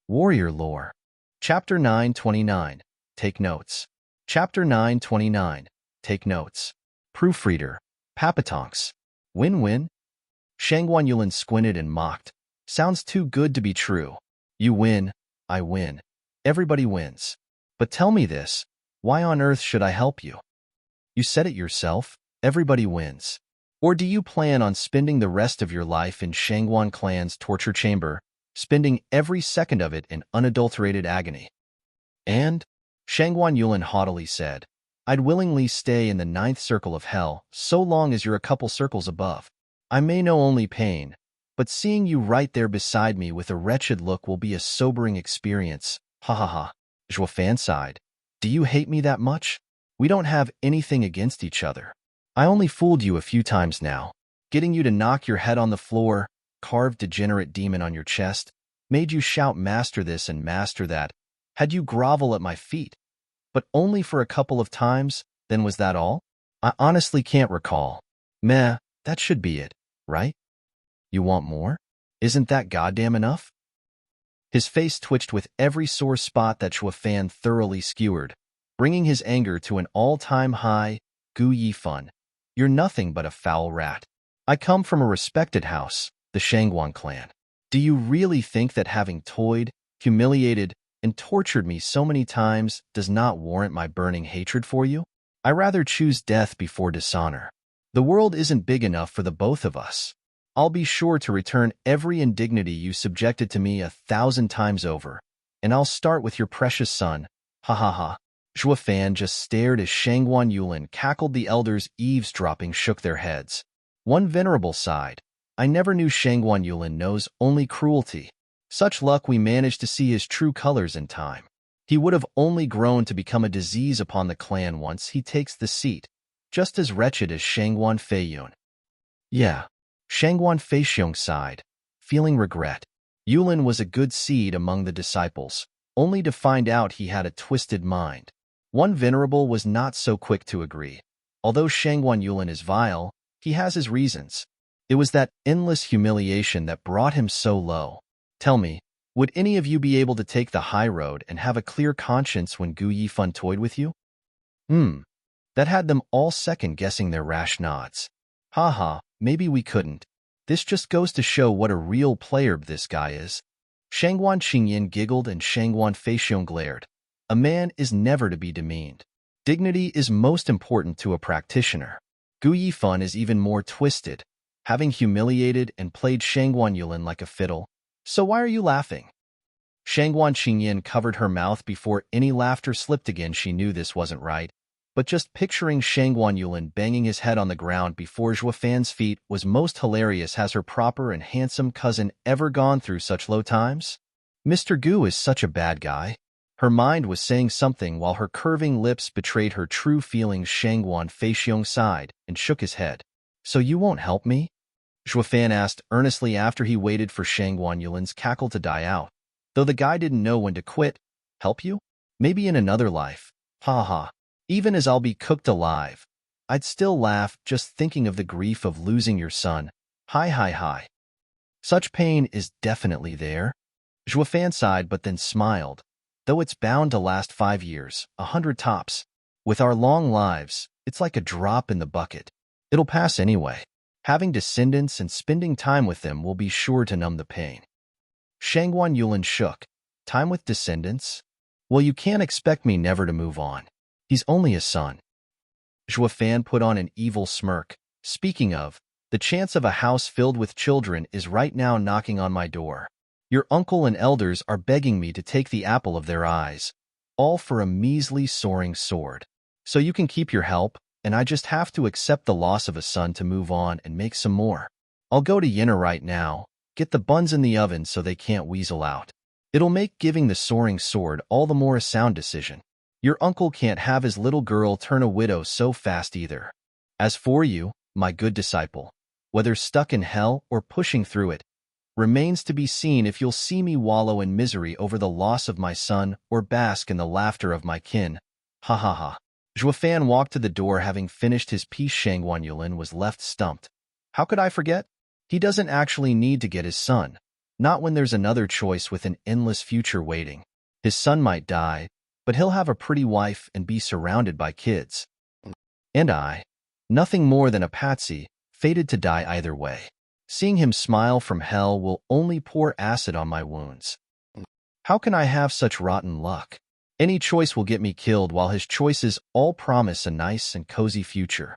Warrior Lore. Chapter 929. Take notes. Chapter 929. Take notes. Proofreader. Papatonks. Win-win? Shangguan Yulin squinted and mocked. Sounds too good to be true. You win, I win. Everybody wins. But tell me this, why on earth should I help you? You said it yourself, everybody wins. Or do you plan on spending the rest of your life in Shangguan clan's torture chamber, spending every second of it in unadulterated agony? And, Shangguan Yulin haughtily said, I'd willingly stay in the 9th circle of hell so long as you're a couple circles above. I may know only pain, but seeing you right there beside me with a wretched look will be a sobering experience. Ha ha ha. Zhuo Fan sighed. Do you hate me that much? We don't have anything against each other. I only fooled you a few times now, getting you to knock your head on the floor, carved degenerate demon on your chest, made you shout master this and master that, had you grovel at my feet. But only for a couple of times, then was that all? I honestly can't recall. Meh, that should be it, right? You want more? Isn't that goddamn enough? His face twitched with every sore spot that Zhuo Fan thoroughly skewered, bringing his anger to an all-time high. Gu Yifan, you're nothing but a foul rat. I come from a respected house, the Shangguan clan. Do you really think that having toyed, humiliated, and tortured me so many times does not warrant my burning hatred for you? I rather choose death before dishonor. The world isn't big enough for the both of us. I'll be sure to return every indignity you subjected to me 1,000 times over, and I'll start with your precious son. Ha ha ha. Zhuo Fan just stared as Shangguan Yulin cackled. The elders eavesdropping shook their heads. One venerable sighed. I never knew Shangguan Yulin knows only cruelty. Such luck we managed to see his true colors in time. He would have only grown to become a disease upon the clan once he takes the seat, just as wretched as Shangguan Feiyun. Yeah. Shangguan Feixiong sighed, feeling regret. Yulin was a good seed among the disciples, only to find out he had a twisted mind. One venerable was not so quick to agree. Although Shangguan Yulin is vile, he has his reasons. It was that endless humiliation that brought him so low. Tell me, would any of you be able to take the high road and have a clear conscience when Gu Yifan toyed with you? That had them all second-guessing their rash nods. Ha ha, maybe we couldn't. This just goes to show what a real player this guy is. Shangguan Qingyin giggled and Shangguan Feixiong glared. A man is never to be demeaned. Dignity is most important to a practitioner. Gu Yifan is even more twisted, having humiliated and played Shangguan Yulin like a fiddle. So why are you laughing? Shangguan Qingyin covered her mouth before any laughter slipped again. She knew this wasn't right. But just picturing Shangguan Yulin banging his head on the ground before Zhuo Fan's feet was most hilarious. Has her proper and handsome cousin ever gone through such low times? Mr. Gu is such a bad guy. Her mind was saying something while her curving lips betrayed her true feelings. Shangguan Feixiong sighed and shook his head. So you won't help me? Zhuo Fan asked earnestly after he waited for Shangguan Yulin's cackle to die out. Though the guy didn't know when to quit. Help you? Maybe in another life. Ha ha. Even as I'll be cooked alive, I'd still laugh just thinking of the grief of losing your son. Hi hi hi. Such pain is definitely there. Zhuo Fan sighed but then smiled. Though it's bound to last 5 years, 100 tops. With our long lives, it's like a drop in the bucket. It'll pass anyway. Having descendants and spending time with them will be sure to numb the pain. Shangguan Yulin shook. Time with descendants? Well, you can't expect me never to move on. He's only a son. Zhuo Fan put on an evil smirk. Speaking of, the chance of a house filled with children is right now knocking on my door. Your uncle and elders are begging me to take the apple of their eyes, all for a measly soaring sword. So you can keep your help, and I just have to accept the loss of a son to move on and make some more. I'll go to Yinna right now, get the buns in the oven so they can't weasel out. It'll make giving the soaring sword all the more a sound decision. Your uncle can't have his little girl turn a widow so fast either. As for you, my good disciple, whether stuck in hell or pushing through it, remains to be seen if you'll see me wallow in misery over the loss of my son or bask in the laughter of my kin. Ha ha ha. Zhuo Fan walked to the door having finished his piece. Shangguan Yulin was left stumped. How could I forget? He doesn't actually need to get his son. Not when there's another choice with an endless future waiting. His son might die, but he'll have a pretty wife and be surrounded by kids. And I, nothing more than a patsy, fated to die either way. Seeing him smile from hell will only pour acid on my wounds. How can I have such rotten luck? Any choice will get me killed while his choices all promise a nice and cozy future.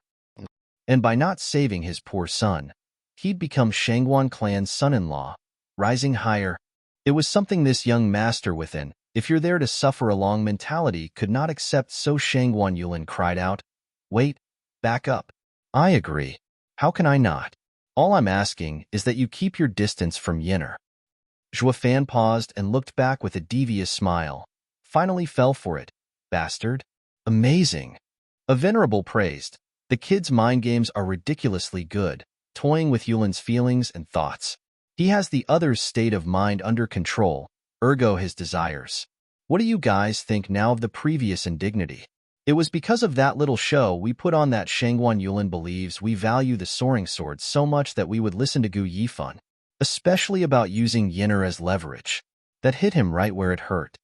And by not saving his poor son, he'd become Shangguan clan's son-in-law, rising higher. It was something this young master within, if you're there to suffer along mentality, could not accept, so Shangguan Yulin cried out, "Wait, back up." I agree. How can I not? All I'm asking is that you keep your distance from Yinner. Zhuofan paused and looked back with a devious smile. Finally fell for it. Bastard. Amazing. A venerable praised. The kid's mind games are ridiculously good, toying with Yulin's feelings and thoughts. He has the other's state of mind under control, ergo his desires. What do you guys think now of the previous indignity? It was because of that little show we put on that Shangguan Yulin believes we value the soaring sword so much that we would listen to Gu Yifan, especially about using Yinner as leverage. That hit him right where it hurt.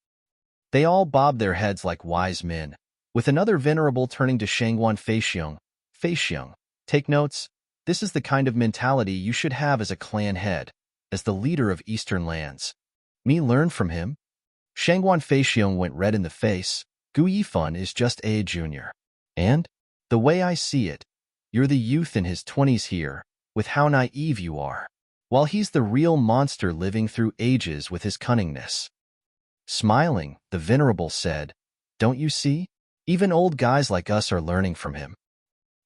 They all bobbed their heads like wise men, with another venerable turning to Shangguan Feixiong. Feixiong, take notes. This is the kind of mentality you should have as a clan head, as the leader of Eastern lands. Me learn from him? Shangguan Feixiong went red in the face. Gu Yifan is just a junior. And, the way I see it, you're the youth in his 20s here, with how naive you are, while he's the real monster living through ages with his cunningness. Smiling, the venerable said, "Don't you see? Even old guys like us are learning from him."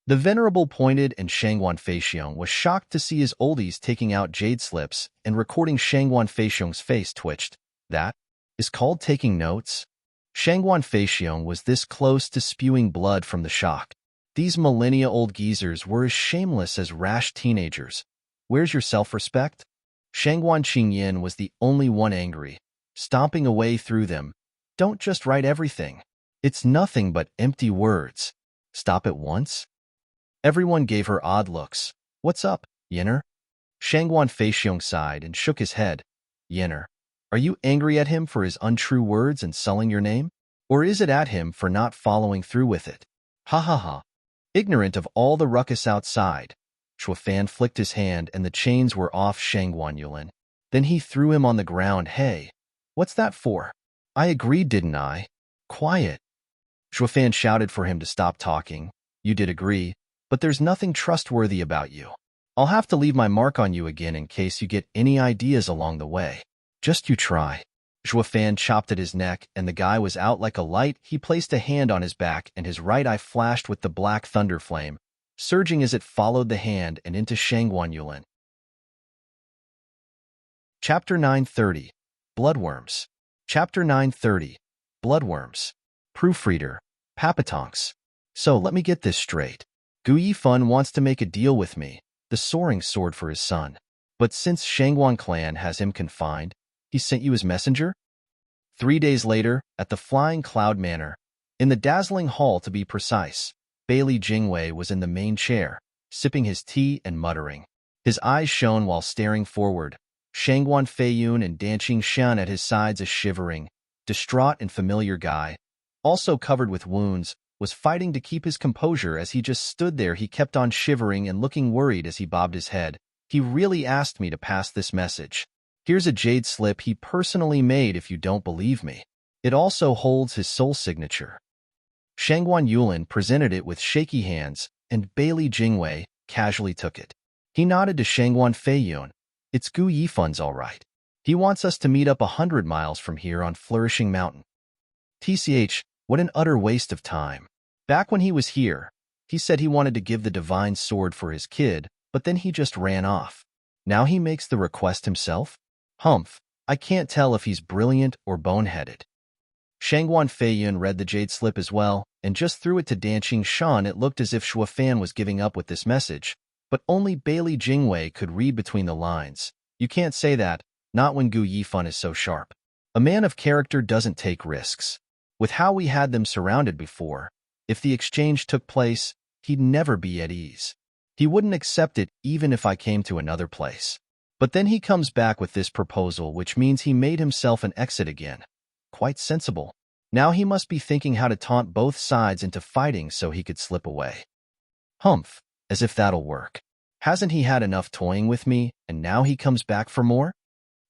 The venerable pointed, and Shangguan Feixiong was shocked to see his oldies taking out jade slips and recording. Shangguan Feixiong's face twitched. That is called taking notes? Shangguan Feixiong was this close to spewing blood from the shock. These millennia-old geezers were as shameless as rash teenagers. Where's your self-respect? Shangguan Qingyin was the only one angry, stomping away through them. Don't just write everything. It's nothing but empty words. Stop at once? Everyone gave her odd looks. What's up, Yinner? Shangguan Feixiong sighed and shook his head. Yinner, are you angry at him for his untrue words and sulling your name? Or is it at him for not following through with it? Ha ha ha. Ignorant of all the ruckus outside, Zhuofan flicked his hand and the chains were off Shangguan Yulin. Then he threw him on the ground. Hey, what's that for? I agreed, didn't I? Quiet. Zhuofan shouted for him to stop talking. You did agree, but there's nothing trustworthy about you. I'll have to leave my mark on you again in case you get any ideas along the way. Just you try. Zhuofan chopped at his neck, and the guy was out like a light. He placed a hand on his back, and his right eye flashed with the black thunder flame, surging as it followed the hand and into Shangguan Yulin. Chapter 930. Bloodworms. Chapter 930. Bloodworms. Proofreader. Papatonks. So let me get this straight. Gu Yifan wants to make a deal with me, the soaring sword for his son. But since Shangguan clan has him confined, he sent you his messenger? 3 days later, at the Flying Cloud Manor, in the dazzling hall to be precise, Bailey Jingwei was in the main chair, sipping his tea and muttering. His eyes shone while staring forward. Shangguan Feiyun and Danqing Shan at his sides, a shivering, distraught and familiar guy, also covered with wounds, was fighting to keep his composure as he just stood there. He kept on shivering and looking worried as he bobbed his head. He really asked me to pass this message. Here's a jade slip he personally made if you don't believe me. It also holds his soul signature. Shangguan Yulin presented it with shaky hands, and Bailey Jingwei casually took it. He nodded to Shangguan Feiyun. It's Gu Yifan's all right. He wants us to meet up 100 miles from here on Flourishing Mountain. TCH, what an utter waste of time. Back when he was here, he said he wanted to give the divine sword for his kid, but then he just ran off. Now he makes the request himself? Humph, I can't tell if he's brilliant or boneheaded. Shangguan Feiyun read the jade slip as well, and just threw it to Danqing Shan. It looked as if Zhuofan was giving up with this message, but only Bailey Jingwei could read between the lines. You can't say that, not when Gu Yifan is so sharp. A man of character doesn't take risks. With how we had them surrounded before, if the exchange took place, he'd never be at ease. He wouldn't accept it even if I came to another place. But then he comes back with this proposal, which means he made himself an exit again. Quite sensible. Now he must be thinking how to taunt both sides into fighting so he could slip away. Humph, as if that'll work. Hasn't he had enough toying with me, and now he comes back for more?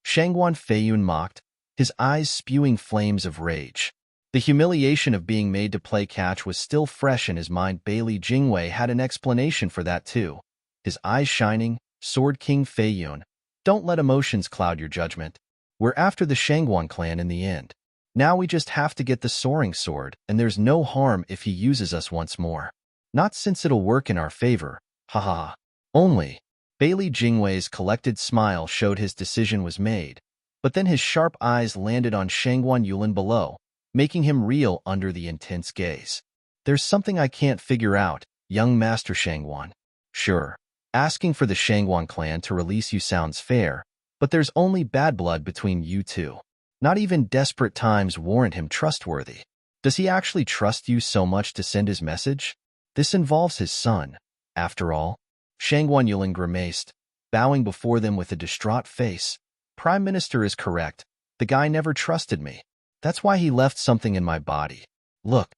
Shangguan Feiyun mocked, his eyes spewing flames of rage. The humiliation of being made to play catch was still fresh in his mind. Bailey Jingwei had an explanation for that too. His eyes shining, Sword King Feiyun, don't let emotions cloud your judgment. We're after the Shangguan clan in the end. Now we just have to get the soaring sword, and there's no harm if he uses us once more. Not since it'll work in our favor, haha. Only. Bailey Jingwei's collected smile showed his decision was made, but then his sharp eyes landed on Shangguan Yulin below, making him reel under the intense gaze. There's something I can't figure out, young Master Shangguan. Sure, asking for the Shangguan clan to release you sounds fair, but there's only bad blood between you two. Not even desperate times warrant him trustworthy. Does he actually trust you so much to send his message? This involves his son, after all. Shangguan Yulin grimaced, bowing before them with a distraught face. Prime Minister is correct. The guy never trusted me. That's why he left something in my body. Look.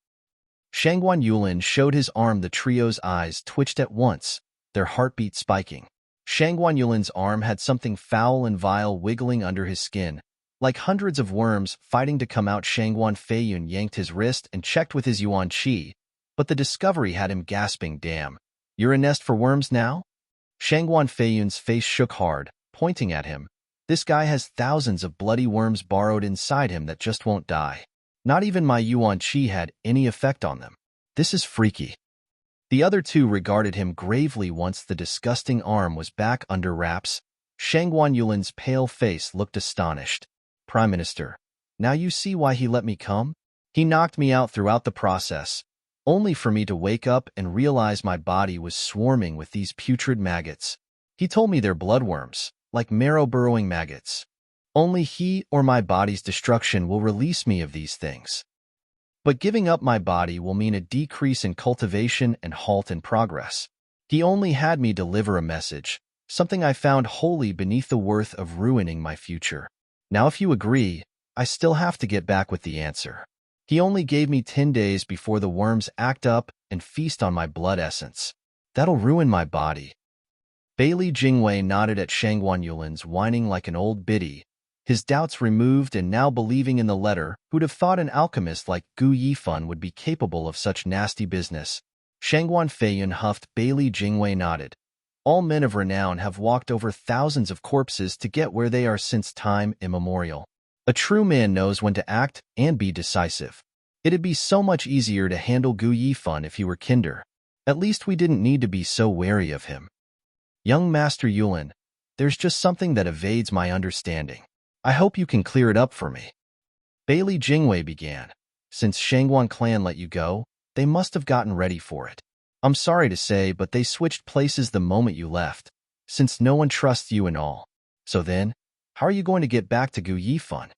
Shangguan Yulin showed his arm. The trio's eyes twitched at once, their heartbeat spiking. Shangguan Yulin's arm had something foul and vile wiggling under his skin, like hundreds of worms fighting to come out. Shangguan Feiyun yanked his wrist and checked with his yuan qi, but the discovery had him gasping, damn. You're a nest for worms now? Shangguan Feiyun's face shook hard, pointing at him. This guy has thousands of bloody worms burrowed inside him that just won't die. Not even my yuan qi had any effect on them. This is freaky. The other two regarded him gravely once the disgusting arm was back under wraps. Shangguan Yulin's pale face looked astonished. Prime Minister, now you see why he let me come? He knocked me out throughout the process, only for me to wake up and realize my body was swarming with these putrid maggots. He told me they're bloodworms, like marrow-burrowing maggots. Only he or my body's destruction will release me of these things. But giving up my body will mean a decrease in cultivation and halt in progress. He only had me deliver a message, something I found wholly beneath the worth of ruining my future. Now if you agree, I still have to get back with the answer. He only gave me 10 days before the worms act up and feast on my blood essence. That'll ruin my body. Bailey Jingwei nodded at Shangguan Yulin's whining like an old biddy, his doubts removed and now believing in the letter. Who'd have thought an alchemist like Gu Yifan would be capable of such nasty business? Shangguan Feiyun huffed. Bailey Jingwei nodded. All men of renown have walked over thousands of corpses to get where they are since time immemorial. A true man knows when to act and be decisive. It'd be so much easier to handle Gu Yifan if he were kinder. At least we didn't need to be so wary of him. Young Master Yulin, there's just something that evades my understanding. I hope you can clear it up for me. Bailey Jingwei began. Since Shangguan clan let you go, they must have gotten ready for it. I'm sorry to say, but they switched places the moment you left, since no one trusts you and all. So then, how are you going to get back to Gu Yifan?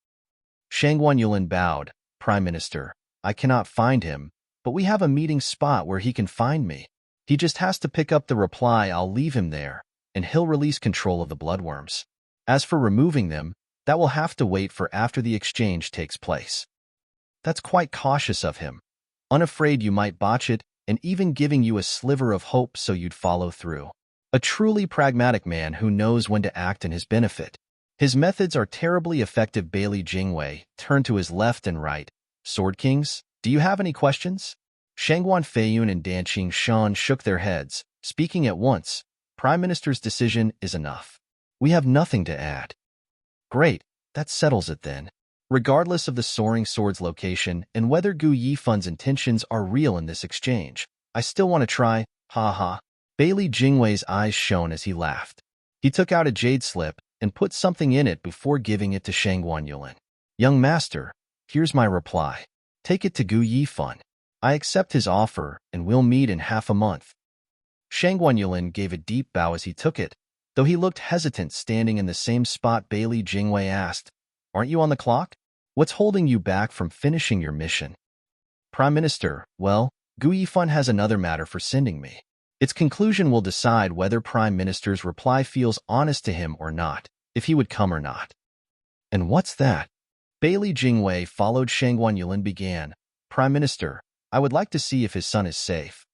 Shangguan Yulin bowed. Prime Minister, I cannot find him, but we have a meeting spot where he can find me. He just has to pick up the reply. I'll leave him there, and he'll release control of the bloodworms. As for removing them, that will have to wait for after the exchange takes place. That's quite cautious of him. Unafraid you might botch it, and even giving you a sliver of hope so you'd follow through. A truly pragmatic man who knows when to act in his benefit. His methods are terribly effective. Bailey Jingwei turned to his left and right. Sword Kings, do you have any questions? Shangguan Feiyun and Danqing Shan shook their heads, speaking at once. Prime Minister's decision is enough. We have nothing to add. Great, that settles it then. Regardless of the soaring sword's location and whether Gu Yifan's intentions are real in this exchange, I still want to try, ha. Bailey Jingwei's eyes shone as he laughed. He took out a jade slip and put something in it before giving it to Shangguan Yulin. Young Master, here's my reply. Take it to Gu Yifan. I accept his offer and we'll meet in half a month. Shangguan Yulin gave a deep bow as he took it, though he looked hesitant standing in the same spot. Bailey Jingwei asked, Aren't you on the clock? What's holding you back from finishing your mission? Prime Minister, well, Gu Yifan has another matter for sending me. Its conclusion will decide whether Prime Minister's reply feels honest to him or not, if he would come or not. And what's that? Bailey Jingwei followed Shangguan Yulin began. Prime Minister, I would like to see if his son is safe.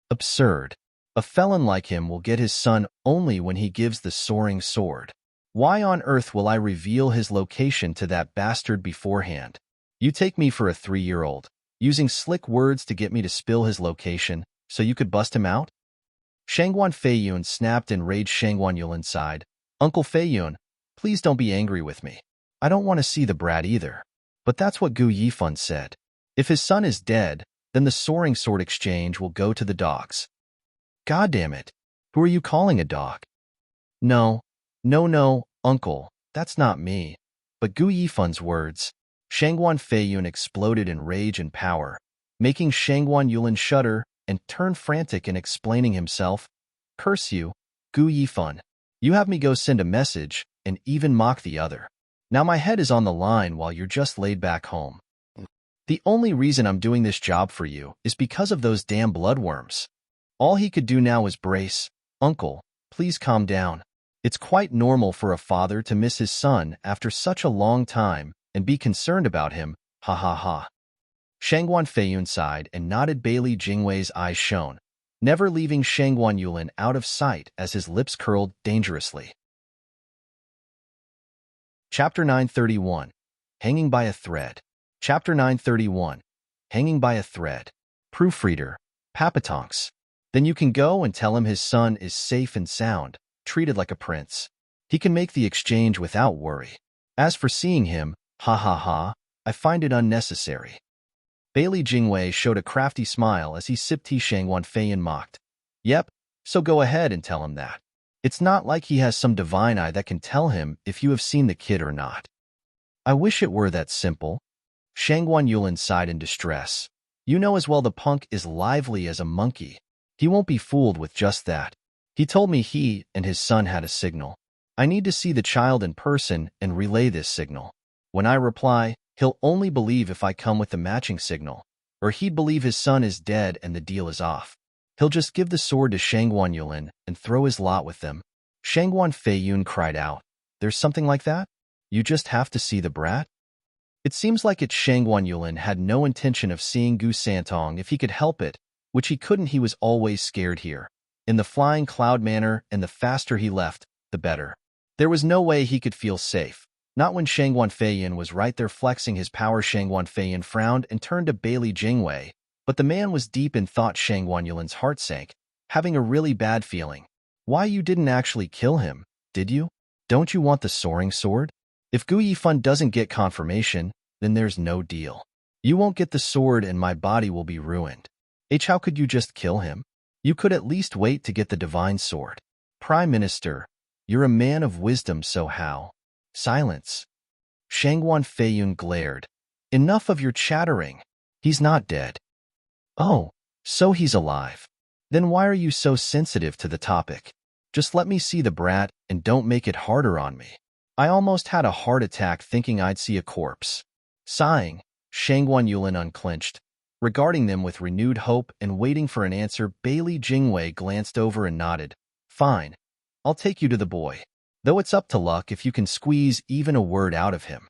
Absurd. A felon like him will get his son only when he gives the soaring sword. Why on earth will I reveal his location to that bastard beforehand? You take me for a 3-year-old, using slick words to get me to spill his location so you could bust him out? Shangguan Feiyun snapped and raged. Shangguan Yulin sighed. Uncle Feiyun, please don't be angry with me. I don't want to see the brat either. But that's what Gu Yifan said. If his son is dead, then the soaring sword exchange will go to the dogs. God damn it. Who are you calling a dog? No, uncle, that's not me. But Gu Yifan's words. Shangguan Feiyun exploded in rage and power, making Shangguan Yulin shudder and turn frantic in explaining himself. Curse you, Gu Yifan. You have me go send a message and even mock the other. Now my head is on the line while you're just laid back home. The only reason I'm doing this job for you is because of those damn bloodworms. All he could do now was brace. Uncle, please calm down. It's quite normal for a father to miss his son after such a long time and be concerned about him, ha ha ha. Shangguan Feiyun sighed and nodded. Bailey Jingwei's eyes shone, never leaving Shangguan Yulin out of sight as his lips curled dangerously. Chapter 931. Hanging by a Thread. Chapter 931. Hanging by a Thread. Proofreader, Papatonks. Then you can go and tell him his son is safe and sound, treated like a prince. He can make the exchange without worry. As for seeing him, ha ha ha, I find it unnecessary. Bailey Jingwei showed a crafty smile as he sipped tea. Shangguan Feiyun mocked. Yep, so go ahead and tell him that. It's not like he has some divine eye that can tell him if you have seen the kid or not. I wish it were that simple. Shangguan Yulin sighed in distress. You know as well the punk is lively as a monkey. He won't be fooled with just that. He told me he and his son had a signal. I need to see the child in person and relay this signal. When I reply, he'll only believe if I come with the matching signal, or he'd believe his son is dead and the deal is off. He'll just give the sword to Shangguan Yulin and throw his lot with them. Shangguan Feiyun cried out. There's something like that? You just have to see the brat? It seems like Shangguan Yulin had no intention of seeing Gu Santong if he could help it, which he couldn't. He was always scared here, in the flying cloud manner, and the faster he left, the better. There was no way he could feel safe, not when Shangguan Feiyun was right there flexing his power. Shangguan Feiyun frowned and turned to Bailey Jingwei, but the man was deep in thought. Shangguan Yulin's heart sank, having a really bad feeling. Why, you didn't actually kill him, did you? Don't you want the soaring sword? If Gu Yifan doesn't get confirmation, then there's no deal. You won't get the sword and my body will be ruined. How could you just kill him? You could at least wait to get the divine sword. Prime Minister, you're a man of wisdom, so how? Silence. Shangguan Feiyun glared. Enough of your chattering. He's not dead. Oh, so he's alive. Then why are you so sensitive to the topic? Just let me see the brat and don't make it harder on me. I almost had a heart attack thinking I'd see a corpse. Sighing, Shangguan Yulin unclenched. Regarding them with renewed hope and waiting for an answer, Bailey Jingwei glanced over and nodded. Fine. I'll take you to the boy. Though it's up to luck if you can squeeze even a word out of him.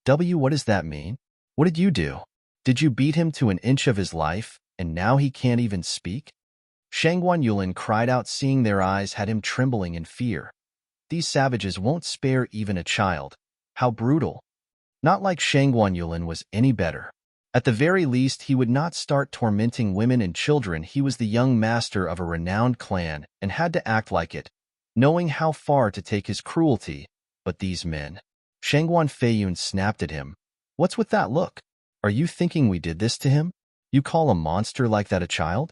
What does that mean? What did you do? Did you beat him to an inch of his life, and now he can't even speak? Shangguan Yulin cried out, seeing their eyes had him trembling in fear. These savages won't spare even a child. How brutal. Not like Shangguan Yulin was any better. At the very least, he would not start tormenting women and children. He was the young master of a renowned clan and had to act like it, knowing how far to take his cruelty. But these men. Shangguan Feiyun snapped at him. What's with that look? Are you thinking we did this to him? You call a monster like that a child?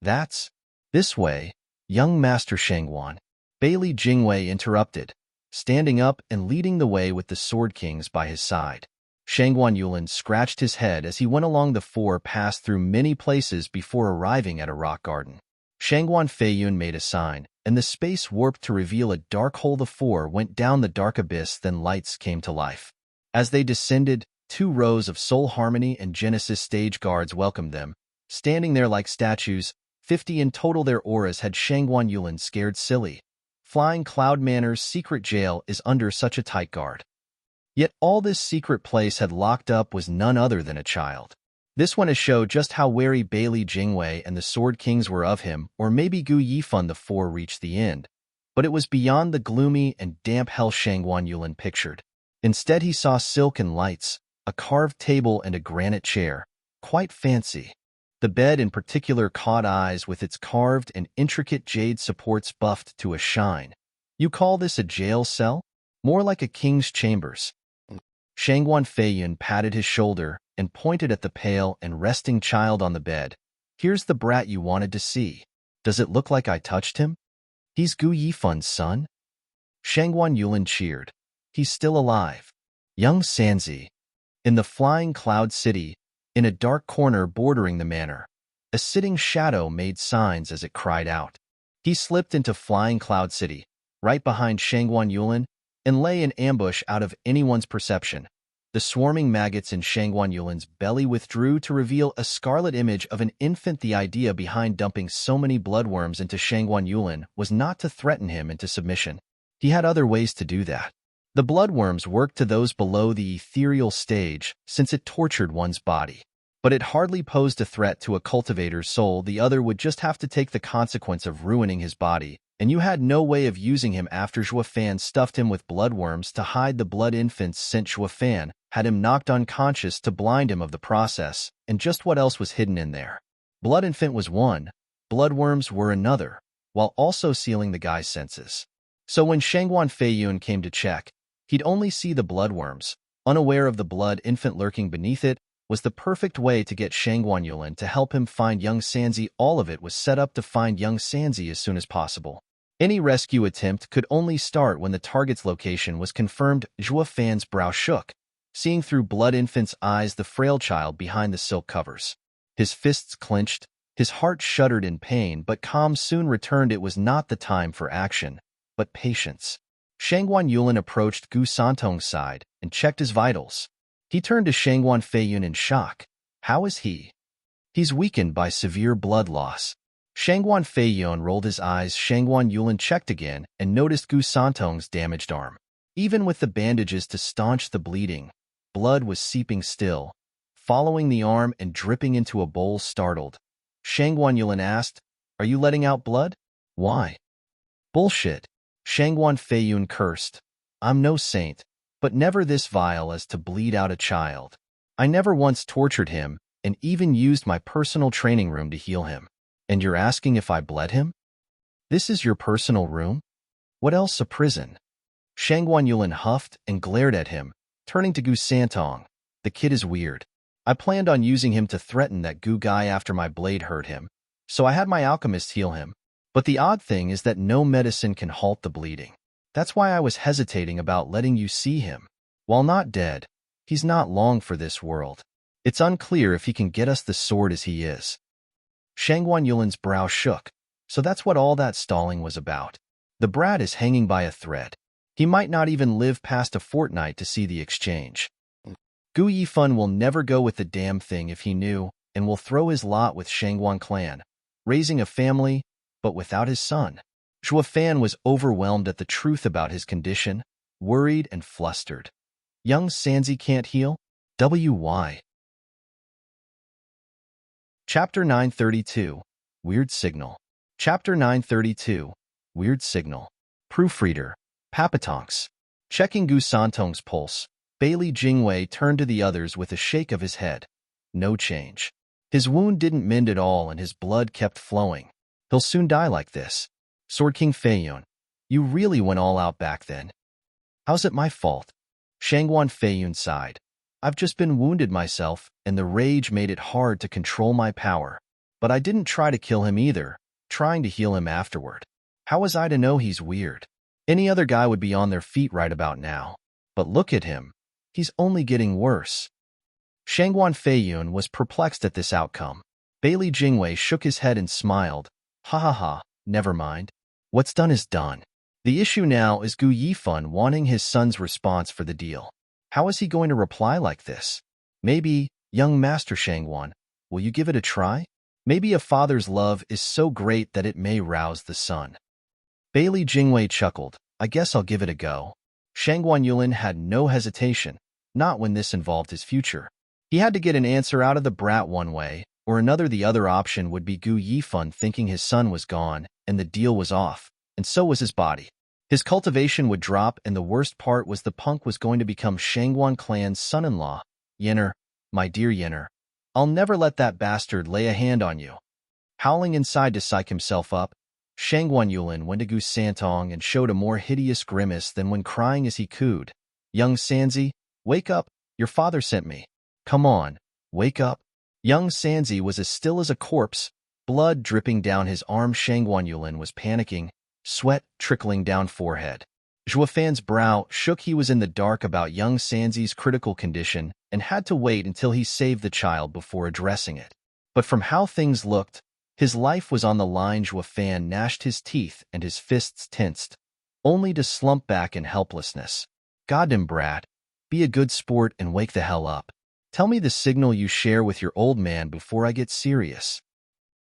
That's this way, young Master Shangguan. Bailey Jingwei interrupted, standing up and leading the way with the Sword Kings by his side. Shangguan Yulin scratched his head as he went along the four, passed through many places before arriving at a rock garden. Shangguan Feiyun made a sign, and the space warped to reveal a dark hole. The four went down the dark abyss, then lights came to life. As they descended, 2 rows of Soul Harmony and Genesis stage guards welcomed them, standing there like statues. 50 in total. Their auras had Shangguan Yulin scared silly. Flying Cloud Manor's secret jail is under such a tight guard. Yet all this secret place had locked up was none other than a child. This one to show just how wary Bailey Jingwei and the Sword Kings were of him, or maybe Gu Yifan the Four reached the end. But it was beyond the gloomy and damp hell Shangguan Yulin pictured. Instead he saw silken lights, a carved table and a granite chair, quite fancy. The bed in particular caught eyes with its carved and intricate jade supports buffed to a shine. You call this a jail cell? More like a king's chambers. Shangguan Feiyun patted his shoulder and pointed at the pale and resting child on the bed. Here's the brat you wanted to see. Does it look like I touched him? He's Gu Yifan's son? Shangguan Yulin cheered. He's still alive. Young Sanzi. In the Flying Cloud City, in a dark corner bordering the manor, a sitting shadow made signs as it cried out. He slipped into Flying Cloud City, right behind Shangguan Yulin, and lay in ambush out of anyone's perception. The swarming maggots in Shangguan Yulin's belly withdrew to reveal a scarlet image of an infant. The idea behind dumping so many bloodworms into Shangguan Yulin was not to threaten him into submission. He had other ways to do that. The bloodworms worked to those below the ethereal stage since it tortured one's body. But it hardly posed a threat to a cultivator's soul. The other would just have to take the consequence of ruining his body, and you had no way of using him after Zhuo Fan stuffed him with bloodworms to hide the blood. Infants sent Zhuo Fan had him knocked unconscious to blind him of the process, and just what else was hidden in there. Blood Infant was one, bloodworms were another, while also sealing the guy's senses. So when Shangguan Feiyun came to check, he'd only see the bloodworms, unaware of the blood infant lurking beneath it. Was the perfect way to get Shangguan Yulin to help him find young Sanzi. All of it was set up to find young Sanzi as soon as possible. Any rescue attempt could only start when the target's location was confirmed. Zhuo Fan's brow shook, seeing through Blood Infant's eyes the frail child behind the silk covers. His fists clenched, his heart shuddered in pain, but calm soon returned. It was not the time for action, but patience. Shangguan Yulin approached Gu Santong's side and checked his vitals. He turned to Shangguan Feiyun in shock. How is he? He's weakened by severe blood loss. Shangguan Feiyun rolled his eyes. Shangguan Yulin checked again and noticed Gu Santong's damaged arm. Even with the bandages to staunch the bleeding, blood was seeping still, following the arm and dripping into a bowl. Startled, Shangguan Yulin asked, "Are you letting out blood?" "Why?" "Bullshit," Shangguan Feiyun cursed. "I'm no saint, but never this vile as to bleed out a child. I never once tortured him and even used my personal training room to heal him. And you're asking if I bled him? This is your personal room? What else a prison?" Shangguan Yulin huffed and glared at him, turning to Gu Santong. "The kid is weird. I planned on using him to threaten that Gu guy after my blade hurt him, so I had my alchemist heal him. But the odd thing is that no medicine can halt the bleeding. That's why I was hesitating about letting you see him. While not dead, he's not long for this world. It's unclear if he can get us the sword as he is." Shangguan Yulin's brow shook. So that's what all that stalling was about. The brat is hanging by a thread. He might not even live past a fortnight to see the exchange. Gu Yifan will never go with the damn thing if he knew, and will throw his lot with Shangguan clan, raising a family, but without his son. Zhuo Fan was overwhelmed at the truth about his condition, worried and flustered. Young Sanzi can't heal? Why? Chapter 932, Weird Signal. Chapter 932, Weird Signal. Proofreader, Papatonks. Checking Gu Santong's pulse, Bailey Jingwei turned to the others with a shake of his head. No change. His wound didn't mend at all and his blood kept flowing. He'll soon die like this. Sword King Feiyun, you really went all out back then. How's it my fault? Shangguan Feiyun sighed. I've just been wounded myself, and the rage made it hard to control my power. But I didn't try to kill him either, trying to heal him afterward. How was I to know he's weird? Any other guy would be on their feet right about now. But look at him. He's only getting worse. Shangguan Feiyun was perplexed at this outcome. Bailey Jingwei shook his head and smiled. Ha ha ha, never mind. What's done is done. The issue now is Gu Yifan wanting his son's response for the deal. How is he going to reply like this? Maybe, young Master Shangguan, will you give it a try? Maybe a father's love is so great that it may rouse the sun. Bailey Jingwei chuckled. I guess I'll give it a go. Shangguan Yulin had no hesitation, not when this involved his future. He had to get an answer out of the brat one way or another. The other option would be Gu Yifan thinking his son was gone and the deal was off, and so was his body. His cultivation would drop, and the worst part was the punk was going to become Shangguan clan's son-in-law. Yenner, my dear Yenner, I'll never let that bastard lay a hand on you. Howling inside to psych himself up, Shangguan Yulin went to Gu Santong and showed a more hideous grimace than when crying as he cooed. Young Sanzi, wake up, your father sent me. Come on, wake up. Young Sanzi was as still as a corpse, blood dripping down his arm. Shangguan Yulin was panicking, sweat trickling down forehead. Zhuofan's brow shook. He was in the dark about young Sanzi's critical condition and had to wait until he saved the child before addressing it. But from how things looked, his life was on the line. Zhuofan gnashed his teeth and his fists tensed, only to slump back in helplessness. Goddamn brat, be a good sport and wake the hell up. Tell me the signal you share with your old man before I get serious.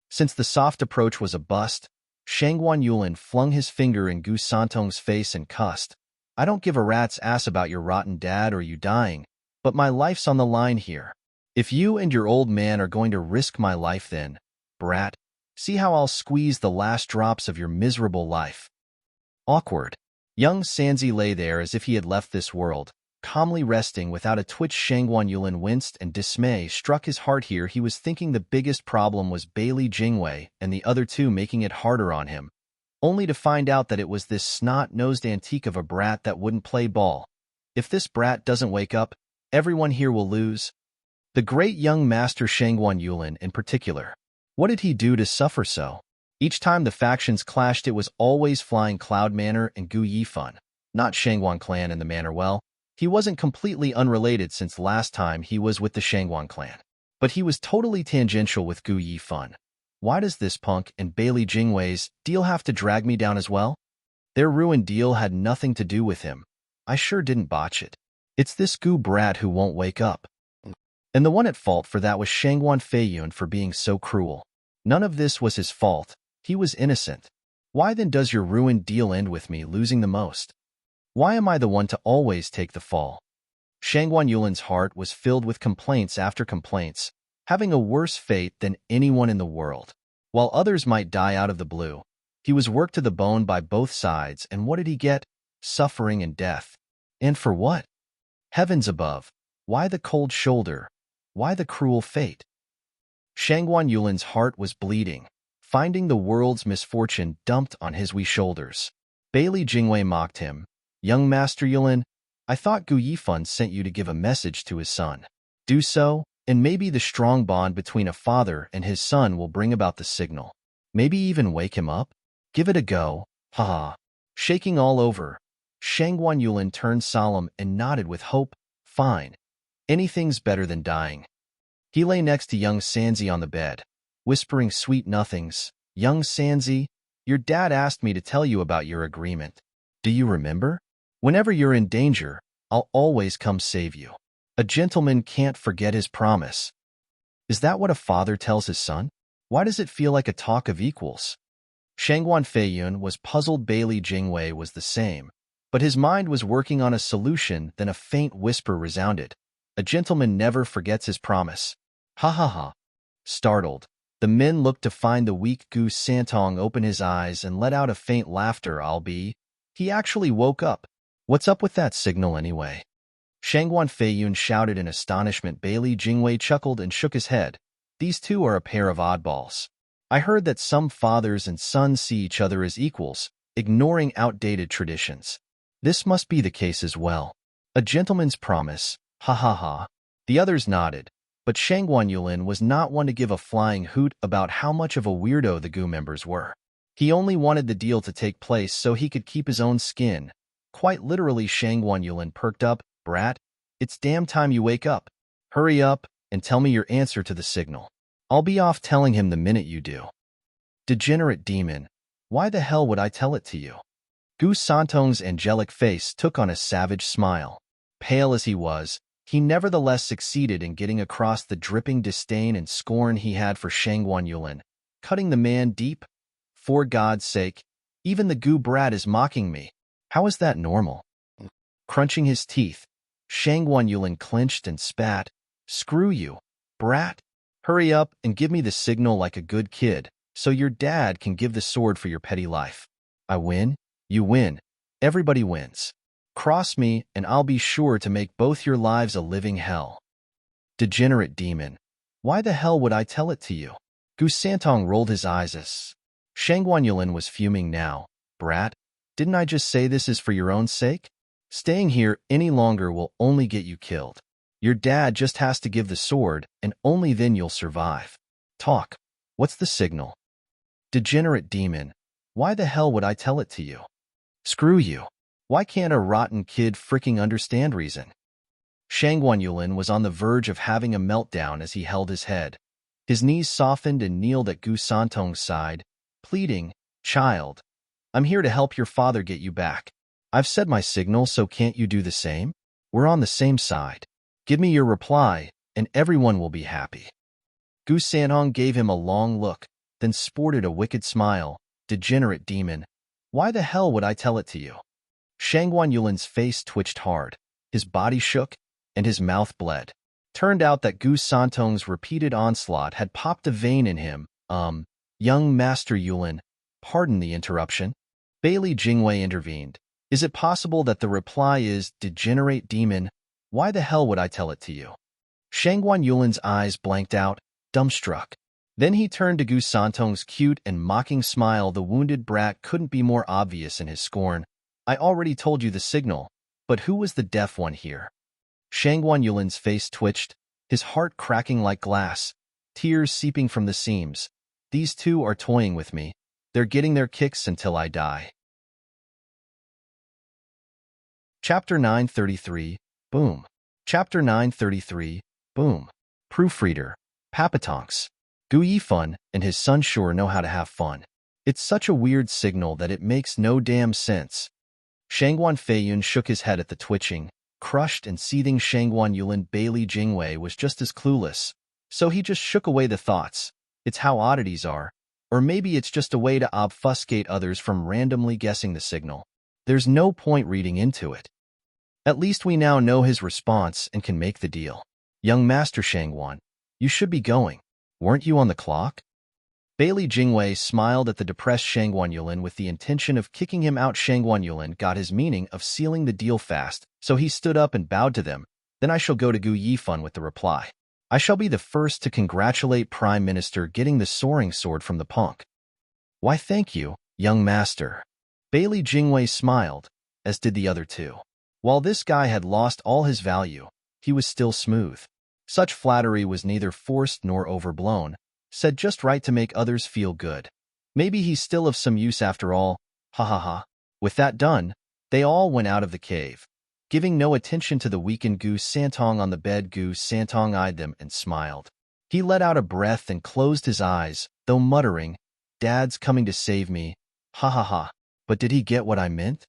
Since the soft approach was a bust, Shangguan Yulin flung his finger in Gu Santong's face and cussed. I don't give a rat's ass about your rotten dad or you dying, but my life's on the line here. If you and your old man are going to risk my life, then, brat, see how I'll squeeze the last drops of your miserable life. Awkward. Young Sanzi lay there as if he had left this world, calmly resting without a twitch. Shangguan Yulin winced and dismay struck his heart. Here he was thinking the biggest problem was Bailey Jingwei and the other two making it harder on him, only to find out that it was this snot-nosed antique of a brat that wouldn't play ball. If this brat doesn't wake up, everyone here will lose. The great young master Shangguan Yulin in particular. What did he do to suffer so? Each time the factions clashed, it was always Flying Cloud Manor and Gu Yifan, not Shangguan clan in the manor. Well, he wasn't completely unrelated since last time he was with the Shangguan clan, but he was totally tangential with Gu Yifan. Why does this punk and Bailey Jingwei's deal have to drag me down as well? Their ruined deal had nothing to do with him. I sure didn't botch it. It's this Gu brat who won't wake up. And the one at fault for that was Shangguan Feiyun for being so cruel. None of this was his fault. He was innocent. Why then does your ruined deal end with me losing the most? Why am I the one to always take the fall? Shangguan Yulin's heart was filled with complaints after complaints, having a worse fate than anyone in the world. While others might die out of the blue, he was worked to the bone by both sides, and what did he get? Suffering and death. And for what? Heavens above, why the cold shoulder? Why the cruel fate? Shangguan Yulin's heart was bleeding, finding the world's misfortune dumped on his wee shoulders. Bailey Jingwei mocked him. Young Master Yulin, I thought Gu Yifan sent you to give a message to his son. Do so, and maybe the strong bond between a father and his son will bring about the signal. Maybe even wake him up? Give it a go, haha. Shaking all over, Shangguan Yulin turned solemn and nodded with hope. Fine. Anything's better than dying. He lay next to young Sanzi on the bed, whispering sweet nothings. Young Sanzi, your dad asked me to tell you about your agreement. Do you remember? Whenever you're in danger, I'll always come save you. A gentleman can't forget his promise. Is that what a father tells his son? Why does it feel like a talk of equals? Shangguan Feiyun was puzzled. Bailey Jingwei was the same, but his mind was working on a solution. Then a faint whisper resounded. A gentleman never forgets his promise. Ha ha ha. Startled, the men looked to find the weak Gu Santong open his eyes and let out a faint laughter. He actually woke up. What's up with that signal anyway? Shangguan Feiyun shouted in astonishment. Bailey Jingwei chuckled and shook his head. These two are a pair of oddballs. I heard that some fathers and sons see each other as equals, ignoring outdated traditions. This must be the case as well. A gentleman's promise, ha ha ha. The others nodded, but Shangguan Yulin was not one to give a flying hoot about how much of a weirdo the Gu members were. He only wanted the deal to take place so he could keep his own skin. Quite literally, Shangguan Yulin perked up. Brat, it's damn time you wake up. Hurry up and tell me your answer to the signal. I'll be off telling him the minute you do. Degenerate demon, why the hell would I tell it to you? Gu Santong's angelic face took on a savage smile. Pale as he was, He nevertheless succeeded in getting across the dripping disdain and scorn he had for Shangguan Yulin, cutting the man deep. For God's sake, even the goo brat is mocking me. How is that normal? Crunching his teeth, Shangguan Yulin clenched and spat. Screw you, brat. Hurry up and give me the signal like a good kid, so your dad can give the sword for your petty life. I win, you win, everybody wins. Cross me, and I'll be sure to make both your lives a living hell. Degenerate demon, why the hell would I tell it to you? Gu Santong rolled his eyes as Shangguan Yulin was fuming now. Brat, didn't I just say this is for your own sake? Staying here any longer will only get you killed. Your dad just has to give the sword, and only then you'll survive. Talk. What's the signal? Degenerate demon, why the hell would I tell it to you? Screw you. Why can't a rotten kid fricking understand reason? Shangguan Yulin was on the verge of having a meltdown as he held his head. His knees softened and kneeled at Gu Santong's side, pleading, Child, I'm here to help your father get you back. I've said my signal, so can't you do the same? We're on the same side. Give me your reply, and everyone will be happy. Gu Santong gave him a long look, then sported a wicked smile. Degenerate demon, why the hell would I tell it to you? Shangguan Yulin's face twitched hard, his body shook, and his mouth bled. Turned out that Gu Santong's repeated onslaught had popped a vein in him. Young Master Yulin, pardon the interruption. Bailey Jingwei intervened. Is it possible that the reply is, Degenerate demon, why the hell would I tell it to you? Shangguan Yulin's eyes blanked out, dumbstruck. Then he turned to Gu Santong's cute and mocking smile. The wounded brat couldn't be more obvious in his scorn. I already told you the signal, but who was the deaf one here? Shangguan Yulin's face twitched, his heart cracking like glass, tears seeping from the seams. These two are toying with me. They're getting their kicks until I die. Chapter 933, Boom. Chapter 933, Boom. Proofreader, Papatonks. Gu Yifun and his son sure know how to have fun. It's such a weird signal that it makes no damn sense. Shangguan Feiyun shook his head at the twitching, crushed and seething Shangguan Yulin. Bailey Jingwei was just as clueless, so he just shook away the thoughts. It's how oddities are, or maybe it's just a way to obfuscate others from randomly guessing the signal. There's no point reading into it. At least we now know his response and can make the deal. Young Master Shangguan, you should be going. Weren't you on the clock? Bailey Jingwei smiled at the depressed Shangguan Yulin with the intention of kicking him out. Shangguan Yulin got his meaning of sealing the deal fast, so he stood up and bowed to them. Then I shall go to Gu Yifun with the reply. I shall be the first to congratulate Prime Minister getting the soaring sword from the punk. Why thank you, young master. Bailey Jingwei smiled, as did the other two. While this guy had lost all his value, he was still smooth. Such flattery was neither forced nor overblown, said just right to make others feel good. Maybe he's still of some use after all, ha ha ha. With that done, they all went out of the cave. Giving no attention to the weakened Gu Santong on the bed, Gu Santong eyed them and smiled. He let out a breath and closed his eyes, though muttering, Dad's coming to save me, ha ha ha. But did he get what I meant?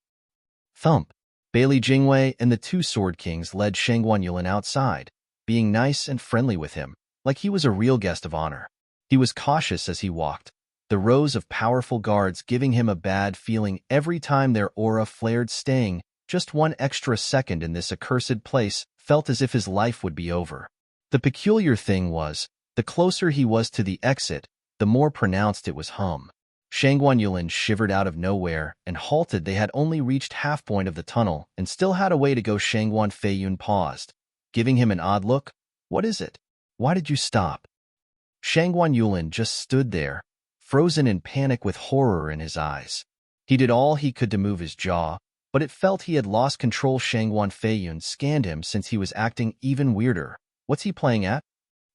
Thump. Bailey Jingwei and the two Sword Kings led Shangguan Yulin outside, being nice and friendly with him, like he was a real guest of honor. He was cautious as he walked, the rows of powerful guards giving him a bad feeling every time their aura flared. Staying just one extra second in this accursed place felt as if his life would be over. The peculiar thing was, the closer he was to the exit, the more pronounced it was hum. Shangguan Yulin shivered out of nowhere and halted. They had only reached half point of the tunnel and still had a way to go. Shangguan Feiyun paused, giving him an odd look. What is it? Why did you stop? Shangguan Yulin just stood there, frozen in panic with horror in his eyes. He did all he could to move his jaw, but it felt he had lost control. Shangguan Feiyun scanned him since he was acting even weirder. What's he playing at?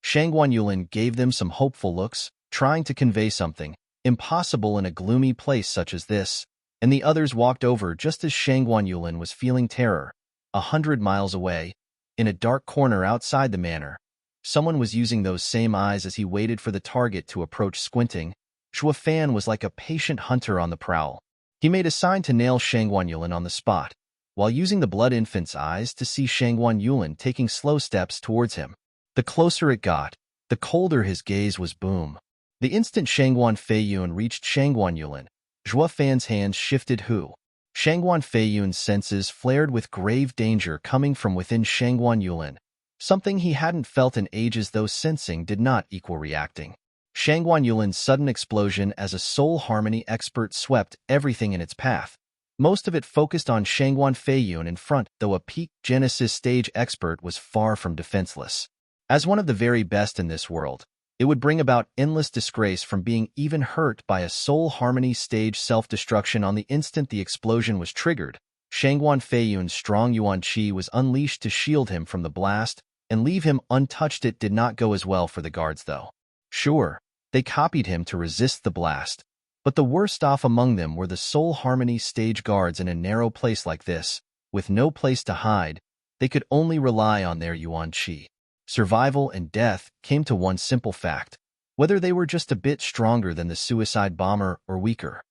Shangguan Yulin gave them some hopeful looks, trying to convey something impossible in a gloomy place such as this, and the others walked over just as Shangguan Yulin was feeling terror. 100 miles away, in a dark corner outside the manor, someone was using those same eyes as he waited for the target to approach. Squinting, Shuo Fan was like a patient hunter on the prowl. He made a sign to nail Shangguan Yulin on the spot. while using the blood infant's eyes to see Shangguan Yulin taking slow steps towards him. The closer it got, the colder his gaze was. Boom. The instant Shangguan Feiyun reached Shangguan Yulin, Zhua Fan's hands shifted. Shangguan Feiyun's senses flared with grave danger coming from within Shangguan Yulin, something he hadn't felt in ages, though sensing did not equal reacting. Shangguan Yulin's sudden explosion as a soul harmony expert swept everything in its path, most of it focused on Shangguan Feiyun in front, though a peak Genesis stage expert was far from defenseless. As one of the very best in this world, it would bring about endless disgrace from being even hurt by a soul harmony stage self-destruction. On the instant the explosion was triggered, Shangguan Feiyun's strong Yuan Qi was unleashed to shield him from the blast and leave him untouched. It did not go as well for the guards, though. Sure, they copied him to resist the blast, but the worst off among them were the soul harmony stage guards. In a narrow place like this, with no place to hide, they could only rely on their Yuan Qi. Survival and death came to one simple fact: whether they were just a bit stronger than the suicide bomber or weaker.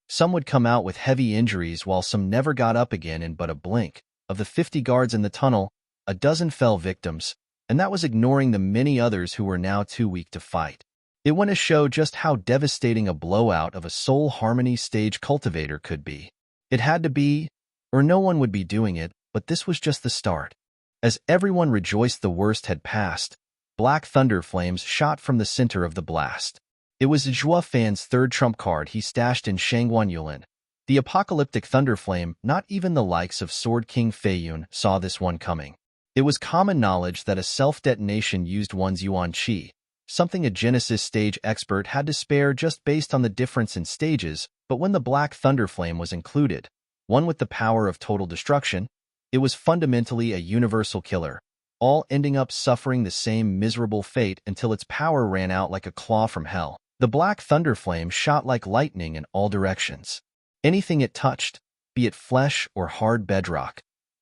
Some would come out with heavy injuries while some never got up again in but a blink. Of the 50 guards in the tunnel, a dozen fell victims, and that was ignoring the many others who were now too weak to fight. It went to show just how devastating a blowout of a soul harmony stage cultivator could be. It had to be, or no one would be doing it, but this was just the start. As everyone rejoiced the worst had passed, black thunder flames shot from the center of the blast. It was Zhua Fan's third trump card he stashed in Shangguan Yulin. The apocalyptic thunder flame. Not even the likes of Sword King Feiyun saw this one coming. It was common knowledge that a self-detonation used one's Yuan Qi, something a Genesis stage expert had to spare just based on the difference in stages, but when the black thunder flame was included, one with the power of total destruction, it was fundamentally a universal killer, all ending up suffering the same miserable fate until its power ran out like a claw from hell. The black thunder flame shot like lightning in all directions. Anything it touched, be it flesh or hard bedrock,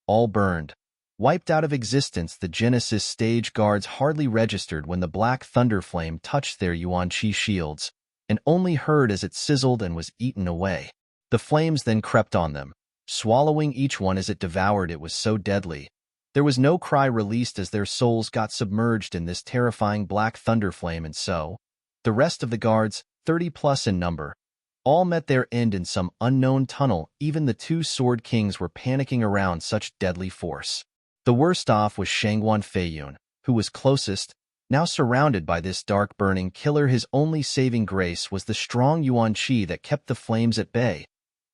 all burned, wiped out of existence. The Genesis stage guards hardly registered when the black thunder flame touched their Yuan Qi shields, and only heard as it sizzled and was eaten away. The flames then crept on them, swallowing each one as it devoured. It was so deadly. There was no cry released as their souls got submerged in this terrifying black thunder flame, and so, the rest of the guards, 30+ in number, all met their end in some unknown tunnel. Even the two Sword Kings were panicking around such deadly force. The worst off was Shangguan Feiyun, who was closest, now surrounded by this dark burning killer. His only saving grace was the strong Yuan Qi that kept the flames at bay,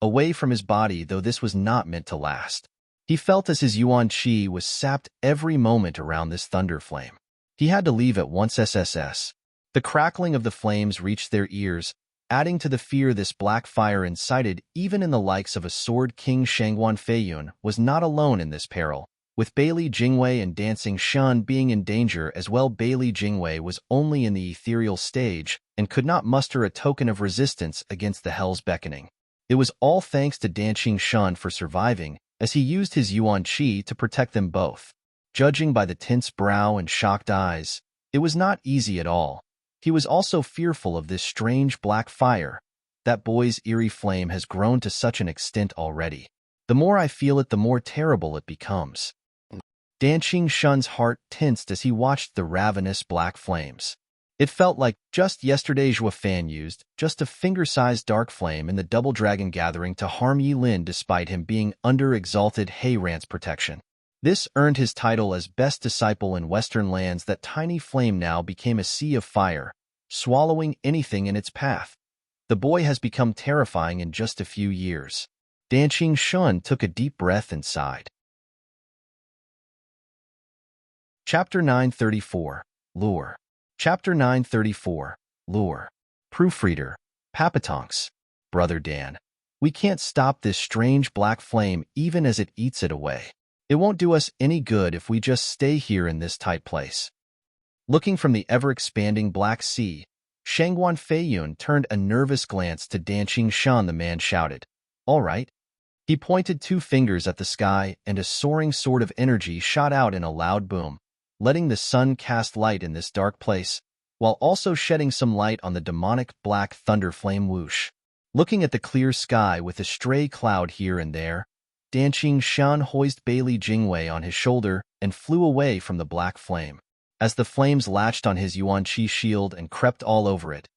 away from his body, though this was not meant to last. He felt as his Yuan Qi was sapped every moment around this thunder flame. He had to leave at once. SSS. The crackling of the flames reached their ears, adding to the fear this black fire incited. Even in the likes of a Sword King, Shangguan Feiyun was not alone in this peril, with Bailey Jingwei and Dancing Shun being in danger as well. Bailey Jingwei was only in the ethereal stage and could not muster a token of resistance against the Hell's Beckoning. It was all thanks to Dancing Shun for surviving, as he used his Yuan Qi to protect them both. Judging by the tense brow and shocked eyes, it was not easy at all. He was also fearful of this strange black fire. That boy's eerie flame has grown to such an extent already. The more I feel it, the more terrible it becomes. Dancing Shun's heart tensed as he watched the ravenous black flames. It felt like just yesterday Zhua Fan used just a finger-sized dark flame in the Double Dragon Gathering to harm Yi Lin despite him being under exalted Heirant's protection. This earned his title as best disciple in Western lands. That tiny flame now became a sea of fire, swallowing anything in its path. The boy has become terrifying in just a few years. Dancing Shun took a deep breath and sighed. Chapter 934, Lure. Chapter 934, Lure. Proofreader, Papatonks. Brother Dan. We can't stop this strange black flame even as it eats it away. It won't do us any good if we just stay here in this tight place. Looking from the ever-expanding Black Sea, Shangguan Feiyun turned a nervous glance to Dancing Shun. The man shouted, "All right." He pointed 2 fingers at the sky, and a soaring sword of energy shot out in a loud boom, letting the sun cast light in this dark place, while also shedding some light on the demonic black thunder flame. Whoosh. Looking at the clear sky with a stray cloud here and there, Danqing Shan hoisted Bailey Jingwei on his shoulder and flew away from the black flame. As the flames latched on his Yuan-Chi shield and crept all over it,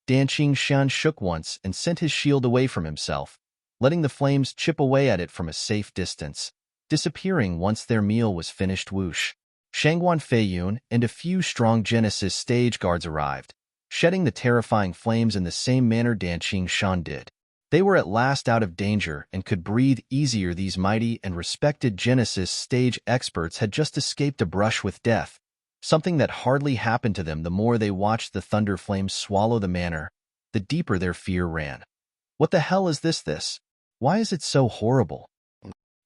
Danqing Shan shook once and sent his shield away from himself, letting the flames chip away at it from a safe distance, disappearing once their meal was finished. Whoosh! Shangguan Feiyun and a few strong Genesis stage guards arrived, shedding the terrifying flames in the same manner Danqing Shan did. They were at last out of danger and could breathe easier. These mighty and respected Genesis stage experts had just escaped a brush with death, something that hardly happened to them. The more they watched the thunder flames swallow the manor, the deeper their fear ran. What the hell is this? Why is it so horrible?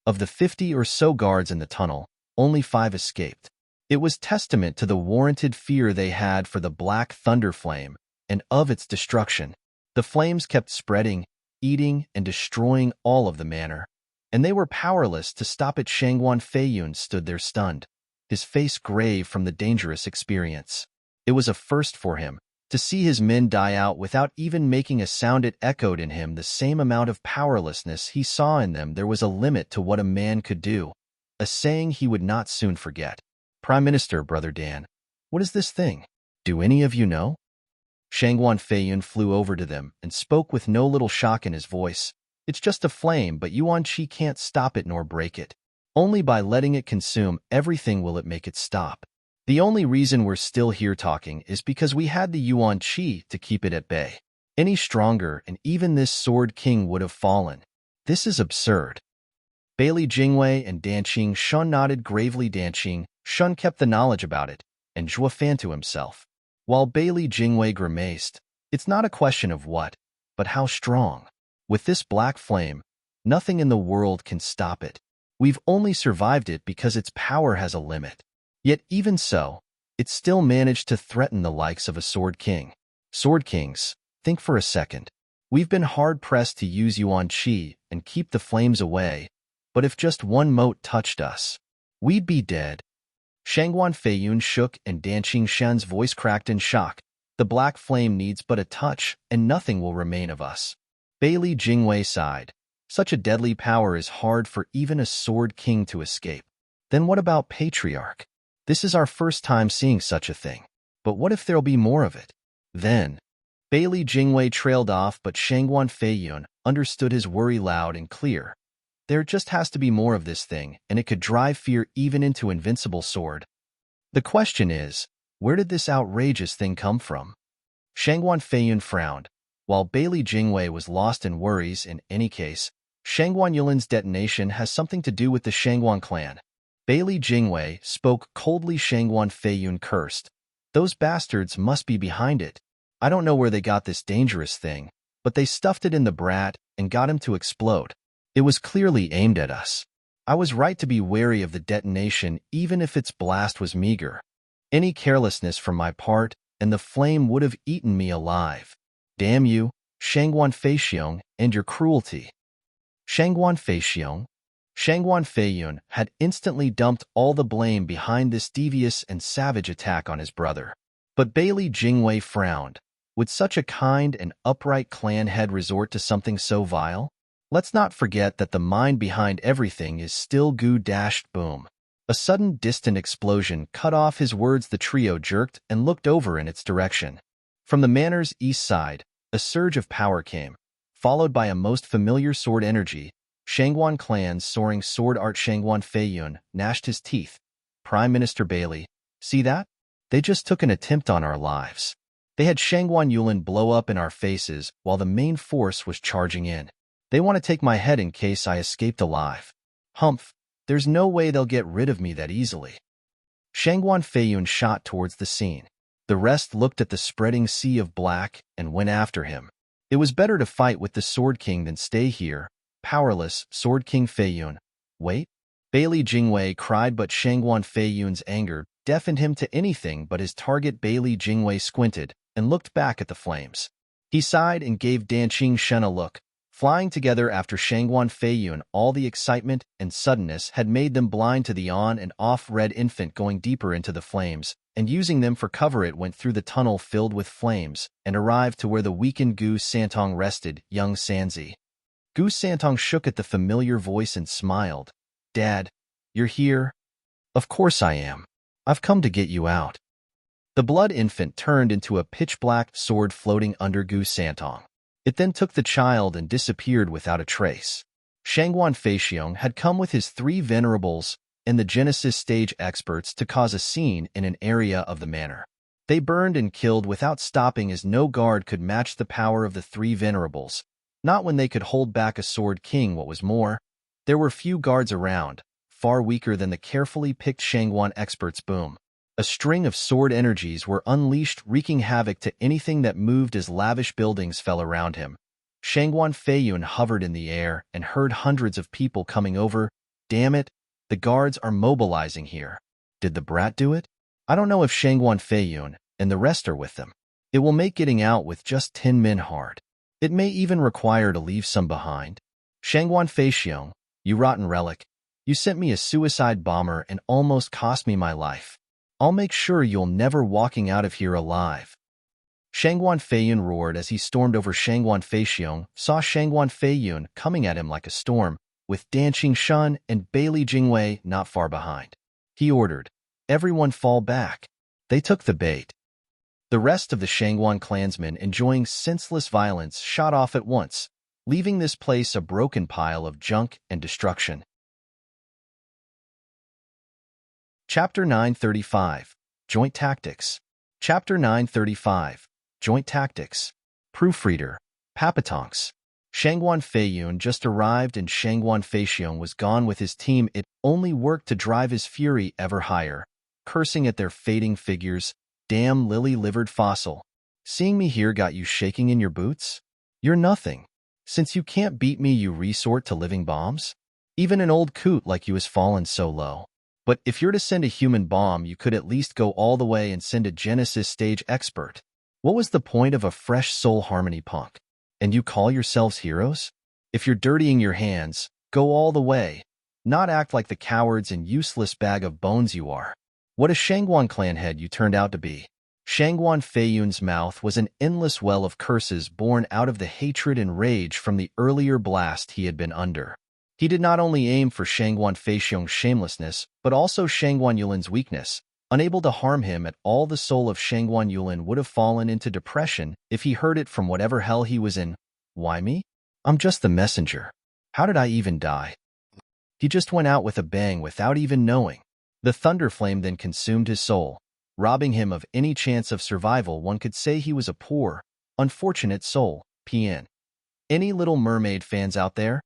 Of the 50 or so guards in the tunnel, only 5 escaped. It was testament to the warranted fear they had for the black thunder flame and of its destruction. The flames kept spreading, eating and destroying all of the manor, and they were powerless to stop it. Shangguan Feiyun stood there stunned, his face grave from the dangerous experience. It was a first for him, to see his men die out without even making a sound. It echoed in him the same amount of powerlessness he saw in them. There was a limit to what a man could do, a saying he would not soon forget. Prime Minister, Brother Dan, what is this thing? Do any of you know? Shangguan Feiyun flew over to them and spoke with no little shock in his voice. It's just a flame, but Yuan-Chi can't stop it nor break it. Only by letting it consume everything will it make it stop. The only reason we're still here talking is because we had the Yuan-Chi to keep it at bay. Any stronger and even this Sword King would have fallen. This is absurd. Bailey Jingwei and Danqing Shan nodded gravely. Danqing Shan kept the knowledge about it, and Zhuo Fan to himself, while Bailey Jingwei grimaced. It's not a question of what, but how strong. With this black flame, nothing in the world can stop it. We've only survived it because its power has a limit. Yet even so, it still managed to threaten the likes of a Sword King. Sword Kings, think for a second. We've been hard-pressed to use Yuan-Chi and keep the flames away, but if just one mote touched us, we'd be dead. Shangguan Feiyun shook and Danqing Shan's voice cracked in shock. The black flame needs but a touch, and nothing will remain of us. Bailey Jingwei sighed. Such a deadly power is hard for even a Sword King to escape. Then what about Patriarch? This is our first time seeing such a thing. But what if there'll be more of it? Then, Bailey Jingwei trailed off, but Shangguan Feiyun understood his worry loud and clear. There just has to be more of this thing, and it could drive fear even into Invincible Sword. The question is, where did this outrageous thing come from? Shangguan Feiyun frowned, while Bailey Jingwei was lost in worries. In any case, Shangguan Yulin's detonation has something to do with the Shangguan clan. Bailey Jingwei spoke coldly. Shangguan Feiyun cursed. Those bastards must be behind it. I don't know where they got this dangerous thing, but they stuffed it in the brat and got him to explode. It was clearly aimed at us. I was right to be wary of the detonation, even if its blast was meager. Any carelessness from my part, and the flame would have eaten me alive. Damn you, Shangguan Feixiong, and your cruelty. Shangguan Feixiong? Shangguan Feiyun had instantly dumped all the blame behind this devious and savage attack on his brother. But Bailey Jingwei frowned. Would such a kind and upright clan head resort to something so vile? Let's not forget that the mind behind everything is still Gu-boom. A sudden distant explosion cut off his words. The trio jerked and looked over in its direction. From the manor's east side, a surge of power came, followed by a most familiar sword energy. Shangguan clan's soaring sword art. Shangguan Feiyun gnashed his teeth. Prime Minister Bailey, see that? They just took an attempt on our lives. They had Shangguan Yulin blow up in our faces while the main force was charging in. They want to take my head in case I escaped alive. Humph, there's no way they'll get rid of me that easily. Shangguan Feiyun shot towards the scene. The rest looked at the spreading sea of black and went after him. It was better to fight with the Sword King than stay here, powerless. Sword King Feiyun. Wait? Bailey Jingwei cried, but Shangguan Feiyun's anger deafened him to anything but his target. Bailey Jingwei squinted and looked back at the flames. He sighed and gave Danqing Shan a look. Flying together after Shangguan Feiyun, all the excitement and suddenness had made them blind to the on and off red infant going deeper into the flames, and using them for cover it went through the tunnel filled with flames and arrived to where the weakened Gu Santong rested. Young Sanzi. Gu Santong shook at the familiar voice and smiled. Dad, you're here? Of course I am. I've come to get you out. The blood infant turned into a pitch-black sword floating under Gu Santong. It then took the child and disappeared without a trace. Shangguan Feixiong had come with his 3 venerables and the Genesis stage experts to cause a scene in an area of the manor. They burned and killed without stopping, as no guard could match the power of the 3 venerables, not when they could hold back a sword king. What was more, there were few guards around, far weaker than the carefully picked Shangguan experts' boom. A string of sword energies were unleashed, wreaking havoc to anything that moved as lavish buildings fell around him. Shangguan Feiyun hovered in the air and heard hundreds of people coming over. Damn it, the guards are mobilizing here. Did the brat do it? I don't know if Shangguan Feiyun and the rest are with them. It will make getting out with just 10 men hard. It may even require to leave some behind. Shangguan Feixiong, you rotten relic. You sent me a suicide bomber and almost cost me my life. I'll make sure you'll never walking out of here alive. Shangguan Feiyun roared as he stormed over. Shangguan Feixiong saw Shangguan Feiyun coming at him like a storm, with Dan Qingshun and Bailey Jingwei not far behind. He ordered, everyone fall back. They took the bait. The rest of the Shangguan clansmen, enjoying senseless violence, shot off at once, leaving this place a broken pile of junk and destruction. Chapter 935. Joint Tactics. Chapter 935. Joint Tactics. Proofreader. Papatonks. Shangguan Feiyun just arrived and Shangguan Feixiong was gone with his team. It only worked to drive his fury ever higher, cursing at their fading figures. Damn lily-livered fossil. Seeing me here got you shaking in your boots? You're nothing. Since you can't beat me, you resort to living bombs? Even an old coot like you has fallen so low. But if you're to send a human bomb, you could at least go all the way and send a Genesis stage expert. What was the point of a fresh soul harmony punk? And you call yourselves heroes? If you're dirtying your hands, go all the way. Not act like the cowards and useless bag of bones you are. What a Shangguan clan head you turned out to be. Shangguan Feiyun's mouth was an endless well of curses born out of the hatred and rage from the earlier blast he had been under. He did not only aim for Shangguan Feixiong's shamelessness, but also Shangguan Yulin's weakness. Unable to harm him at all, the soul of Shangguan Yulin would have fallen into depression if he heard it from whatever hell he was in. Why me? I'm just the messenger. How did I even die? He just went out with a bang without even knowing. The thunder flame then consumed his soul, robbing him of any chance of survival. One could say he was a poor, unfortunate soul. PN. Any Little Mermaid fans out there?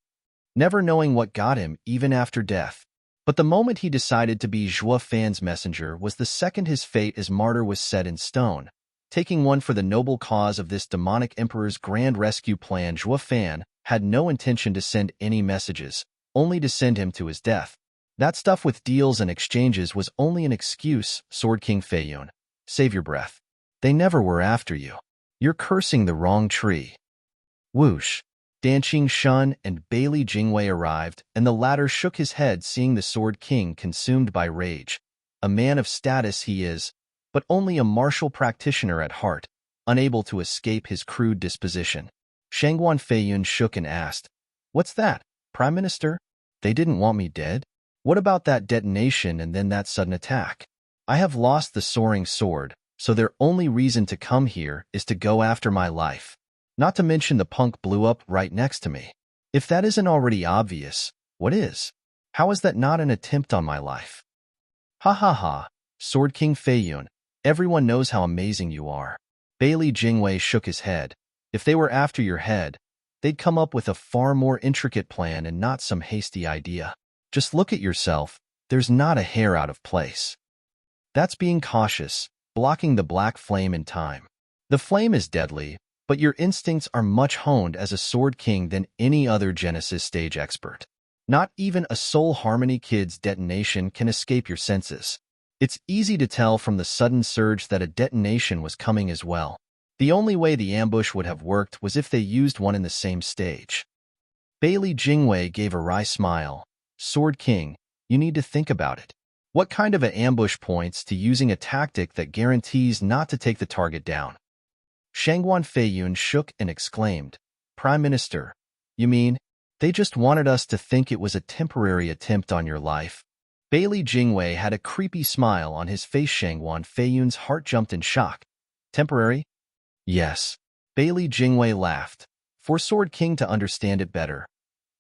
Never knowing what got him even after death. But the moment he decided to be Zhua Fan's messenger was the second his fate as martyr was set in stone. Taking one for the noble cause of this demonic emperor's grand rescue plan, Zhua Fan had no intention to send any messages, only to send him to his death. That stuff with deals and exchanges was only an excuse. Sword King Feiyun, save your breath. They never were after you. You're cursing the wrong tree. Whoosh. Dan Qingshun and Bailey Jingwei arrived, and the latter shook his head seeing the Sword King consumed by rage. A man of status he is, but only a martial practitioner at heart, unable to escape his crude disposition. Shangguan Feiyun shook and asked, "What's that, Prime Minister? They didn't want me dead? What about that detonation and then that sudden attack? I have lost the soaring sword, so their only reason to come here is to go after my life. Not to mention the punk blew up right next to me. If that isn't already obvious, what is? How is that not an attempt on my life?" Ha ha ha, Sword King Feiyun, everyone knows how amazing you are. Bailey Jingwei shook his head. If they were after your head, they'd come up with a far more intricate plan and not some hasty idea. Just look at yourself, there's not a hair out of place. That's being cautious, blocking the black flame in time. The flame is deadly, but your instincts are much honed as a Sword King than any other Genesis stage expert. Not even a Soul Harmony kid's detonation can escape your senses. It's easy to tell from the sudden surge that a detonation was coming as well. The only way the ambush would have worked was if they used one in the same stage. Bailey Jingwei gave a wry smile. Sword King, you need to think about it. What kind of an ambush points to using a tactic that guarantees not to take the target down? Shangguan Feiyun shook and exclaimed, "Prime Minister, you mean They just wanted us to think it was a temporary attempt on your life. Bailey Jingwei had a creepy smile on his face. Shangguan Feiyun's heart jumped in shock. Temporary? Yes. Bailey Jingwei laughed. For Sword King to understand it better.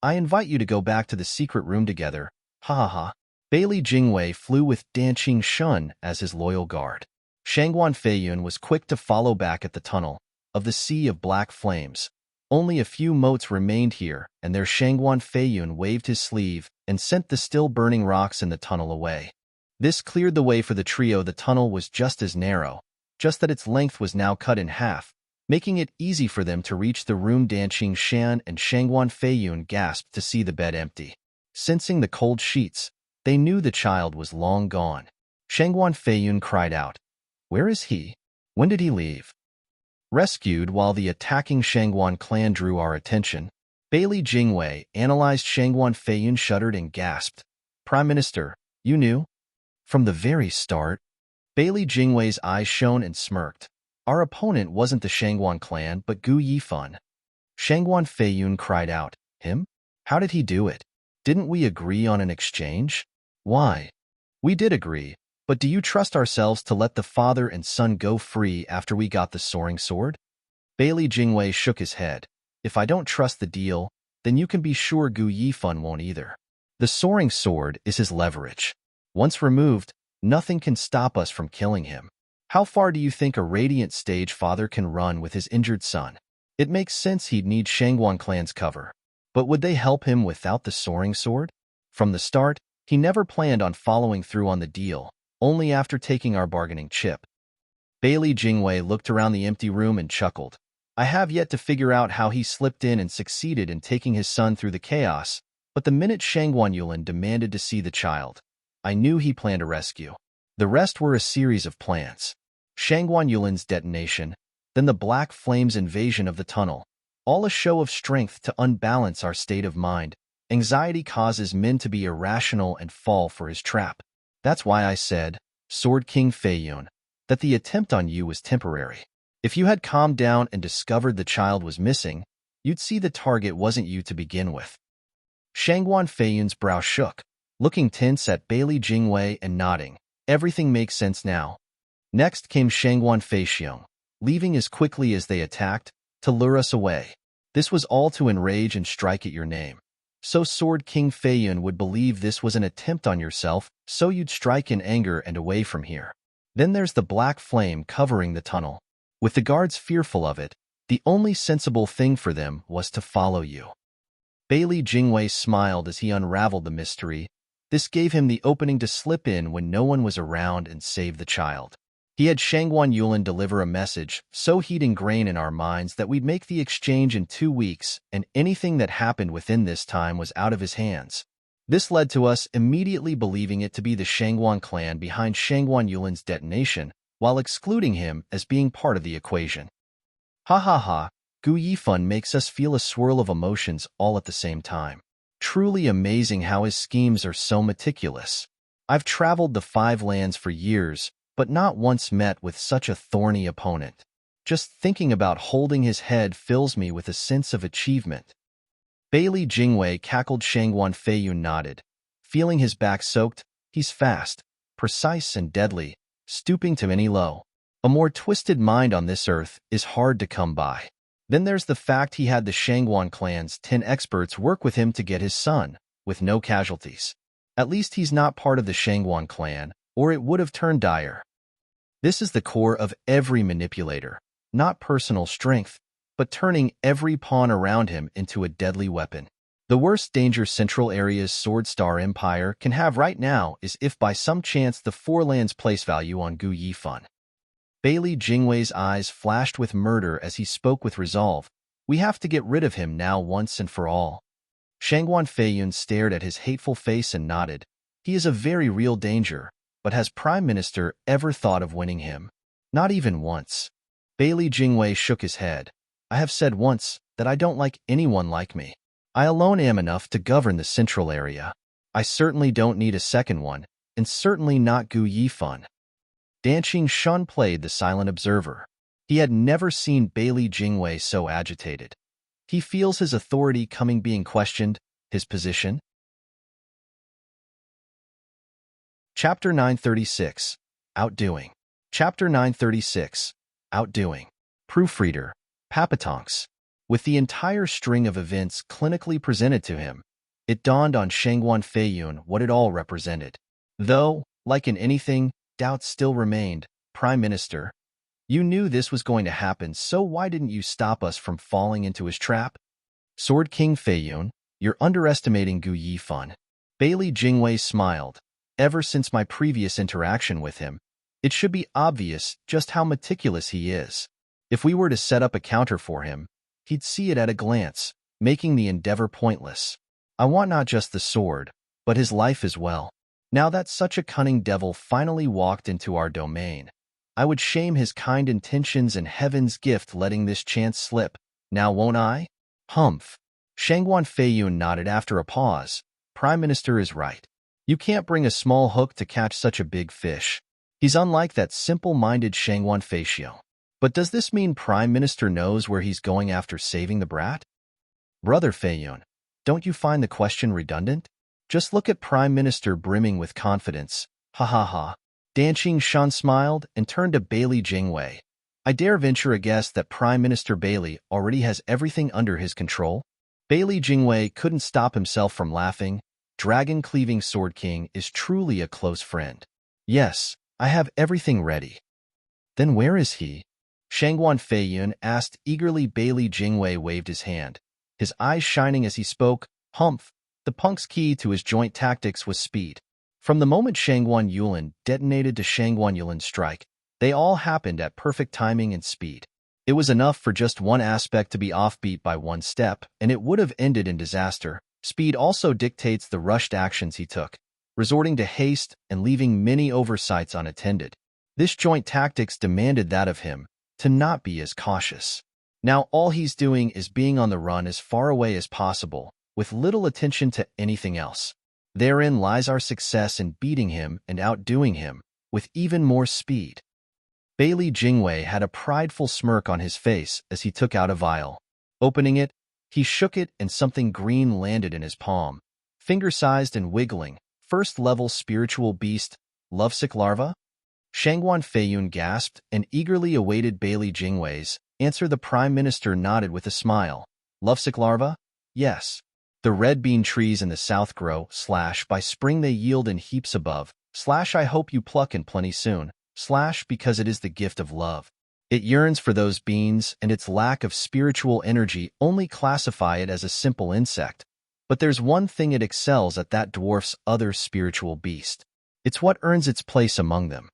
I invite you to go back to the secret room together. Ha ha ha. Bailey Jingwei flew with Danqing Shun as his loyal guard. Shangguan Feiyun was quick to follow back at the tunnel of the sea of black flames. Only a few motes remained here, and there Shangguan Feiyun waved his sleeve and sent the still-burning rocks in the tunnel away. This cleared the way for the trio. The tunnel was just as narrow, just that its length was now cut in half, making it easy for them to reach the room. Danqing Shan and Shangguan Feiyun gasped to see the bed empty. Sensing the cold sheets, they knew the child was long gone. Shangguan Feiyun cried out, "Where is he? When did he leave?" Rescued while the attacking Shangguan clan drew our attention, Bailey Jingwei analyzed. Shangguan Feiyun shuddered and gasped, "Prime Minister, you knew?" From the very start. Bailey Jingwei's eyes shone and smirked. Our opponent wasn't the Shangguan clan but Gu Yifan. Shangguan Feiyun cried out, "Him? How did he do it? Didn't we agree on an exchange?" "Why? We did agree. But do you trust ourselves to let the father and son go free after we got the soaring sword?" Bailey Jingwei shook his head. "If I don't trust the deal, then you can be sure Gu Yifan won't either. The soaring sword is his leverage. Once removed, nothing can stop us from killing him. How far do you think a radiant stage father can run with his injured son? It makes sense he'd need Shangguan clan's cover. But would they help him without the soaring sword? From the start, he never planned on following through on the deal. Only after taking our bargaining chip." Bailey Jingwei looked around the empty room and chuckled. "I have yet to figure out how he slipped in and succeeded in taking his son through the chaos, but the minute Shangguan Yulin demanded to see the child, I knew he planned a rescue. The rest were a series of plans. Shangguan Yulin's detonation, then the Black Flame's invasion of the tunnel, all a show of strength to unbalance our state of mind. Anxiety causes men to be irrational and fall for his trap. That's why I said, Sword King Feiyun, that the attempt on you was temporary. If you had calmed down and discovered the child was missing, you'd see the target wasn't you to begin with." Shangguan Feiyun's brow shook, looking tense at Bailey Jingwei and nodding. "Everything makes sense now." Next came Shangguan Feixiong, leaving as quickly as they attacked, to lure us away. This was all to enrage and strike at your name. So Sword King Feiyun would believe this was an attempt on yourself, so you'd strike in anger and away from here. Then there's the black flame covering the tunnel. With the guards fearful of it, the only sensible thing for them was to follow you. Bailey Jingwei smiled as he unraveled the mystery. This gave him the opening to slip in when no one was around and save the child. He had Shangguan Yulin deliver a message, so he'd ingrain in our minds that we'd make the exchange in 2 weeks, and anything that happened within this time was out of his hands. This led to us immediately believing it to be the Shangguan clan behind Shangguan Yulin's detonation, while excluding him as being part of the equation. Ha ha ha, Gu Yifan makes us feel a swirl of emotions all at the same time. Truly amazing how his schemes are so meticulous. I've traveled the 5 lands for years, but not once met with such a thorny opponent. Just thinking about holding his head fills me with a sense of achievement. Bailey Jingwei cackled. Shangguan Feiyun nodded. Feeling his back soaked, he's fast, precise and deadly, stooping to any low. A more twisted mind on this earth is hard to come by. Then there's the fact he had the Shangguan clan's 10 experts work with him to get his son, with no casualties. At least he's not part of the Shangguan clan, or it would have turned dire. This is the core of every manipulator, not personal strength, but turning every pawn around him into a deadly weapon. The worst danger Central Area's Sword Star Empire can have right now is if by some chance the 4 lands place value on Gu Yifan. Bailey Jingwei's eyes flashed with murder as he spoke with resolve. We have to get rid of him now once and for all. Shangguan Feiyun stared at his hateful face and nodded. He is a very real danger, but has Prime Minister ever thought of winning him? Not even once. Bailey Jingwei shook his head. I have said once that I don't like anyone like me. I alone am enough to govern the Central Area. I certainly don't need a second one, and certainly not Gu Yifan. Danqing Shun played the silent observer. He had never seen Bailey Jingwei so agitated. He feels his authority coming being questioned, his position. Chapter 936. Outdoing. Chapter 936. Outdoing. Proofreader. Papatonks. With the entire string of events clinically presented to him, it dawned on Shangguan Feiyun what it all represented. Though, like in anything, doubts still remained. Prime Minister, you knew this was going to happen, so why didn't you stop us from falling into his trap? Sword King Feiyun, you're underestimating Gu Yifan. Bailey Jingwei smiled. Ever since my previous interaction with him, it should be obvious just how meticulous he is. If we were to set up a counter for him, he'd see it at a glance, making the endeavor pointless. I want not just the sword, but his life as well. Now that such a cunning devil finally walked into our domain, I would shame his kind intentions and heaven's gift letting this chance slip. Now won't I? Humph. Shangguan Feiyun nodded after a pause. Prime Minister is right. You can't bring a small hook to catch such a big fish. He's unlike that simple-minded Shangguan Feishio. But does this mean Prime Minister knows where he's going after saving the brat? Brother Feiyun, don't you find the question redundant? Just look at Prime Minister brimming with confidence. Ha ha ha. Danqing Shan smiled and turned to Bailey Jingwei. I dare venture a guess that Prime Minister Bailey already has everything under his control. Bailey Jingwei couldn't stop himself from laughing. Dragon-cleaving Sword King is truly a close friend. Yes, I have everything ready. Then where is he? Shangguan Feiyun asked eagerly. Bailey Jingwei waved his hand, his eyes shining as he spoke. Humph. The punk's key to his joint tactics was speed. From the moment Shangguan Yulin detonated to Shangguan Yulin's strike, they all happened at perfect timing and speed. It was enough for just one aspect to be offbeat by one step, and it would have ended in disaster. Speed also dictates the rushed actions he took, resorting to haste and leaving many oversights unattended. This joint tactics demanded that of him, to not be as cautious. Now all he's doing is being on the run as far away as possible, with little attention to anything else. Therein lies our success in beating him and outdoing him, with even more speed. Bailey Jingwei had a prideful smirk on his face as he took out a vial. Opening it, he shook it and something green landed in his palm. Finger-sized and wiggling, first-level spiritual beast, lovesick larva? Shangguan Feiyun gasped and eagerly awaited Bailey Jingwei's answer. The Prime Minister nodded with a smile. Lovesick larva? Yes. The red bean trees in the south grow, / by spring they yield in heaps above, / I hope you pluck in plenty soon, / because it is the gift of love. It yearns for those beans, and its lack of spiritual energy only classify it as a simple insect. But there's one thing it excels at that dwarfs other spiritual beast. It's what earns its place among them.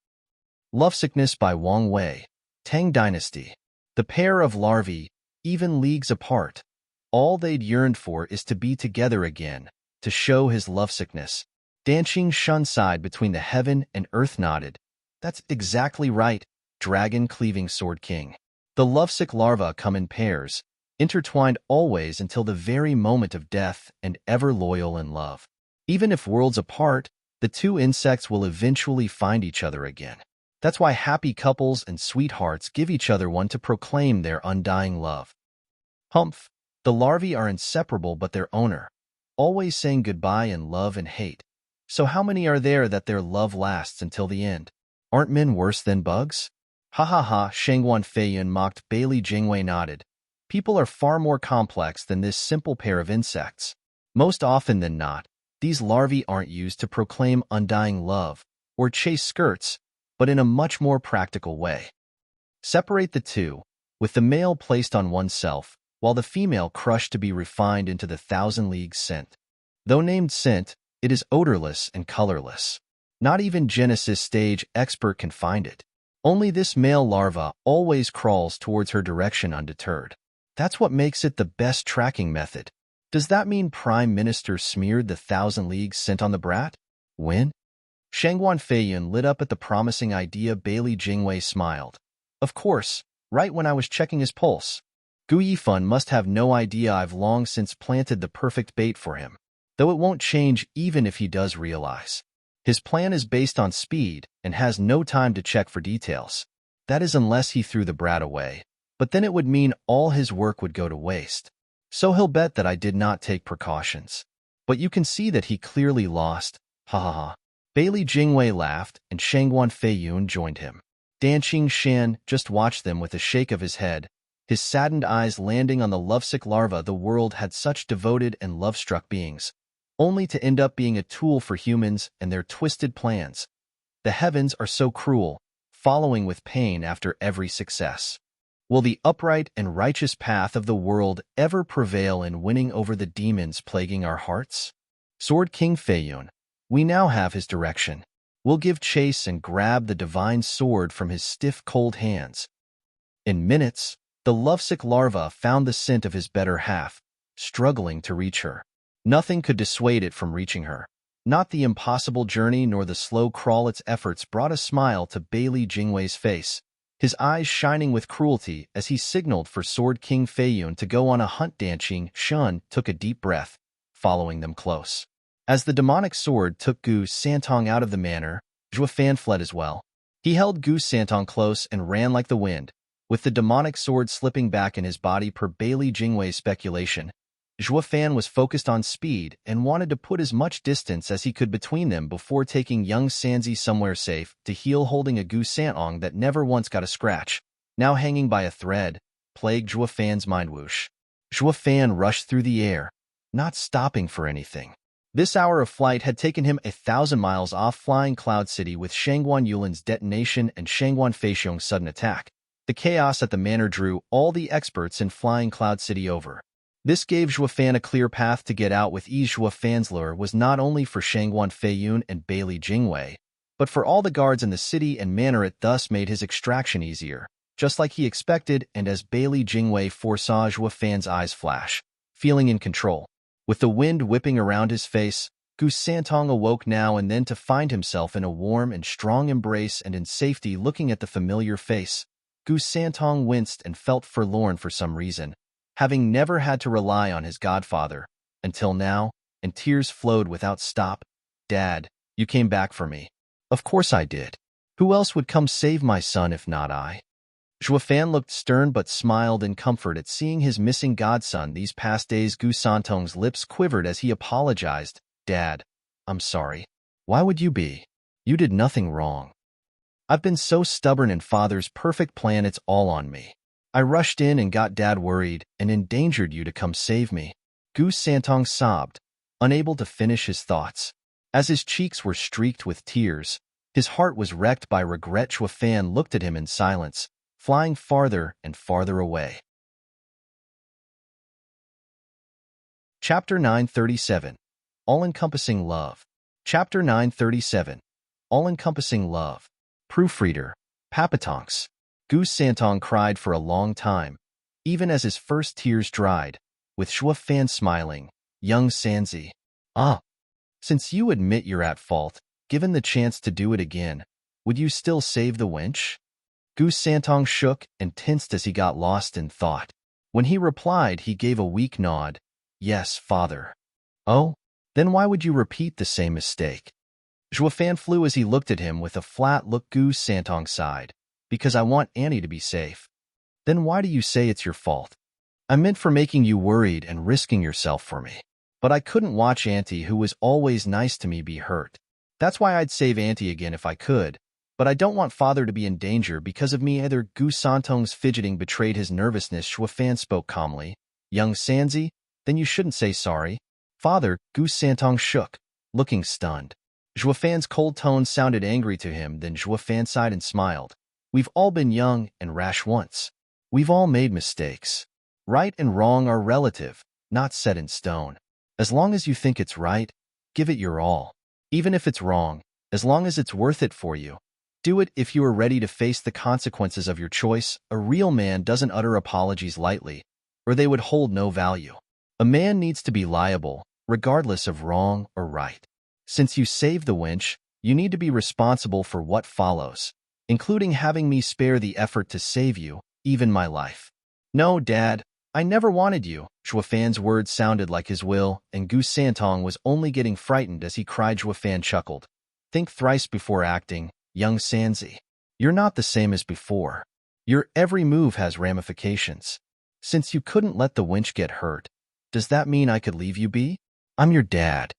Lovesickness by Wang Wei. Tang Dynasty. The pair of larvae, even leagues apart. All they'd yearned for is to be together again, to show his lovesickness. Danqing Shun sighed between the heaven and earth nodded. That's exactly right, Dragon-cleaving Sword King. The lovesick larvae come in pairs, intertwined always until the very moment of death and ever loyal in love. Even if worlds apart, the two insects will eventually find each other again. That's why happy couples and sweethearts give each other one to proclaim their undying love. Humph. The larvae are inseparable but their owner, always saying goodbye in love and hate. So how many are there that their love lasts until the end? Aren't men worse than bugs? Ha ha ha, Shangguan Feiyun mocked. Bailey Jingwei nodded. People are far more complex than this simple pair of insects. Most often than not, these larvae aren't used to proclaim undying love or chase skirts, but in a much more practical way. Separate the two, with the male placed on oneself, while the female crushed to be refined into the thousand-league scent. Though named scent, it is odorless and colorless. Not even Genesis stage expert can find it. Only this male larva always crawls towards her direction undeterred. That's what makes it the best tracking method. Does that mean Prime Minister smeared the thousand-league scent on the brat? When? Shangguan Feiyun lit up at the promising idea. Bailey Jingwei smiled. Of course, right when I was checking his pulse. Gu Yifan must have no idea I've long since planted the perfect bait for him, though it won't change even if he does realize. His plan is based on speed and has no time to check for details. That is unless he threw the brat away, but then it would mean all his work would go to waste. So he'll bet that I did not take precautions. But you can see that he clearly lost. Ha ha ha. Bailey Jingwei laughed, and Shangguan Feiyun joined him. Danqing Shan just watched them with a shake of his head, his saddened eyes landing on the lovesick larva. The world had such devoted and love-struck beings, only to end up being a tool for humans and their twisted plans. The heavens are so cruel, following with pain after every success. Will the upright and righteous path of the world ever prevail in winning over the demons plaguing our hearts? Sword King Feiyun, we now have his direction. We'll give chase and grab the divine sword from his stiff, cold hands. In minutes, the lovesick larva found the scent of his better half, struggling to reach her. Nothing could dissuade it from reaching her. Not the impossible journey nor the slow crawl. Its efforts brought a smile to Bailey Jingwei's face, his eyes shining with cruelty as he signaled for Sword King Feiyun to go on a hunt. Danqing Shan took a deep breath, following them close. As the demonic sword took Gu Santong out of the manor, Zhuo Fan fled as well. He held Gu Santong close and ran like the wind, with the demonic sword slipping back in his body. Per Bailey Jingwei's speculation, Zhuo Fan was focused on speed and wanted to put as much distance as he could between them before taking young Sanzi somewhere safe to heal. Holding a Gu Santong that never once got a scratch, now hanging by a thread, plagued Zhuo Fan's mind. Whoosh. Zhuo Fan rushed through the air, not stopping for anything. This hour of flight had taken him 1,000 miles off Flying Cloud City. With Shangguan Yulin's detonation and Shangguan Feixiong's sudden attack, the chaos at the manor drew all the experts in Flying Cloud City over. This gave Zhuo Fan a clear path to get out with ease. Zhuo Fan's lure was not only for Shangguan Feiyun and Bailey Jingwei, but for all the guards in the city and manor. It thus made his extraction easier, just like he expected. And as Bailey Jingwei foresaw, Zhuo Fan's eyes flash, feeling in control. With the wind whipping around his face, Gu Santong awoke now and then to find himself in a warm and strong embrace and in safety. Looking at the familiar face, Gu Santong winced and felt forlorn for some reason, having never had to rely on his godfather until now, and tears flowed without stop. Dad, you came back for me. Of course I did. Who else would come save my son if not I? Zhuo Fan looked stern but smiled in comfort at seeing his missing godson these past days. Gu Santong's lips quivered as he apologized. Dad, I'm sorry. Why would you be? You did nothing wrong. I've been so stubborn in Father's perfect plan. It's all on me. I rushed in and got Dad worried and endangered you to come save me. Gu Santong sobbed, unable to finish his thoughts. As his cheeks were streaked with tears, his heart was wrecked by regret. Zhuo Fan looked at him in silence, flying farther and farther away. Chapter 937. All-encompassing love. Chapter 937. All-encompassing love. Proofreader. Papatonks. Gu Santong cried for a long time, even as his first tears dried, with Zhuo Fan smiling. Young Sanzi. Since you admit you're at fault, given the chance to do it again, would you still save the wench? Gu Santong shook and tensed as he got lost in thought. When he replied, he gave a weak nod. Yes, father. Oh? Then why would you repeat the same mistake? Zhuo Fan flew as he looked at him with a flat look. Gu Santong sighed. Because I want Annie to be safe. Then why do you say it's your fault? I meant for making you worried and risking yourself for me. But I couldn't watch Auntie, who was always nice to me, be hurt. That's why I'd save Auntie again if I could. But I don't want Father to be in danger because of me either. Gu Santong's fidgeting betrayed his nervousness. Zhuo Fan spoke calmly. Young Sanzi, then you shouldn't say sorry. Father, Gu Santong shook, looking stunned. Zhuo Fan's cold tone sounded angry to him. Then Zhuo Fan sighed and smiled. We've all been young and rash once. We've all made mistakes. Right and wrong are relative, not set in stone. As long as you think it's right, give it your all. Even if it's wrong, as long as it's worth it for you, do it. If you are ready to face the consequences of your choice. A real man doesn't utter apologies lightly, or they would hold no value. A man needs to be liable, regardless of wrong or right. Since you saved the wench, you need to be responsible for what follows, including having me spare the effort to save you, even my life. No, Dad, I never wanted you. Zhuo Fan's words sounded like his will, and Gu Santong was only getting frightened as he cried. Zhuo Fan chuckled. Think thrice before acting, young Sanzi. You're not the same as before. Your every move has ramifications. Since you couldn't let the wench get hurt, Does that mean I could leave you be? I'm your dad.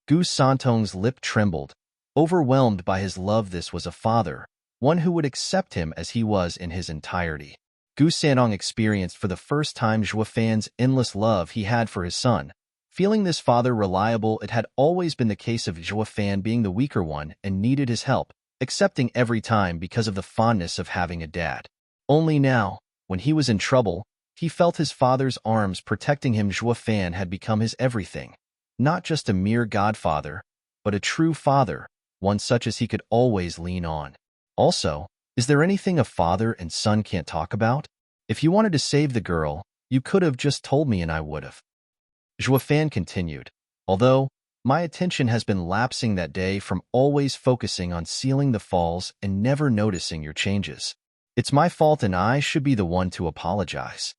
Gu Santong's lip trembled, overwhelmed by his love. This was a father, one who would accept him as he was in his entirety. Gu Santong experienced for the first time Zhuo Fan's endless love he had for his son. Feeling this father reliable, it had always been the case of Zhuo Fan being the weaker one and needed his help, accepting every time because of the fondness of having a dad. Only now, when he was in trouble, he felt his father's arms protecting him. Zhuo Fan had become his everything. Not just a mere godfather, but a true father, one such as he could always lean on. Also, is there anything a father and son can't talk about? If you wanted to save the girl, you could have just told me and I would have. Zhuo Fan continued, although my attention has been lapsing that day from always focusing on sealing the falls and never noticing your changes. It's my fault and I should be the one to apologize.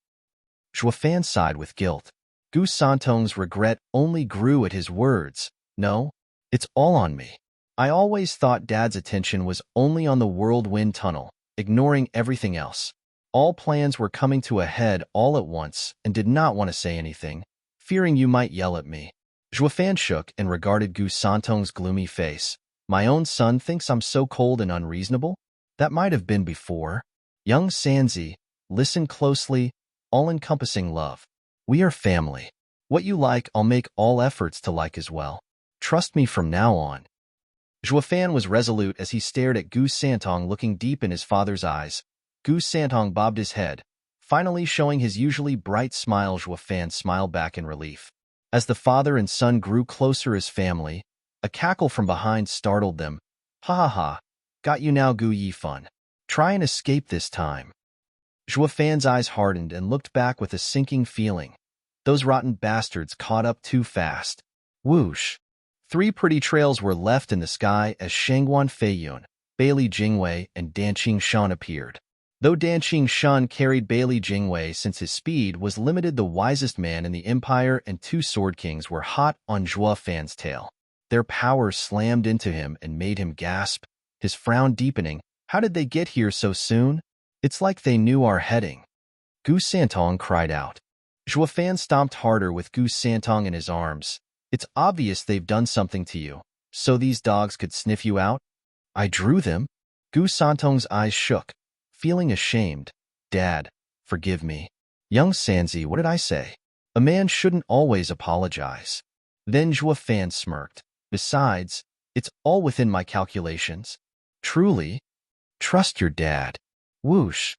Zhuo Fan sighed with guilt. Gu Santong's regret only grew at his words. No, it's all on me. I always thought Dad's attention was only on the whirlwind tunnel, ignoring everything else. All plans were coming to a head all at once and did not want to say anything, fearing you might yell at me. Zhuo Fan shook and regarded Gu Santong's gloomy face. My own son thinks I'm so cold and unreasonable? That might have been before. Young Sanzi, listen closely. All-encompassing love. We are family. What you like, I'll make all efforts to like as well. Trust me from now on. Zhuo Fan was resolute as he stared at Gu Santong, looking deep in his father's eyes. Gu Santong bobbed his head, finally showing his usually bright smile. Zhuo Fan smiled back in relief. As the father and son grew closer as family, a cackle from behind startled them. Ha ha ha, got you now, Gu Yifan. Try and escape this time. Zhuo Fan's eyes hardened and looked back with a sinking feeling. Those rotten bastards caught up too fast. Whoosh! 3 pretty trails were left in the sky as Shangguan Feiyun, Bailey Jingwei, and Danqing Shan appeared. Though Danqing Shan carried Bailey Jingwei since his speed was limited, the wisest man in the Empire and 2 Sword Kings were hot on Zhuo Fan's tail. Their power slammed into him and made him gasp, his frown deepening. How did they get here so soon? It's like they knew our heading. Gu Santong cried out. Zhuo Fan stomped harder with Gu Santong in his arms. It's obvious they've done something to you, so these dogs could sniff you out? I drew them? Gu Santong's eyes shook, feeling ashamed. Dad, forgive me. Young Sanzi, what did I say? A man shouldn't always apologize. Then Zhuo Fan smirked. Besides, it's all within my calculations. Truly? Trust your dad. Whoosh!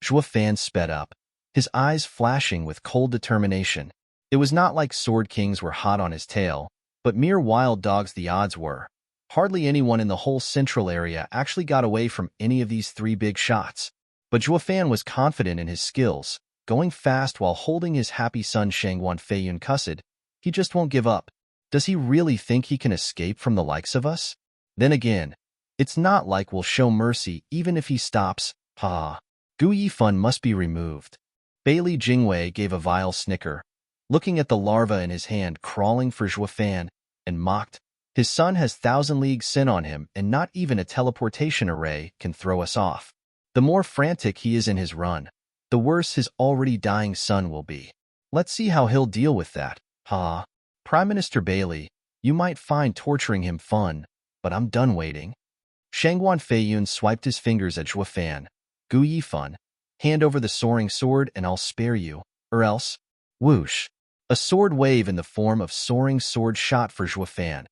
Zhuo Fan sped up, his eyes flashing with cold determination. It was not like Sword Kings were hot on his tail, but mere wild dogs the odds were. Hardly anyone in the whole central area actually got away from any of these 3 big shots. But Zhuo Fan was confident in his skills, going fast while holding his happy son Shangguan Feiyun cussed. He just won't give up. Does he really think he can escape from the likes of us? Then again, it's not like we'll show mercy even if he stops. Ha! Gu Yifan must be removed. Bailey Jingwei gave a vile snicker, looking at the larva in his hand crawling for Zhuo Fan, and mocked. His son has 1,000 League Sin on him, and not even a teleportation array can throw us off. The more frantic he is in his run, the worse his already dying son will be. Let's see how he'll deal with that. Ha! Prime Minister Bailey, you might find torturing him fun, but I'm done waiting. Shangguan Feiyun swiped his fingers at Zhuo Fan. Gu Yifan, hand over the soaring sword and I'll spare you, or else. Whoosh! A sword wave in the form of soaring sword shot for Zhuo Fan,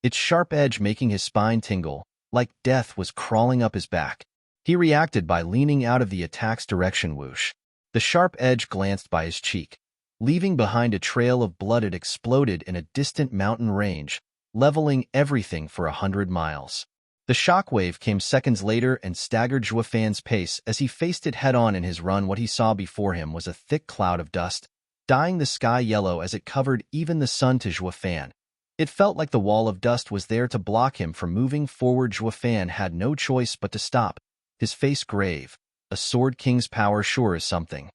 its sharp edge making his spine tingle, like death was crawling up his back. He reacted by leaning out of the attack's direction. Whoosh! The sharp edge glanced by his cheek, leaving behind a trail of blood. It exploded in a distant mountain range, leveling everything for 100 miles. The shockwave came seconds later and staggered Zhuo Fan's pace as he faced it head-on in his run. What he saw before him was a thick cloud of dust, dyeing the sky yellow as it covered even the sun. To Zhuo Fan, it felt like the wall of dust was there to block him from moving forward. Zhuo Fan had no choice but to stop, his face grave. A Sword King's power sure is something.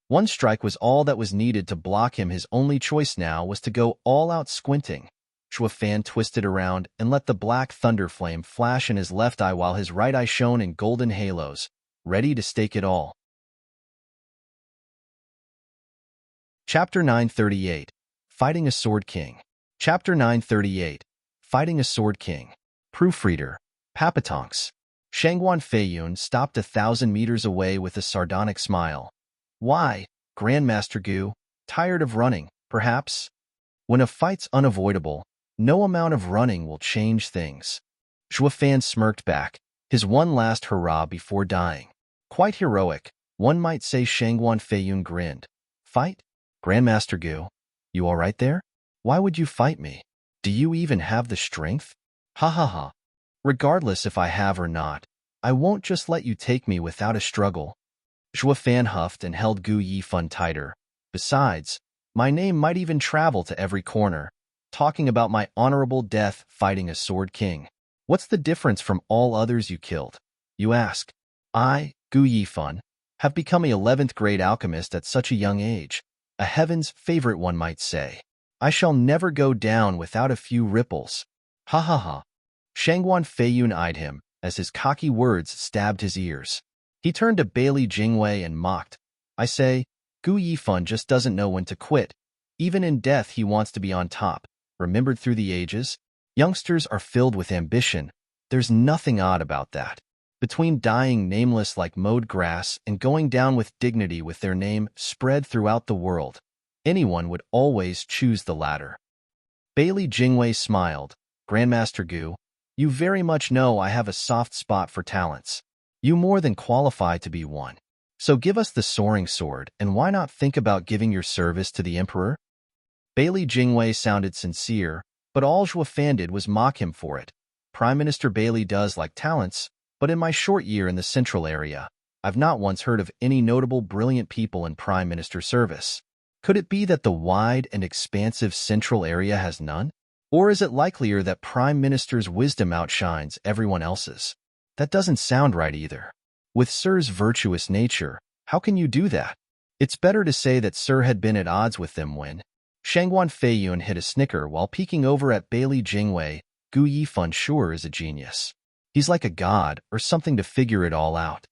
One strike was all that was needed to block him. His only choice now was to go all out, squinting. Zhuo Fan twisted around and let the black thunder flame flash in his left eye while his right eye shone in golden halos, ready to stake it all. Chapter 938, Fighting a Sword King. Chapter 938, Fighting a Sword King. Proofreader, Papatonks. Shangguan Feiyun stopped 1,000 meters away with a sardonic smile. Why, Grandmaster Gu, tired of running, perhaps? When a fight's unavoidable, no amount of running will change things. Zhuofan smirked back, his one last hurrah before dying. Quite heroic, one might say. Shangguan Feiyun grinned. Fight? Grandmaster Gu, you all right there? Why would you fight me? Do you even have the strength? Ha ha ha. Regardless if I have or not, I won't just let you take me without a struggle. Zhuofan huffed and held Gu Yifan tighter. Besides, my name might even travel to every corner, talking about my honorable death fighting a sword king. What's the difference from all others you killed? You ask. I, Gu Yifan, have become an 11th grade alchemist at such a young age. A heaven's favorite, one might say. I shall never go down without a few ripples. Ha ha ha. Shangguan Feiyun eyed him as his cocky words stabbed his ears. He turned to Bailey Jingwei and mocked. I say, Gu Yifan just doesn't know when to quit. Even in death he wants to be on top, remembered through the ages. Youngsters are filled with ambition. There's nothing odd about that. Between dying nameless like mowed grass and going down with dignity with their name spread throughout the world, anyone would always choose the latter. Bailey Jingwei smiled. Grandmaster Gu, you very much know I have a soft spot for talents. You more than qualify to be one. So give us the soaring sword, and why not think about giving your service to the Emperor? Bailey Jingwei sounded sincere, but all Zhuofan did was mock him for it. Prime Minister Bailey does like talents, but in my short year in the Central area, I've not once heard of any notable brilliant people in Prime Minister service. Could it be that the wide and expansive Central area has none? Or is it likelier that Prime Minister's wisdom outshines everyone else's? That doesn't sound right either. With Sir's virtuous nature, how can you do that? It's better to say that Sir had been at odds with them when. Shangguan Feiyun hit a snicker while peeking over at Bailey Jingwei. Gu Yifan sure is a genius. He's like a god or something to figure it all out.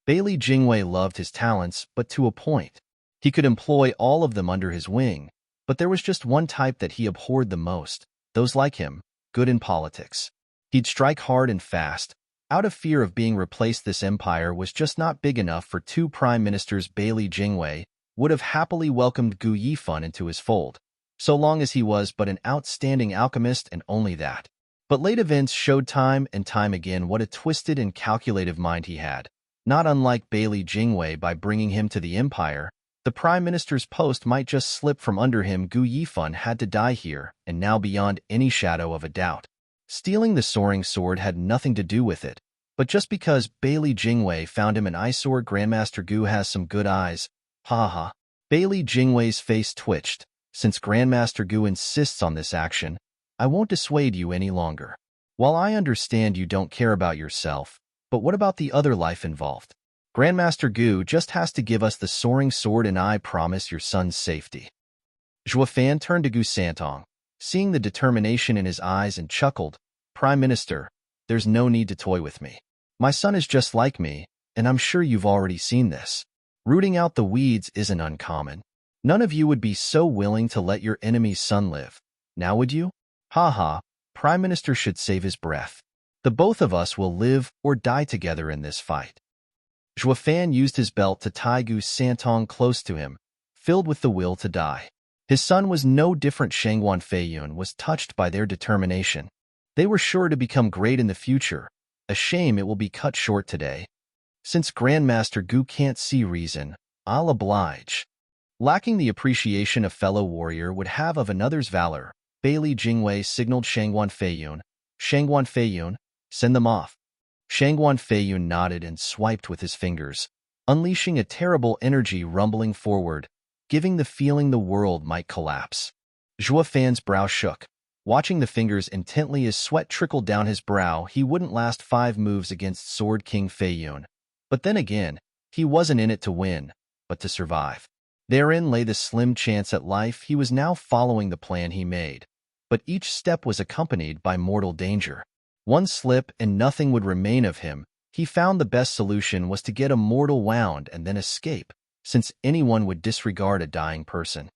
Bailey Jingwei loved his talents, but to a point. He could employ all of them under his wing, but there was just one type that he abhorred the most, those like him, good in politics. He'd strike hard and fast, out of fear of being replaced. This empire was just not big enough for two prime ministers. Bailey Jingwei would have happily welcomed Gu Yifan into his fold, so long as he was but an outstanding alchemist and only that. But late events showed time and time again what a twisted and calculative mind he had. Not unlike Bailey Jingwei, by bringing him to the empire, the prime minister's post might just slip from under him. Gu Yifan had to die here, and now beyond any shadow of a doubt. Stealing the soaring sword had nothing to do with it, but just because Bailey Jingwei found him an eyesore. Grandmaster Gu has some good eyes. Ha ha. Bailey Jingwei's face twitched. Since Grandmaster Gu insists on this action, I won't dissuade you any longer. While I understand you don't care about yourself, but what about the other life involved? Grandmaster Gu just has to give us the soaring sword and I promise your son's safety. Zhuofan turned to Gu Santong, seeing the determination in his eyes, and chuckled. Prime Minister, there's no need to toy with me. My son is just like me, and I'm sure you've already seen this. Rooting out the weeds isn't uncommon. None of you would be so willing to let your enemy's son live. Now would you? Ha ha, Prime Minister should save his breath. The both of us will live or die together in this fight. Zhuofan used his belt to tie Gu Santong close to him, filled with the will to die. His son was no different. Shangguan Feiyun was touched by their determination. They were sure to become great in the future. A shame it will be cut short today. Since Grandmaster Gu can't see reason, I'll oblige. Lacking the appreciation a fellow warrior would have of another's valor, Bailey Jingwei signaled Shangguan Feiyun. Shangguan Feiyun, send them off. Shangguan Feiyun nodded and swiped with his fingers, unleashing a terrible energy rumbling forward, giving the feeling the world might collapse. Zhuofan's brow shook, watching the fingers intently as sweat trickled down his brow. He wouldn't last 5 moves against Sword King Feiyun. But then again, he wasn't in it to win, but to survive. Therein lay the slim chance at life. He was now following the plan he made, but each step was accompanied by mortal danger. One slip and nothing would remain of him. He found the best solution was to get a mortal wound and then escape. since anyone would disregard a dying person.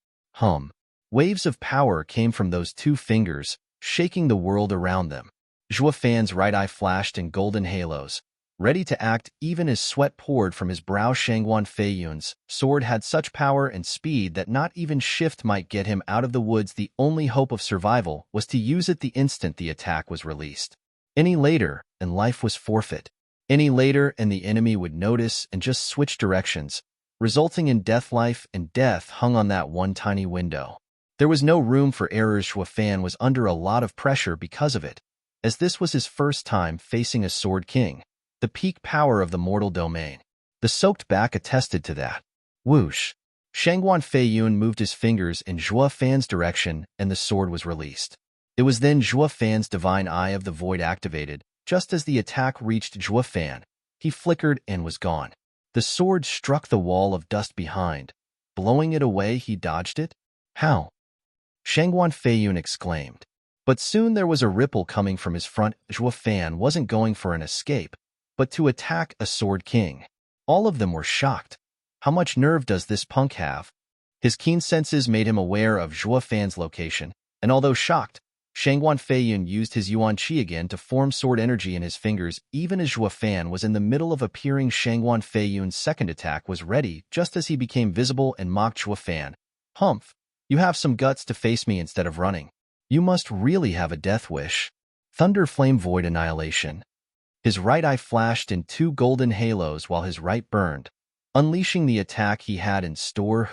Waves of power came from those two fingers, shaking the world around them. Zhuo Fan's right eye flashed in golden halos, ready to act even as sweat poured from his brow. Shangguan Feiyun's sword had such power and speed that not even shift might get him out of the woods. The only hope of survival was to use it the instant the attack was released. Any later, and life was forfeit. Any later, and the enemy would notice and just switch directions, resulting in death. Life and death hung on that one tiny window. There was no room for errors. Zhuo Fan was under a lot of pressure because of it, as this was his first time facing a Sword King, the peak power of the mortal domain. The soaked back attested to that. Whoosh! Shangguan Feiyun moved his fingers in Zhuo Fan's direction, and the sword was released. It was then Zhuo Fan's divine eye of the void activated. Just as the attack reached Zhuo Fan, he flickered and was gone. The sword struck the wall of dust behind, blowing it away. He dodged it? How? Shangguan Feiyun exclaimed. But soon there was a ripple coming from his front. Zhuo Fan wasn't going for an escape, but to attack a Sword King. All of them were shocked. How much nerve does this punk have? His keen senses made him aware of Zhuo Fan's location, and although shocked, Shangguan Feiyun used his Yuan Qi again to form sword energy in his fingers. Even as Zhuo Fan was in the middle of appearing, Shangguan Feiyun's second attack was ready just as he became visible and mocked Zhuo Fan. Humph! You have some guts to face me instead of running. You must really have a death wish. Thunder Flame Void Annihilation. His right eye flashed in two golden halos while his right burned, unleashing the attack he had in store.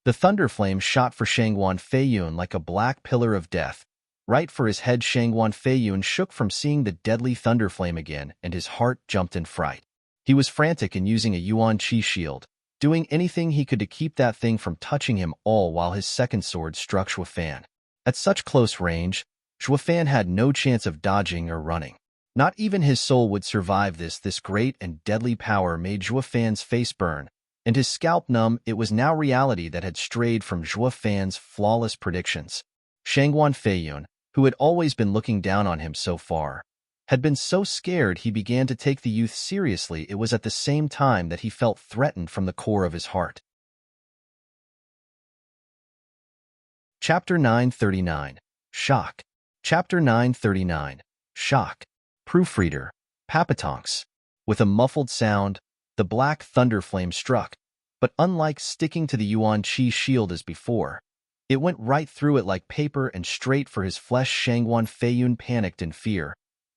The thunder flame shot for Shangguan Feiyun like a black pillar of death, right for his head. Shangguan Feiyun shook from seeing the deadly thunder flame again, and his heart jumped in fright. He was frantic and using a Yuan Qi shield, doing anything he could to keep that thing from touching him, all while his second sword struck Zhuo Fan. At such close range, Zhuo Fan had no chance of dodging or running. Not even his soul would survive this. This great and deadly power made Zhuo Fan's face burn, and his scalp numb. It was now reality that had strayed from Zhuo Fan's flawless predictions. Shangguan Feiyun, who had always been looking down on him so far, had been so scared he began to take the youth seriously. It was at the same time that he felt threatened from the core of his heart. Chapter 939. Shock. Chapter 939. Shock. Proofreader. Papatonks. With a muffled sound, the black thunder flame struck, but unlike sticking to the Yuan Qi shield as before, it went right through it like paper and straight for his flesh. Shangguan Feiyun panicked in fear,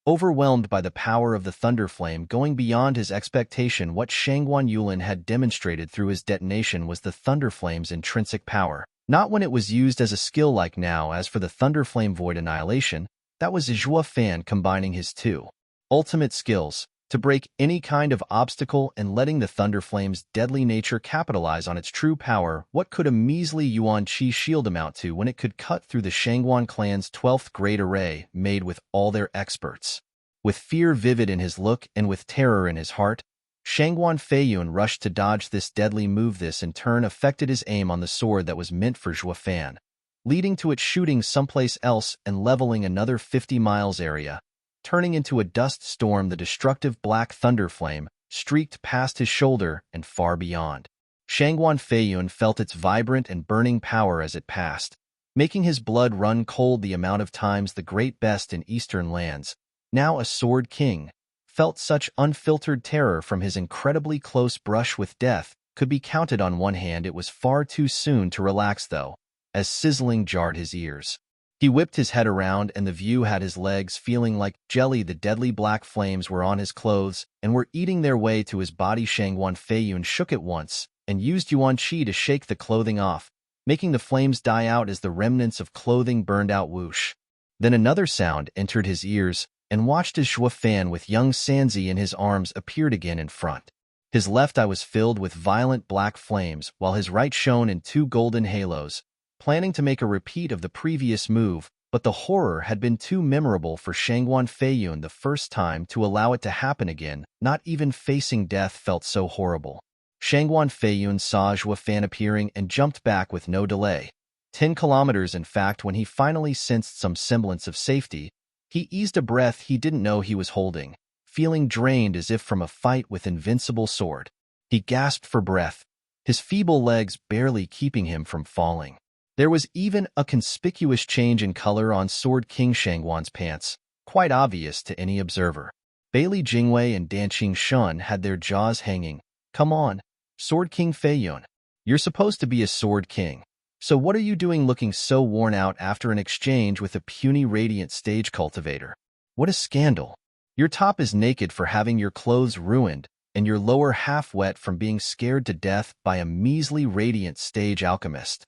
overwhelmed by the power of the thunder flame going beyond his expectation. What Shangguan Yulin had demonstrated through his detonation was the thunder flame's intrinsic power, not when it was used as a skill like now. As for the thunder flame void annihilation, that was Zhuo Fan combining his two ultimate skills to break any kind of obstacle and letting the thunder flame's deadly nature capitalize on its true power. What could a measly Yuan Qi shield amount to when it could cut through the Shangguan clan's 12th grade array made with all their experts? With fear vivid in his look and with terror in his heart, Shangguan Feiyun rushed to dodge this deadly move. This in turn affected his aim on the sword that was meant for Zhuo Fan, leading to it shooting someplace else and leveling another 50 miles area. Turning into a dust storm, the destructive black thunder flame streaked past his shoulder and far beyond. Shangguan Feiyun felt its vibrant and burning power as it passed, making his blood run cold. The amount of times the great best in eastern lands, now a Sword King, felt such unfiltered terror from his incredibly close brush with death could be counted on one hand. It was far too soon to relax, though, as sizzling jarred his ears. He whipped his head around, and the view had his legs feeling like jelly. The deadly black flames were on his clothes and were eating their way to his body. Shangguan Feiyun shook at once and used Yuan Qi to shake the clothing off, making the flames die out as the remnants of clothing burned out. Whoosh! Then another sound entered his ears, and watched as Zhuo Fan with young Sanzi in his arms appeared again in front. His left eye was filled with violent black flames, while his right shone in two golden halos, planning to make a repeat of the previous move, but the horror had been too memorable for Shangguan Feiyun the first time to allow it to happen again. Not even facing death felt so horrible. Shangguan Feiyun saw Zhuo Fan appearing and jumped back with no delay. 10 kilometers, in fact. When he finally sensed some semblance of safety, he eased a breath he didn't know he was holding, feeling drained as if from a fight with invincible sword. He gasped for breath, his feeble legs barely keeping him from falling. There was even a conspicuous change in color on Sword King Shangguan's pants, quite obvious to any observer. Bailey Jingwei and Danqing Shun had their jaws hanging. Come on, Sword King Feiyun. You're supposed to be a Sword King. So what are you doing looking so worn out after an exchange with a puny radiant stage cultivator? What a scandal. Your top is naked for having your clothes ruined, and your lower half wet from being scared to death by a measly radiant stage alchemist.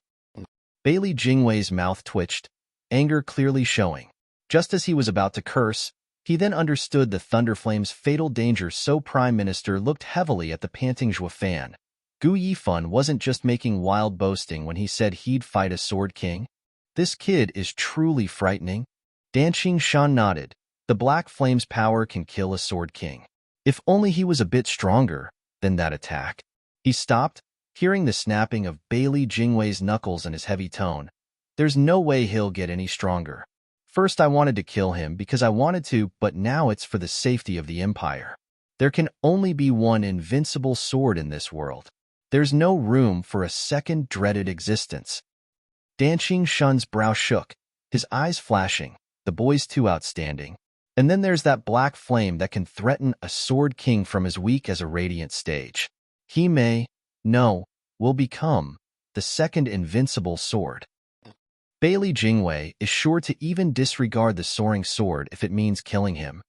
Bailey Jingwei's mouth twitched, anger clearly showing. Just as he was about to curse, he then understood the Thunderflame's fatal danger, so Prime Minister looked heavily at the panting Zhuofan. Gu Yifan wasn't just making wild boasting when he said he'd fight a Sword King. This kid is truly frightening. Danqing Shan nodded. The Black Flame's power can kill a Sword King. If only he was a bit stronger than that attack. He stopped, hearing the snapping of Bailey Jingwei's knuckles and his heavy tone. There's no way he'll get any stronger. First I wanted to kill him because I wanted to, but now it's for the safety of the Empire. There can only be one invincible sword in this world. There's no room for a second dreaded existence. Danqing Shun's brow shook, his eyes flashing. The boy's too outstanding. And then there's that black flame that can threaten a Sword King from as weak as a radiant stage. He may, no, will become the second invincible sword. Bailey Jingwei is sure to even disregard the soaring sword if it means killing him.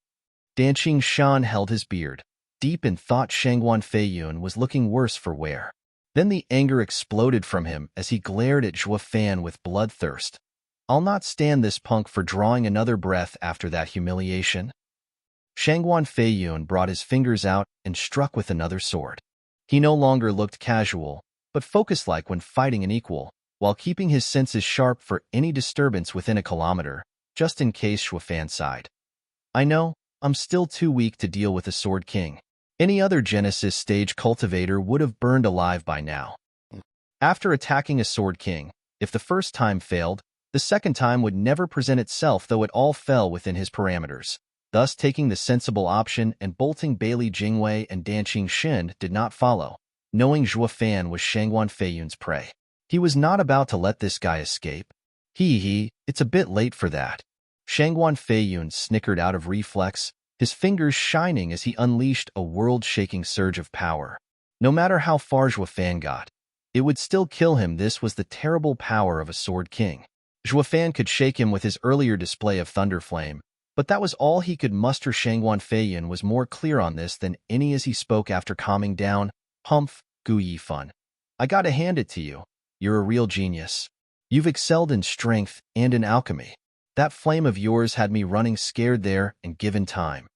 Danqing Shan held his beard, deep in thought. Shangguan Feiyun was looking worse for wear. Then the anger exploded from him as he glared at Zhuofan with bloodthirst. I'll not stand this punk for drawing another breath after that humiliation. Shangguan Feiyun brought his fingers out and struck with another sword. He no longer looked casual, but focused like when fighting an equal, while keeping his senses sharp for any disturbance within a kilometer, just in case Zhuofan sighed. I know, I'm still too weak to deal with a Sword King. Any other Genesis stage cultivator would have burned alive by now. After attacking a Sword King, if the first time failed, the second time would never present itself, though it all fell within his parameters. Thus, taking the sensible option and bolting Bailey Jingwei and Danqing Shin did not follow, knowing Zhuofan was Shangguan Feiyun's prey. He was not about to let this guy escape. It's a bit late for that. Shangguan Feiyun snickered out of reflex, his fingers shining as he unleashed a world-shaking surge of power. No matter how far Zhuofan got, it would still kill him. This was the terrible power of a Sword King. Zhuofan could shake him with his earlier display of Thunderflame, but that was all he could muster. Shangguan Feiyun was more clear on this than any as he spoke after calming down. Humph, Gu Yifan. I gotta hand it to you. You're a real genius. You've excelled in strength and in alchemy. That flame of yours had me running scared there, and given time,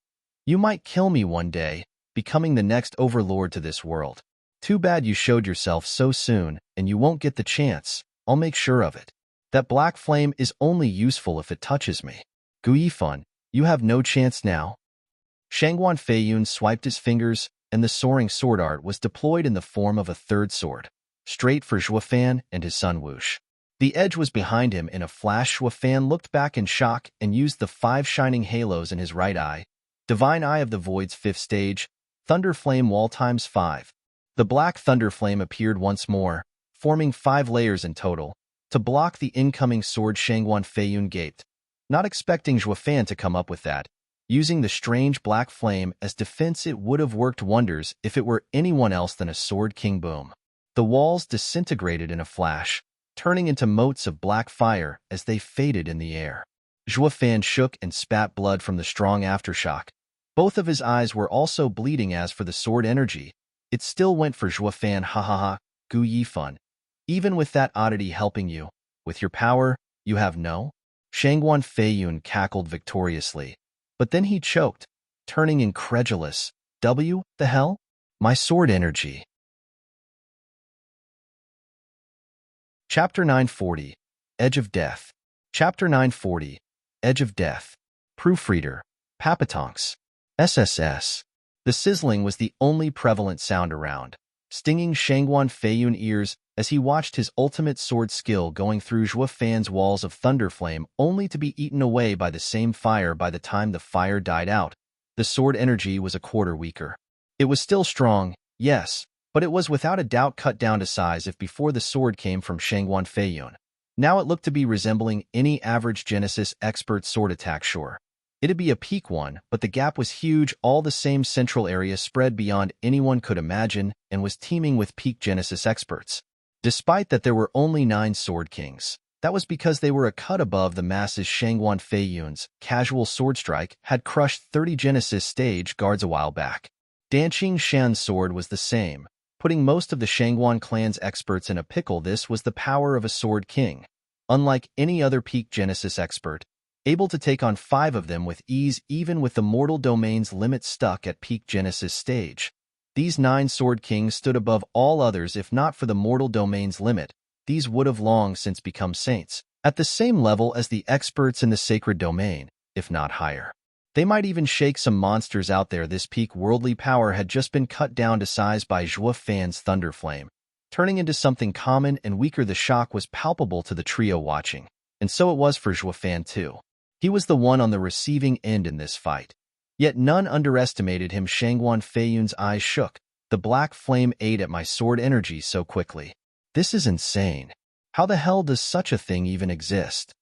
you might kill me one day, becoming the next overlord to this world. Too bad you showed yourself so soon, and you won't get the chance. I'll make sure of it. That black flame is only useful if it touches me. Gu Yifan, you have no chance now. Shangguan Feiyun swiped his fingers, and the soaring sword art was deployed in the form of a third sword, straight for Zhuofan and his son Wush. The edge was behind him in a flash. Zhuofan looked back in shock and used the 5 shining halos in his right eye, Divine Eye of the Void's 5th stage, Thunderflame Wall times 5. The black Thunderflame appeared once more, forming 5 layers in total, to block the incoming sword. Shangguan Feiyun gaped, not expecting Zhuofan to come up with that. Using the strange black flame as defense, it would have worked wonders if it were anyone else than a Sword King. Boom. The walls disintegrated in a flash, turning into motes of black fire as they faded in the air. Zhuofan shook and spat blood from the strong aftershock. Both of his eyes were also bleeding. As for the sword energy, it still went for Zhuofan. Ha, Gu Yifan. Even with that oddity helping you, with your power, you have no? Shangguan Feiyun cackled victoriously, but then he choked, turning incredulous. The hell? My sword energy. Chapter 940, Edge of Death. Chapter 940, Edge of Death. Proofreader, Papatonks. SSS. The sizzling was the only prevalent sound around, stinging Shangguan Feiyun ears as he watched his ultimate sword skill going through Zhuofan's walls of Thunderflame, only to be eaten away by the same fire. By the time the fire died out, the sword energy was a quarter weaker. It was still strong, yes, but it was without a doubt cut down to size if before the sword came from Shangguan Feiyun. Now it looked to be resembling any average Genesis expert sword attack. Sure, it'd be a peak one, but the gap was huge, all the same central area spread beyond anyone could imagine and was teeming with peak Genesis experts. Despite that there were only 9 Sword Kings, that was because they were a cut above the masses. Shangguan Feiyun's casual sword strike had crushed 30 Genesis stage guards a while back. Danqing Shan's sword was the same, putting most of the Shangguan clan's experts in a pickle. This was the power of a Sword King. Unlike any other peak Genesis expert, able to take on 5 of them with ease even with the mortal domain's limit stuck at peak Genesis stage. These 9 Sword Kings stood above all others. If not for the mortal domain's limit, these would have long since become saints, at the same level as the experts in the sacred domain, if not higher. They might even shake some monsters out there. This peak worldly power had just been cut down to size by Zhuo Fan's Thunder Flame, turning into something common and weaker. The shock was palpable to the trio watching, and so it was for Zhuo Fan too. He was the one on the receiving end in this fight. Yet none underestimated him. Shangguan Feiyun's eyes shook. The black flame ate at my sword energy so quickly. This is insane. How the hell does such a thing even exist?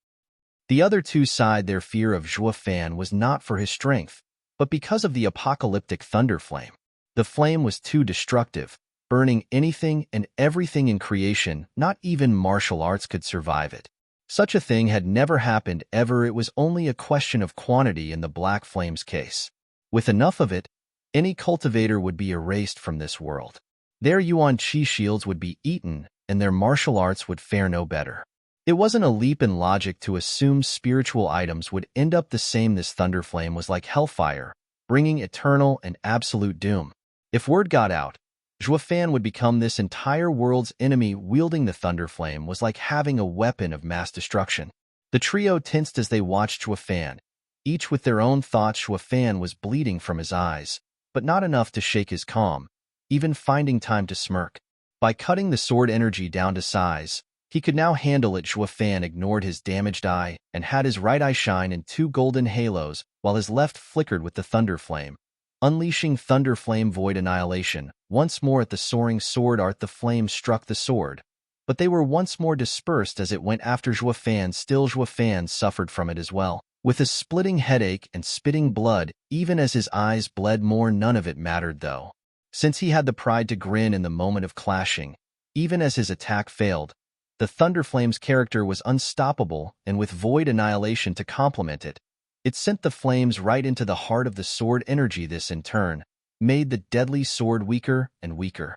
The other two sighed. Their fear of Zhuo Fan was not for his strength, but because of the apocalyptic thunder flame. The flame was too destructive, burning anything and everything in creation. Not even martial arts could survive it. Such a thing had never happened ever. It was only a question of quantity in the black flame's case. With enough of it, any cultivator would be erased from this world. Their Yuan Qi shields would be eaten, and their martial arts would fare no better. It wasn't a leap in logic to assume spiritual items would end up the same. This thunder flame was like hellfire, bringing eternal and absolute doom. If word got out, Zhuo Fan would become this entire world's enemy. Wielding the thunder flame was like having a weapon of mass destruction. The trio tensed as they watched Zhuo Fan, each with their own thoughts. Zhuo Fan was bleeding from his eyes, but not enough to shake his calm, even finding time to smirk. By cutting the sword energy down to size, he could now handle it. Zhuo Fan ignored his damaged eye and had his right eye shine in 2 golden halos, while his left flickered with the thunder flame, unleashing thunder flame void annihilation. Once more at the soaring sword art, the flame struck the sword, but they were once more dispersed as it went after Zhuo Fan. Still, Zhuo Fan suffered from it as well, with a splitting headache and spitting blood, even as his eyes bled more. None of it mattered though, since he had the pride to grin in the moment of clashing. Even as his attack failed, the Thunder Flame's character was unstoppable, and with void annihilation to complement it, it sent the flames right into the heart of the sword energy. This in turn made the deadly sword weaker and weaker.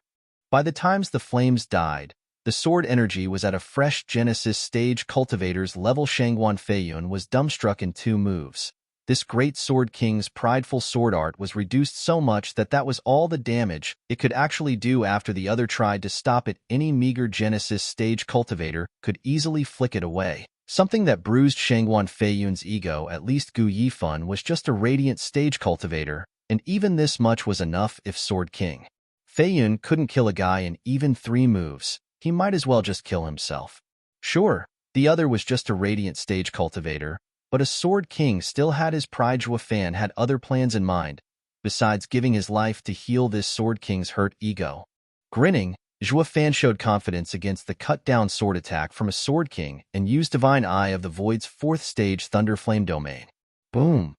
By the times the flames died, the sword energy was at a fresh Genesis stage cultivator's level. Shangguan Feiyun was dumbstruck in 2 moves. This great Sword King's prideful sword art was reduced so much that was all the damage it could actually do. After the other tried to stop it, any meager Genesis stage cultivator could easily flick it away. Something that bruised Shangguan Feiyun's ego. At least Gu Yifan was just a radiant stage cultivator, and even this much was enough. If Sword King Feiyun couldn't kill a guy in even 3 moves, he might as well just kill himself. Sure, the other was just a radiant stage cultivator, but a Sword King still had his pride. Zhuo Fan had other plans in mind, besides giving his life to heal this Sword King's hurt ego. Grinning, Zhuo Fan showed confidence against the cut-down sword attack from a Sword King and used Divine Eye of the Void's 4th stage Thunder Flame domain. Boom!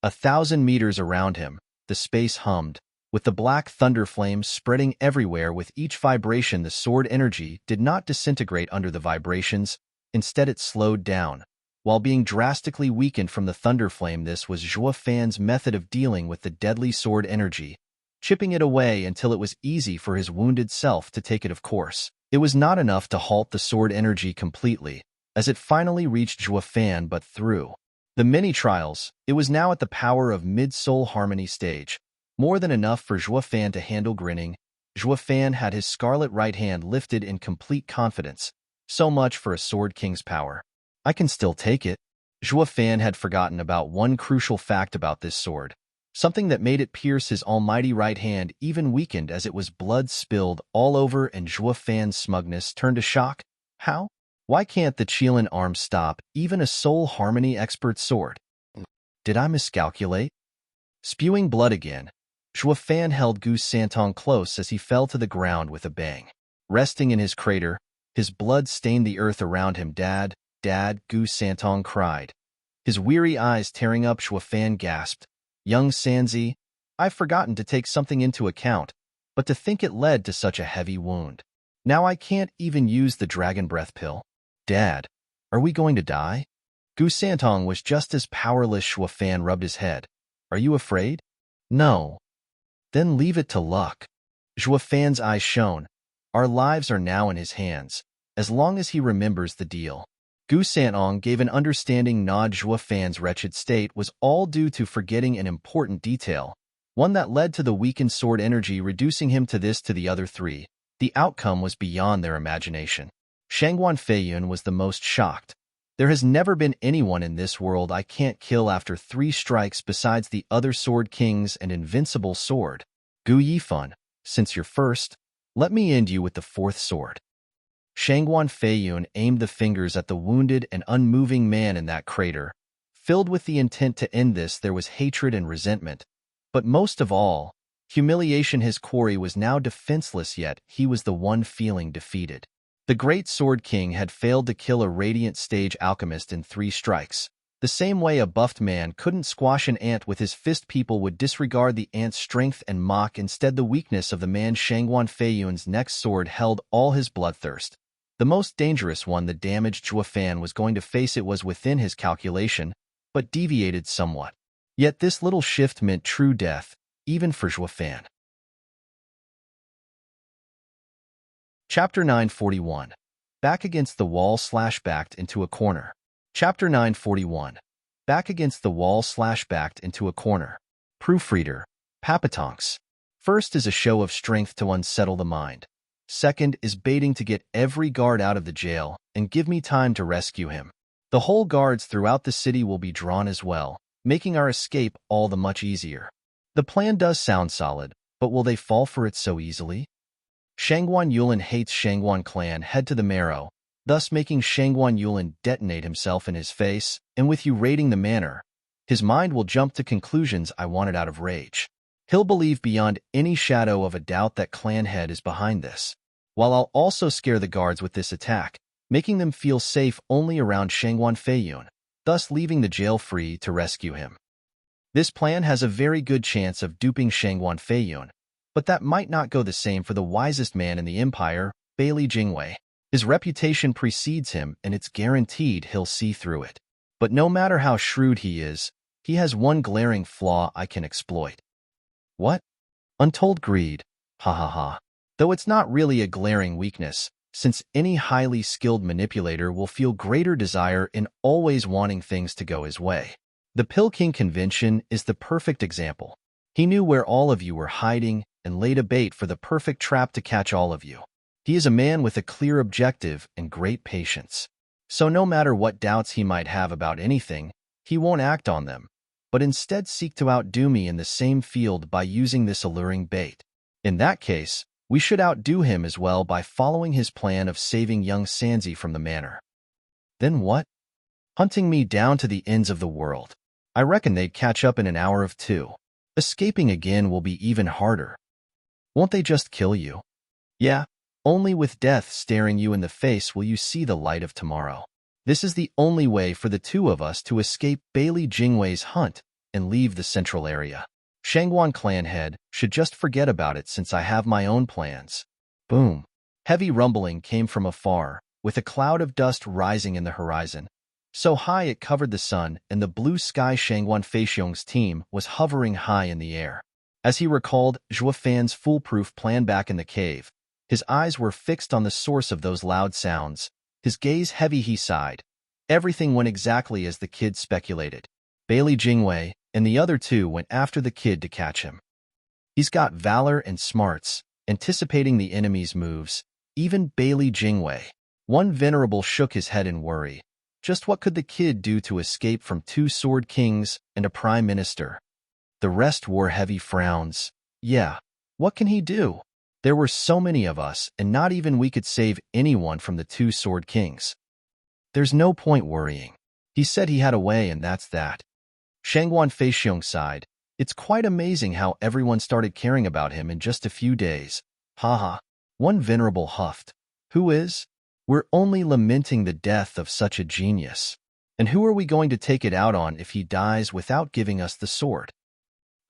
1,000 meters around him, the space hummed, with the black thunder flame spreading everywhere. With each vibration, the sword energy did not disintegrate under the vibrations, instead it slowed down, while being drastically weakened from the thunder flame. This was Zhuo Fan's method of dealing with the deadly sword energy, chipping it away until it was easy for his wounded self to take it. Of course, it was not enough to halt the sword energy completely, as it finally reached Zhuo Fan, but through the many trials, it was now at the power of mid-soul harmony stage, more than enough for Zhuo Fan to handle. Grinning, Zhuo Fan had his scarlet right hand lifted in complete confidence. So much for a Sword King's power. I can still take it. Zhuo Fan had forgotten about one crucial fact about this sword, something that made it pierce his almighty right hand, even weakened as it was blood spilled all over, and Zhuo Fan's smugness turned to shock. How? Why can't the Qilin arm stop even a soul harmony expert sword? Did I miscalculate? Spewing blood again, Zhuo Fan held Gu Santong close as he fell to the ground with a bang. Resting in his crater, his blood stained the earth around him. Dad, Dad, Gu Santong cried. His weary eyes tearing up, Zhuo Fan gasped. Young Sanzi, I've forgotten to take something into account, but to think it led to such a heavy wound. Now I can't even use the dragon breath pill. Dad, are we going to die? Gu Santong was just as powerless. Zhuo Fan rubbed his head. Are you afraid? No. Then leave it to luck. Zhuo Fan's eyes shone. Our lives are now in his hands, as long as he remembers the deal. Gu Santong gave an understanding nod. Zhuo Fan's wretched state was all due to forgetting an important detail, one that led to the weakened sword energy reducing him to the other three. The outcome was beyond their imagination. Shangguan Feiyun was the most shocked. There has never been anyone in this world I can't kill after 3 strikes besides the other Sword Kings and Invincible Sword. Gu Yifan, since you're first, let me end you with the 4th sword. Shangguan Feiyun aimed the fingers at the wounded and unmoving man in that crater. Filled with the intent to end this, there was hatred and resentment. But most of all, humiliation. His quarry was now defenseless, yet he was the one feeling defeated. The Great Sword King had failed to kill a Radiant Stage Alchemist in 3 strikes. The same way a buffed man couldn't squash an ant with his fist, people would disregard the ant's strength and mock instead the weakness of the man. Shangguan Feiyun's next sword held all his bloodthirst. The most dangerous one, the damaged Zhuo Fan was going to face. It was within his calculation, but deviated somewhat. Yet this little shift meant true death, even for Zhuo Fan. Chapter 941. Back against the wall / backed into a corner. Chapter 941. Back against the wall / backed into a corner. Proofreader, Papatonks. First is a show of strength to unsettle the mind. Second is baiting to get every guard out of the jail and give me time to rescue him. The whole guards throughout the city will be drawn as well, making our escape all the much easier. The plan does sound solid, but will they fall for it so easily? Shangguan Yulin hates Shangguan clan head to the marrow, thus making Shangguan Yulin detonate himself in his face, and with you raiding the manor, his mind will jump to conclusions. I want it out of rage. He'll believe beyond any shadow of a doubt that clan head is behind this, while I'll also scare the guards with this attack, making them feel safe only around Shangguan Feiyun, thus leaving the jail free to rescue him. This plan has a very good chance of duping Shangguan Feiyun, but that might not go the same for the wisest man in the empire, Bailey Jingwei. His reputation precedes him, and it's guaranteed he'll see through it. But no matter how shrewd he is, he has one glaring flaw I can exploit. What? Untold greed. Ha ha ha. Though it's not really a glaring weakness, since any highly skilled manipulator will feel greater desire in always wanting things to go his way. The Pill King convention is the perfect example. He knew where all of you were hiding and laid a bait for the perfect trap to catch all of you. He is a man with a clear objective and great patience. So no matter what doubts he might have about anything, he won't act on them, but instead seek to outdo me in the same field by using this alluring bait. In that case, we should outdo him as well by following his plan of saving young Sanzi from the manor. Then what? Hunting me down to the ends of the world. I reckon they'd catch up in an hour or 2. Escaping again will be even harder. Won't they just kill you? Yeah, only with death staring you in the face will you see the light of tomorrow. This is the only way for the 2 of us to escape Bailey Jingwei's hunt and leave the central area. Shangguan clan head should just forget about it since I have my own plans. Boom. Heavy rumbling came from afar, with a cloud of dust rising in the horizon. So high it covered the sun, and the blue sky. Shangguan Feixiong's team was hovering high in the air. As he recalled Zhuo Fan's foolproof plan back in the cave, his eyes were fixed on the source of those loud sounds. His gaze heavy, he sighed. Everything went exactly as the kid speculated. Bailey Jingwei and the other 2 went after the kid to catch him. He's got valor and smarts, anticipating the enemy's moves, even Bailey Jingwei. One venerable shook his head in worry. Just what could the kid do to escape from 2 sword kings and a prime minister? The rest wore heavy frowns. Yeah, what can he do? There were so many of us, and not even we could save anyone from the 2 sword kings. There's no point worrying. He said he had a way, and that's that. Shangguan Feixiong sighed. It's quite amazing how everyone started caring about him in just a few days. Haha. One venerable huffed. Who is? We're only lamenting the death of such a genius. And who are we going to take it out on if he dies without giving us the sword?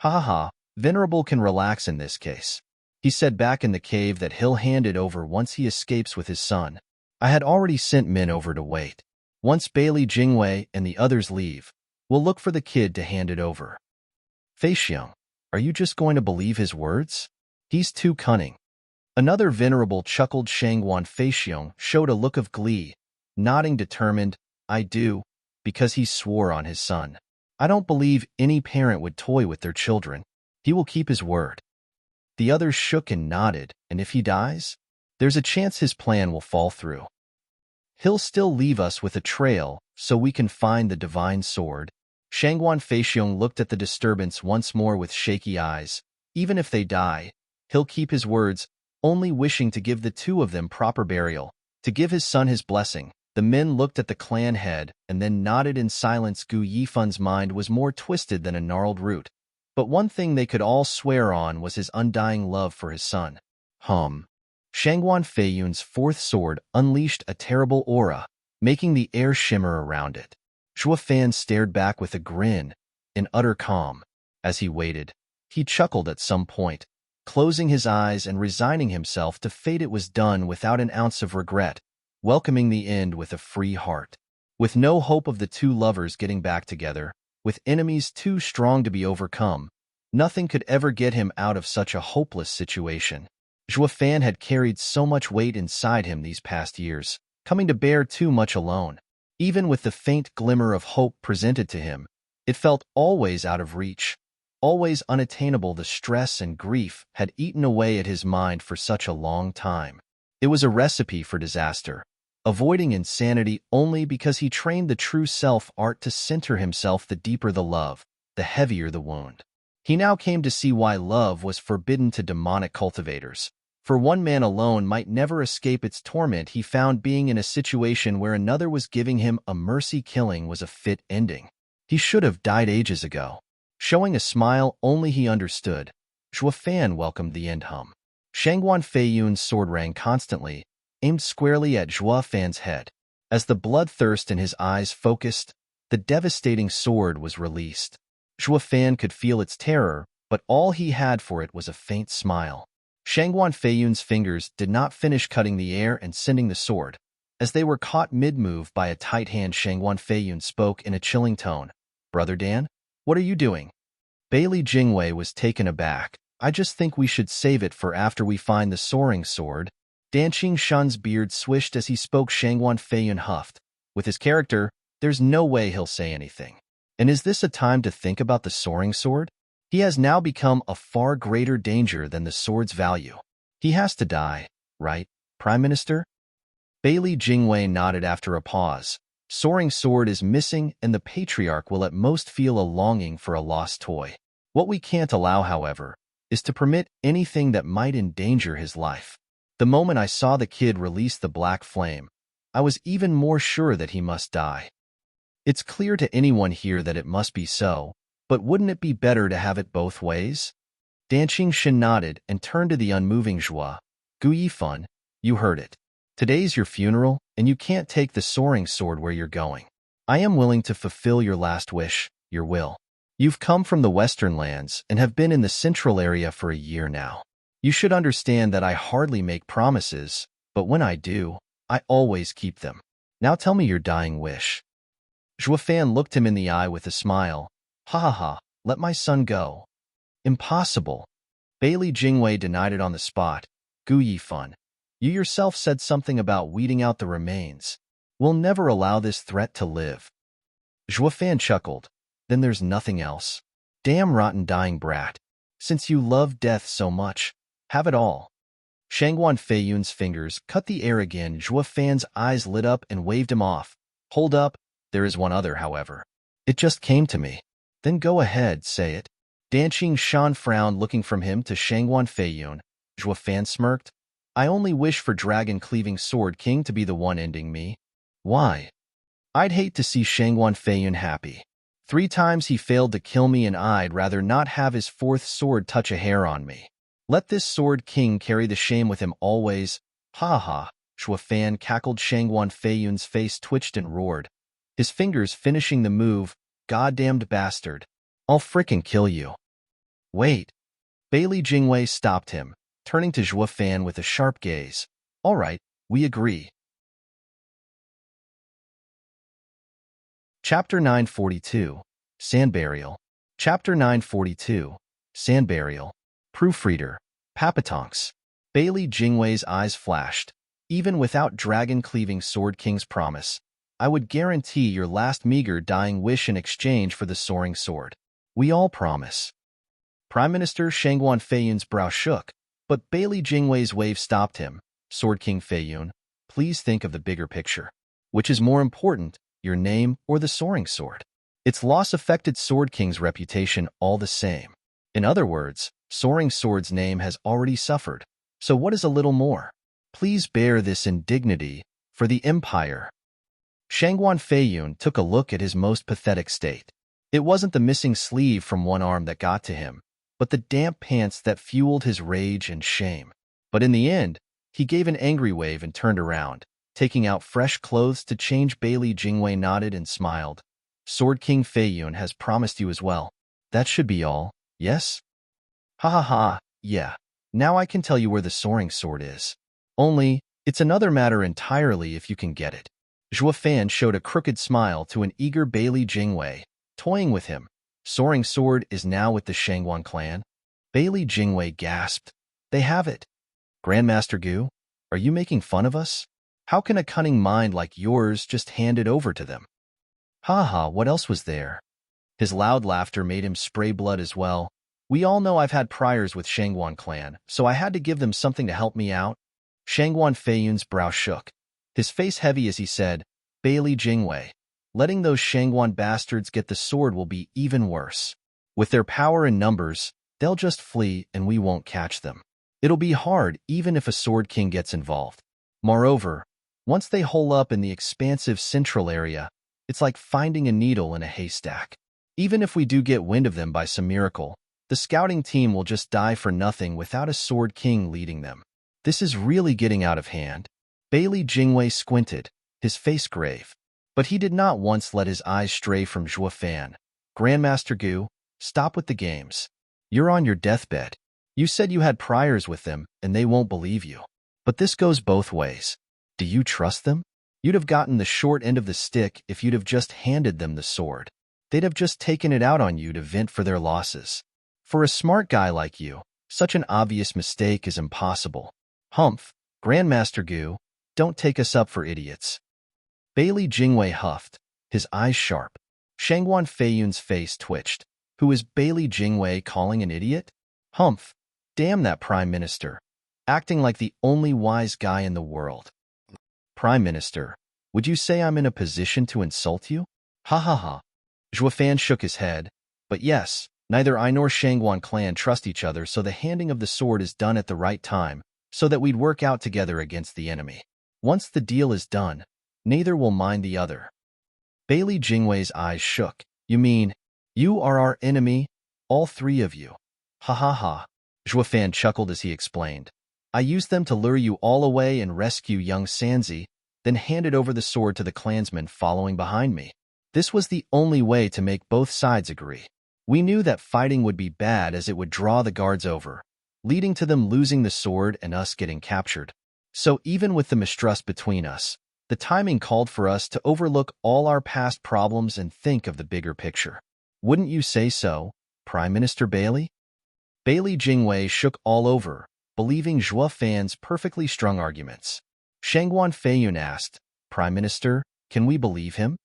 Ha ha ha. Venerable can relax in this case. He said back in the cave that he'll hand it over once he escapes with his son. I had already sent men over to wait. Once Bailey Jingwei and the others leave, we'll look for the kid to hand it over. Feixiong, are you just going to believe his words? He's too cunning. Another venerable chuckled. Shangguan Feixiong showed a look of glee, nodding determined, I do, because he swore on his son. I don't believe any parent would toy with their children. He will keep his word. The others shook and nodded, and if he dies, there's a chance his plan will fall through. He'll still leave us with a trail so we can find the divine sword. Shangguan Feixiong looked at the disturbance once more with shaky eyes. Even if they die, he'll keep his words, only wishing to give the two of them proper burial, to give his son his blessing. The men looked at the clan head and then nodded in silence. Gu Yifun's mind was more twisted than a gnarled root, but one thing they could all swear on was his undying love for his son. Shangguan Feiyun's fourth sword unleashed a terrible aura, making the air shimmer around it. Zhuo Fan stared back with a grin, in utter calm. As he waited, he chuckled at some point, closing his eyes and resigning himself to fate. It was done without an ounce of regret, welcoming the end with a free heart. With no hope of the two lovers getting back together, with enemies too strong to be overcome, nothing could ever get him out of such a hopeless situation. Zhuo Fan had carried so much weight inside him these past years, coming to bear too much alone. Even with the faint glimmer of hope presented to him, it felt always out of reach, always unattainable. The stress and grief had eaten away at his mind for such a long time. It was a recipe for disaster, avoiding insanity only because he trained the true self-art to center himself. The deeper the love, the heavier the wound. He now came to see why love was forbidden to demonic cultivators. For one man alone might never escape its torment. He found being in a situation where another was giving him a mercy killing was a fit ending. He should have died ages ago. Showing a smile only he understood, Zhuo Fan welcomed the end. Shangguan Feiyun's sword rang constantly, aimed squarely at Zhuo Fan's head. As the bloodthirst in his eyes focused, the devastating sword was released. Zhuo Fan could feel its terror, but all he had for it was a faint smile. Shangguan Feiyun's fingers did not finish cutting the air and sending the sword. As they were caught mid-move by a tight hand, Shangguan Feiyun spoke in a chilling tone. Brother Dan, what are you doing? Bailey Jingwei was taken aback. I just think we should save it for after we find the soaring sword. Danqing Shan's beard swished as he spoke. Shangguan Feiyun huffed. With his character, there's no way he'll say anything. And is this a time to think about the soaring sword? He has now become a far greater danger than the sword's value. He has to die, right, Prime Minister? Bailey Jingwei nodded after a pause. Soaring sword is missing, and the Patriarch will at most feel a longing for a lost toy. What we can't allow, however, is to permit anything that might endanger his life. The moment I saw the kid release the black flame, I was even more sure that he must die. It's clear to anyone here that it must be so, but wouldn't it be better to have it both ways? Danqing Shan nodded and turned to the unmoving Zhuo. Gu Yifun, you heard it. Today's your funeral, and you can't take the soaring sword where you're going. I am willing to fulfill your last wish, your will. You've come from the western lands and have been in the central area for a year now. You should understand that I hardly make promises, but when I do, I always keep them. Now tell me your dying wish. Zhuo Fan looked him in the eye with a smile. Ha ha ha, let my son go. Impossible. Bailey Jingwei denied it on the spot. Gu Yifun, you yourself said something about weeding out the remains. We'll never allow this threat to live. Zhuo Fan chuckled. Then there's nothing else. Damn rotten dying brat. Since you love death so much, have it all. Shangguan Feiyun's fingers cut the air again. Zhuo Fan's eyes lit up and waved him off. Hold up, there is one other, however. It just came to me. Then go ahead, say it. Danqing Shan frowned, looking from him to Shangguan Feiyun. Zhuo Fan smirked. I only wish for Dragon-Cleaving Sword King to be the one ending me. Why? I'd hate to see Shangguan Feiyun happy. 3 times he failed to kill me, and I'd rather not have his 4th sword touch a hair on me. Let this Sword King carry the shame with him always. Ha ha, Zhuo Fan cackled. Shangguan Feiyun's face twitched and roared, his fingers finishing the move. Goddamned bastard. I'll frickin' kill you. Wait. Bailey Jingwei stopped him, turning to Zhuo Fan with a sharp gaze. All right, we agree. Chapter 942, Sand Burial. Chapter 942, Sand Burial. Proofreader, Papatonks. Bailey Jingwei's eyes flashed. Even without dragon-cleaving Sword King's promise, I would guarantee your last meager dying wish in exchange for the soaring sword. We all promise. Prime Minister Shangguan Feiyun's brow shook, but Bailey Jingwei's wave stopped him. Sword King Feiyun, please think of the bigger picture. Which is more important, your name or the soaring sword? Its loss affected Sword King's reputation all the same. In other words, Soaring Sword's name has already suffered. So what is a little more? Please bear this indignity for the Empire. Shangguan Feiyun took a look at his most pathetic state. It wasn't the missing sleeve from one arm that got to him, but the damp pants that fueled his rage and shame. But in the end, he gave an angry wave and turned around, taking out fresh clothes to change. Bailey Jingwei nodded and smiled. Sword King Feiyun has promised you as well. That should be all, yes? Ha ha ha, yeah. Now I can tell you where the soaring sword is. Only, it's another matter entirely if you can get it. Zhuo Fan showed a crooked smile to an eager Bailey Jingwei, toying with him. Soaring sword is now with the Shangguan clan. Bailey Jingwei gasped. They have it. Grandmaster Gu, are you making fun of us? How can a cunning mind like yours just hand it over to them? Ha ha, what else was there? His loud laughter made him spray blood as well. We all know I've had priors with Shangguan clan, so I had to give them something to help me out. Shangguan Feiyun's brow shook, his face heavy as he said, Bailey Jingwei, letting those Shangguan bastards get the sword will be even worse. With their power and numbers, they'll just flee and we won't catch them. It'll be hard even if a Sword King gets involved. Moreover, once they hole up in the expansive central area, it's like finding a needle in a haystack. Even if we do get wind of them by some miracle, the scouting team will just die for nothing without a Sword King leading them. This is really getting out of hand. Bailey Jingwei squinted, his face grave. But he did not once let his eyes stray from Zhuo Fan. Grandmaster Gu, stop with the games. You're on your deathbed. You said you had priors with them, and they won't believe you. But this goes both ways. Do you trust them? You'd have gotten the short end of the stick if you'd have just handed them the sword. They'd have just taken it out on you to vent for their losses. For a smart guy like you, such an obvious mistake is impossible. Humph, Grandmaster Gu, don't take us up for idiots. Bailey Jingwei huffed, his eyes sharp. Shangguan Feiyun's face twitched. Who is Bailey Jingwei calling an idiot? Humph, damn that Prime Minister, acting like the only wise guy in the world. Prime Minister, would you say I'm in a position to insult you? Ha ha ha. Zhuo Fan shook his head. But yes, neither I nor Shangguan clan trust each other, so the handing of the sword is done at the right time, so that we'd work out together against the enemy. Once the deal is done, neither will mind the other. Bailey Jingwei's eyes shook. You mean, you are our enemy, all 3 of you? Ha ha ha. Zhuo Fan chuckled as he explained. I used them to lure you all away and rescue young Sanzi, then handed over the sword to the clansmen following behind me. This was the only way to make both sides agree. We knew that fighting would be bad as it would draw the guards over, leading to them losing the sword and us getting captured. So even with the mistrust between us, the timing called for us to overlook all our past problems and think of the bigger picture. Wouldn't you say so, Prime Minister Bailey? Bailey Jingwei shook all over, believing Zhuo Fan's perfectly strung arguments. Shangguan Feiyun asked, Prime Minister, can we believe him?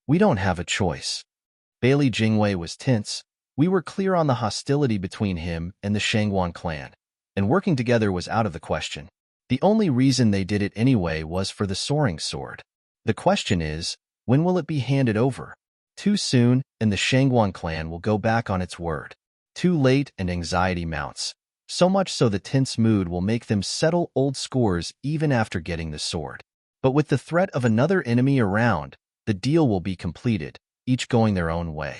We don't have a choice. Bailey Jingwei was tense. We were clear on the hostility between him and the Shangguan clan, and working together was out of the question. The only reason they did it anyway was for the soaring sword. The question is, when will it be handed over? Too soon, and the Shangguan clan will go back on its word. Too late, and anxiety mounts. So much so the tense mood will make them settle old scores even after getting the sword. But with the threat of another enemy around, the deal will be completed, each going their own way.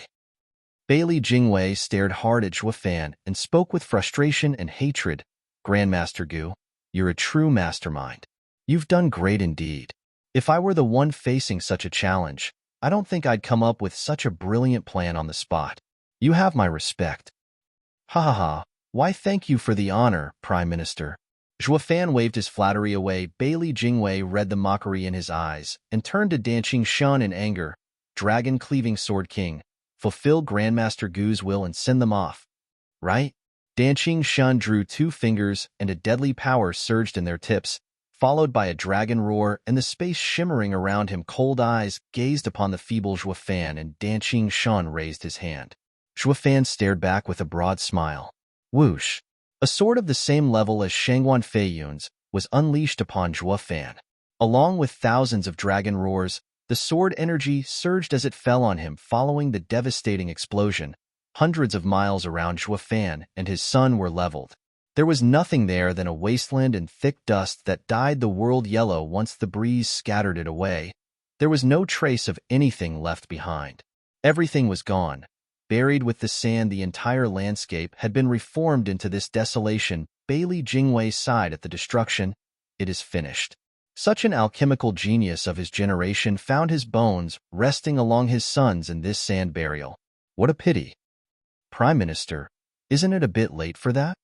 Bailey Jingwei stared hard at Zhuo Fan and spoke with frustration and hatred. Grandmaster Gu, you're a true mastermind. You've done great indeed. If I were the one facing such a challenge, I don't think I'd come up with such a brilliant plan on the spot. You have my respect. Ha ha ha, why thank you for the honor, Prime Minister. Zhuo Fan waved his flattery away. Bailey Jingwei read the mockery in his eyes and turned to Danqing Shun in anger. Dragon-cleaving Sword King, fulfill Grandmaster Gu's will and send them off. Right? Danqing Shun drew 2 fingers and a deadly power surged in their tips, followed by a dragon roar and the space shimmering around him. Cold eyes gazed upon the feeble Zhuo Fan and Danqing Shun raised his hand. Zhuo Fan stared back with a broad smile. Whoosh! A sword of the same level as Shangguan Feiyun's was unleashed upon Zhuo Fan. Along with thousands of dragon roars, the sword energy surged as it fell on him following the devastating explosion. Hundreds of miles around Zhuo Fan and his son were leveled. There was nothing there than a wasteland and thick dust that dyed the world yellow once the breeze scattered it away. There was no trace of anything left behind. Everything was gone. Buried with the sand, the entire landscape had been reformed into this desolation. Bailey Jingwei sighed at the destruction. It is finished. Such an alchemical genius of his generation found his bones resting along his sons in this sand burial. What a pity. Prime Minister, isn't it a bit late for that?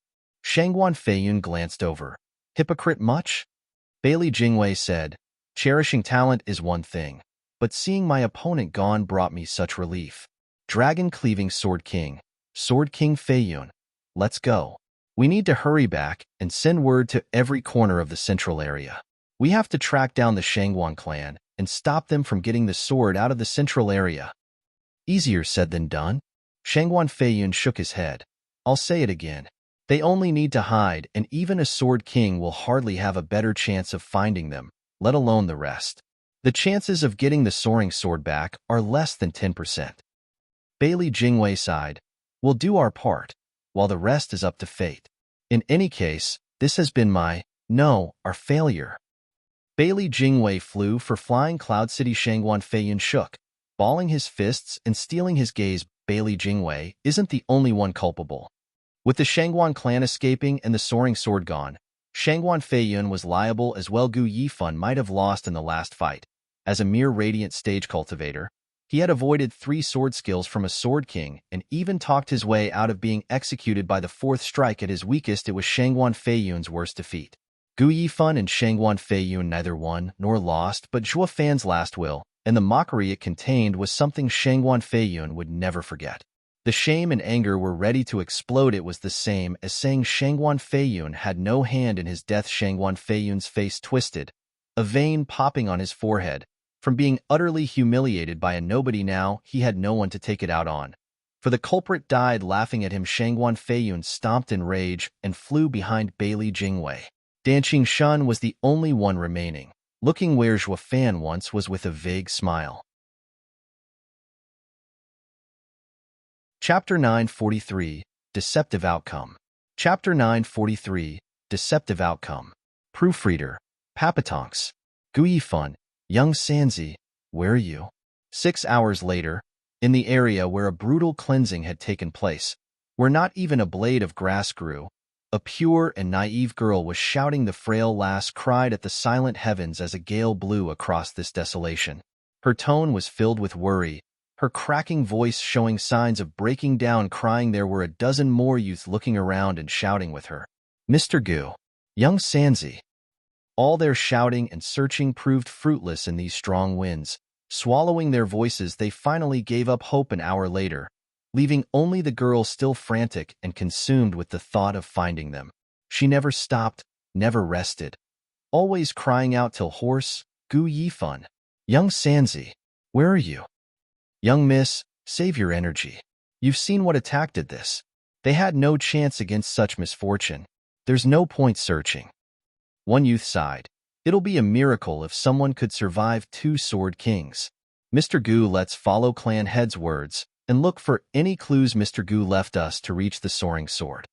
Shangguan Feiyun glanced over. Hypocrite much? Bailey Jingwei said, cherishing talent is one thing, but seeing my opponent gone brought me such relief. Dragon-cleaving Sword King Feiyun, let's go. We need to hurry back and send word to every corner of the central area. We have to track down the Shangguan clan and stop them from getting the sword out of the central area. Easier said than done. Shangguan Feiyun shook his head. I'll say it again. They only need to hide, and even a Sword King will hardly have a better chance of finding them, let alone the rest. The chances of getting the soaring sword back are less than 10%. Bailey Jingwei sighed. We'll do our part, while the rest is up to fate. In any case, this has been our failure. Bailey Jingwei flew for flying Cloud City. Shangguan Feiyun shook, balling his fists and stealing his gaze. Bailey Jingwei isn't the only one culpable. With the Shangguan clan escaping and the soaring sword gone, Shangguan Feiyun was liable as well. Gu Yifan might have lost in the last fight. As a mere radiant stage cultivator, he had avoided 3 sword skills from a Sword King and even talked his way out of being executed by the 4th strike. At his weakest, it was Shangguan Feiyun's worst defeat. Gu Yifan and Shangguan Feiyun neither won nor lost, but Zhuo Fan's last will, and the mockery it contained, was something Shangguan Feiyun would never forget. The shame and anger were ready to explode. It was the same as saying Shangguan Feiyun had no hand in his death. Shangguan Feiyun's face twisted, a vein popping on his forehead. From being utterly humiliated by a nobody, now he had no one to take it out on. For the culprit died laughing at him. Shangguan Feiyun stomped in rage and flew behind Bailey Jingwei. Danqing Shun was the only one remaining, looking where Zhuo Fan once was with a vague smile. Chapter 943, Deceptive Outcome. Chapter 943, Deceptive Outcome. Proofreader, Papatonks. Gu Yifan, Young Sanzi, where are you? 6 hours later, in the area where a brutal cleansing had taken place, where not even a blade of grass grew, a pure and naive girl was shouting. The frail lass cried at the silent heavens as a gale blew across this desolation. Her tone was filled with worry, her cracking voice showing signs of breaking down. Crying, there were a dozen more youths looking around and shouting with her. Mr. Gu, Young Sanzi. All their shouting and searching proved fruitless in these strong winds. Swallowing their voices, they finally gave up hope an hour later, leaving only the girl still frantic and consumed with the thought of finding them. She never stopped, never rested, always crying out till hoarse. Gu Yifan, Young Sanzi, where are you? Young miss, save your energy. You've seen what attack did this. They had no chance against such misfortune. There's no point searching. One youth sighed. It'll be a miracle if someone could survive 2 Sword Kings. Mr. Gu, let's follow clan head's words and look for any clues Mr. Gu left us to reach the soaring sword.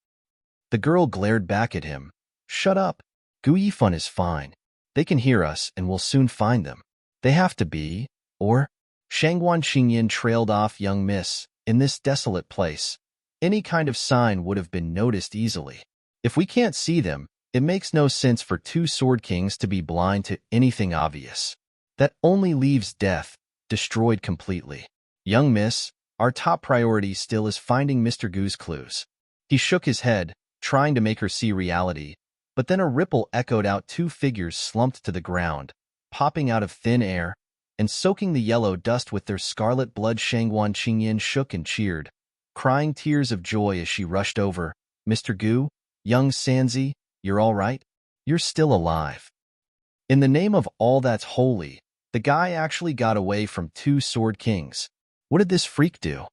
The girl glared back at him. Shut up. Gu Yifan is fine. They can hear us and we'll soon find them. They have to be, or... Shangguan Qingyan trailed off young miss. In this desolate place, any kind of sign would have been noticed easily. If we can't see them, it makes no sense for two Sword Kings to be blind to anything obvious. That only leaves death, destroyed completely. Young miss, our top priority still is finding Mr. Gu's clues. He shook his head, trying to make her see reality, but then a ripple echoed out. Two figures slumped to the ground, popping out of thin air, and soaking the yellow dust with their scarlet blood. Shangguan Qingyan shook and cheered, crying tears of joy as she rushed over. Mr. Gu, young Sanzi, you're all right? You're still alive. In the name of all that's holy, the guy actually got away from two Sword Kings. What did this freak do?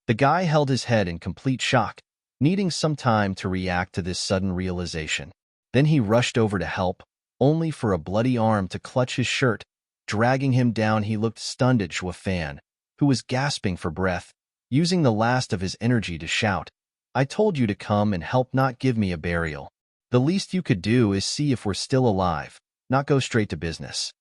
The guy held his head in complete shock, needing some time to react to this sudden realization. Then he rushed over to help, only for a bloody arm to clutch his shirt, dragging him down. He looked stunned at Zhuo Fan, who was gasping for breath, using the last of his energy to shout, I told you to come and help, not give me a burial. The least you could do is see if we're still alive, not go straight to business.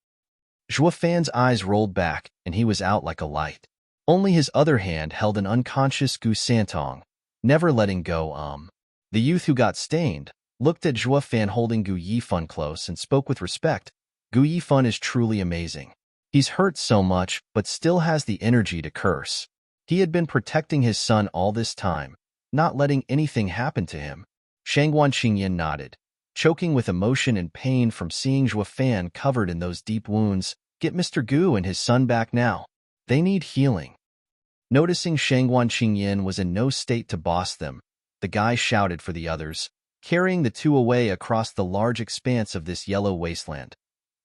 Zhuo Fan's eyes rolled back, and he was out like a light. Only his other hand held an unconscious Gu Santong, never letting go. The youth who got stained looked at Zhuo Fan holding Gu Yifan close and spoke with respect. Gu Yifan is truly amazing. He's hurt so much, but still has the energy to curse. He had been protecting his son all this time, not letting anything happen to him. Shangguan Qingyan nodded, choking with emotion and pain from seeing Zhuo Fan covered in those deep wounds. Get Mr. Gu and his son back now. They need healing. Noticing Shangguan Qingyan was in no state to boss them, the guy shouted for the others, carrying the two away across the large expanse of this yellow wasteland.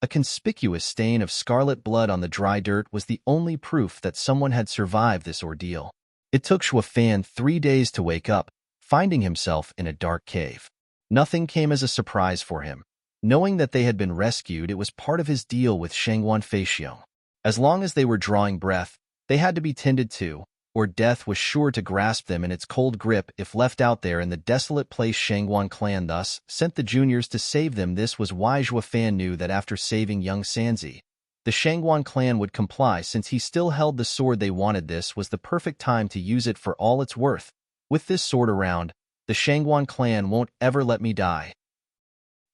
A conspicuous stain of scarlet blood on the dry dirt was the only proof that someone had survived this ordeal. It took Zhuo Fan 3 days to wake up, finding himself in a dark cave. Nothing came as a surprise for him. Knowing that they had been rescued, it was part of his deal with Shangguan Feixiong. As long as they were drawing breath, they had to be tended to, or death was sure to grasp them in its cold grip if left out there in the desolate place. Shangguan clan thus sent the juniors to save them. This was why Zhuo Fan knew that after saving young Sanzi, the Shangguan clan would comply since he still held the sword they wanted. This was the perfect time to use it for all it's worth. With this sword around, the Shangguan clan won't ever let me die.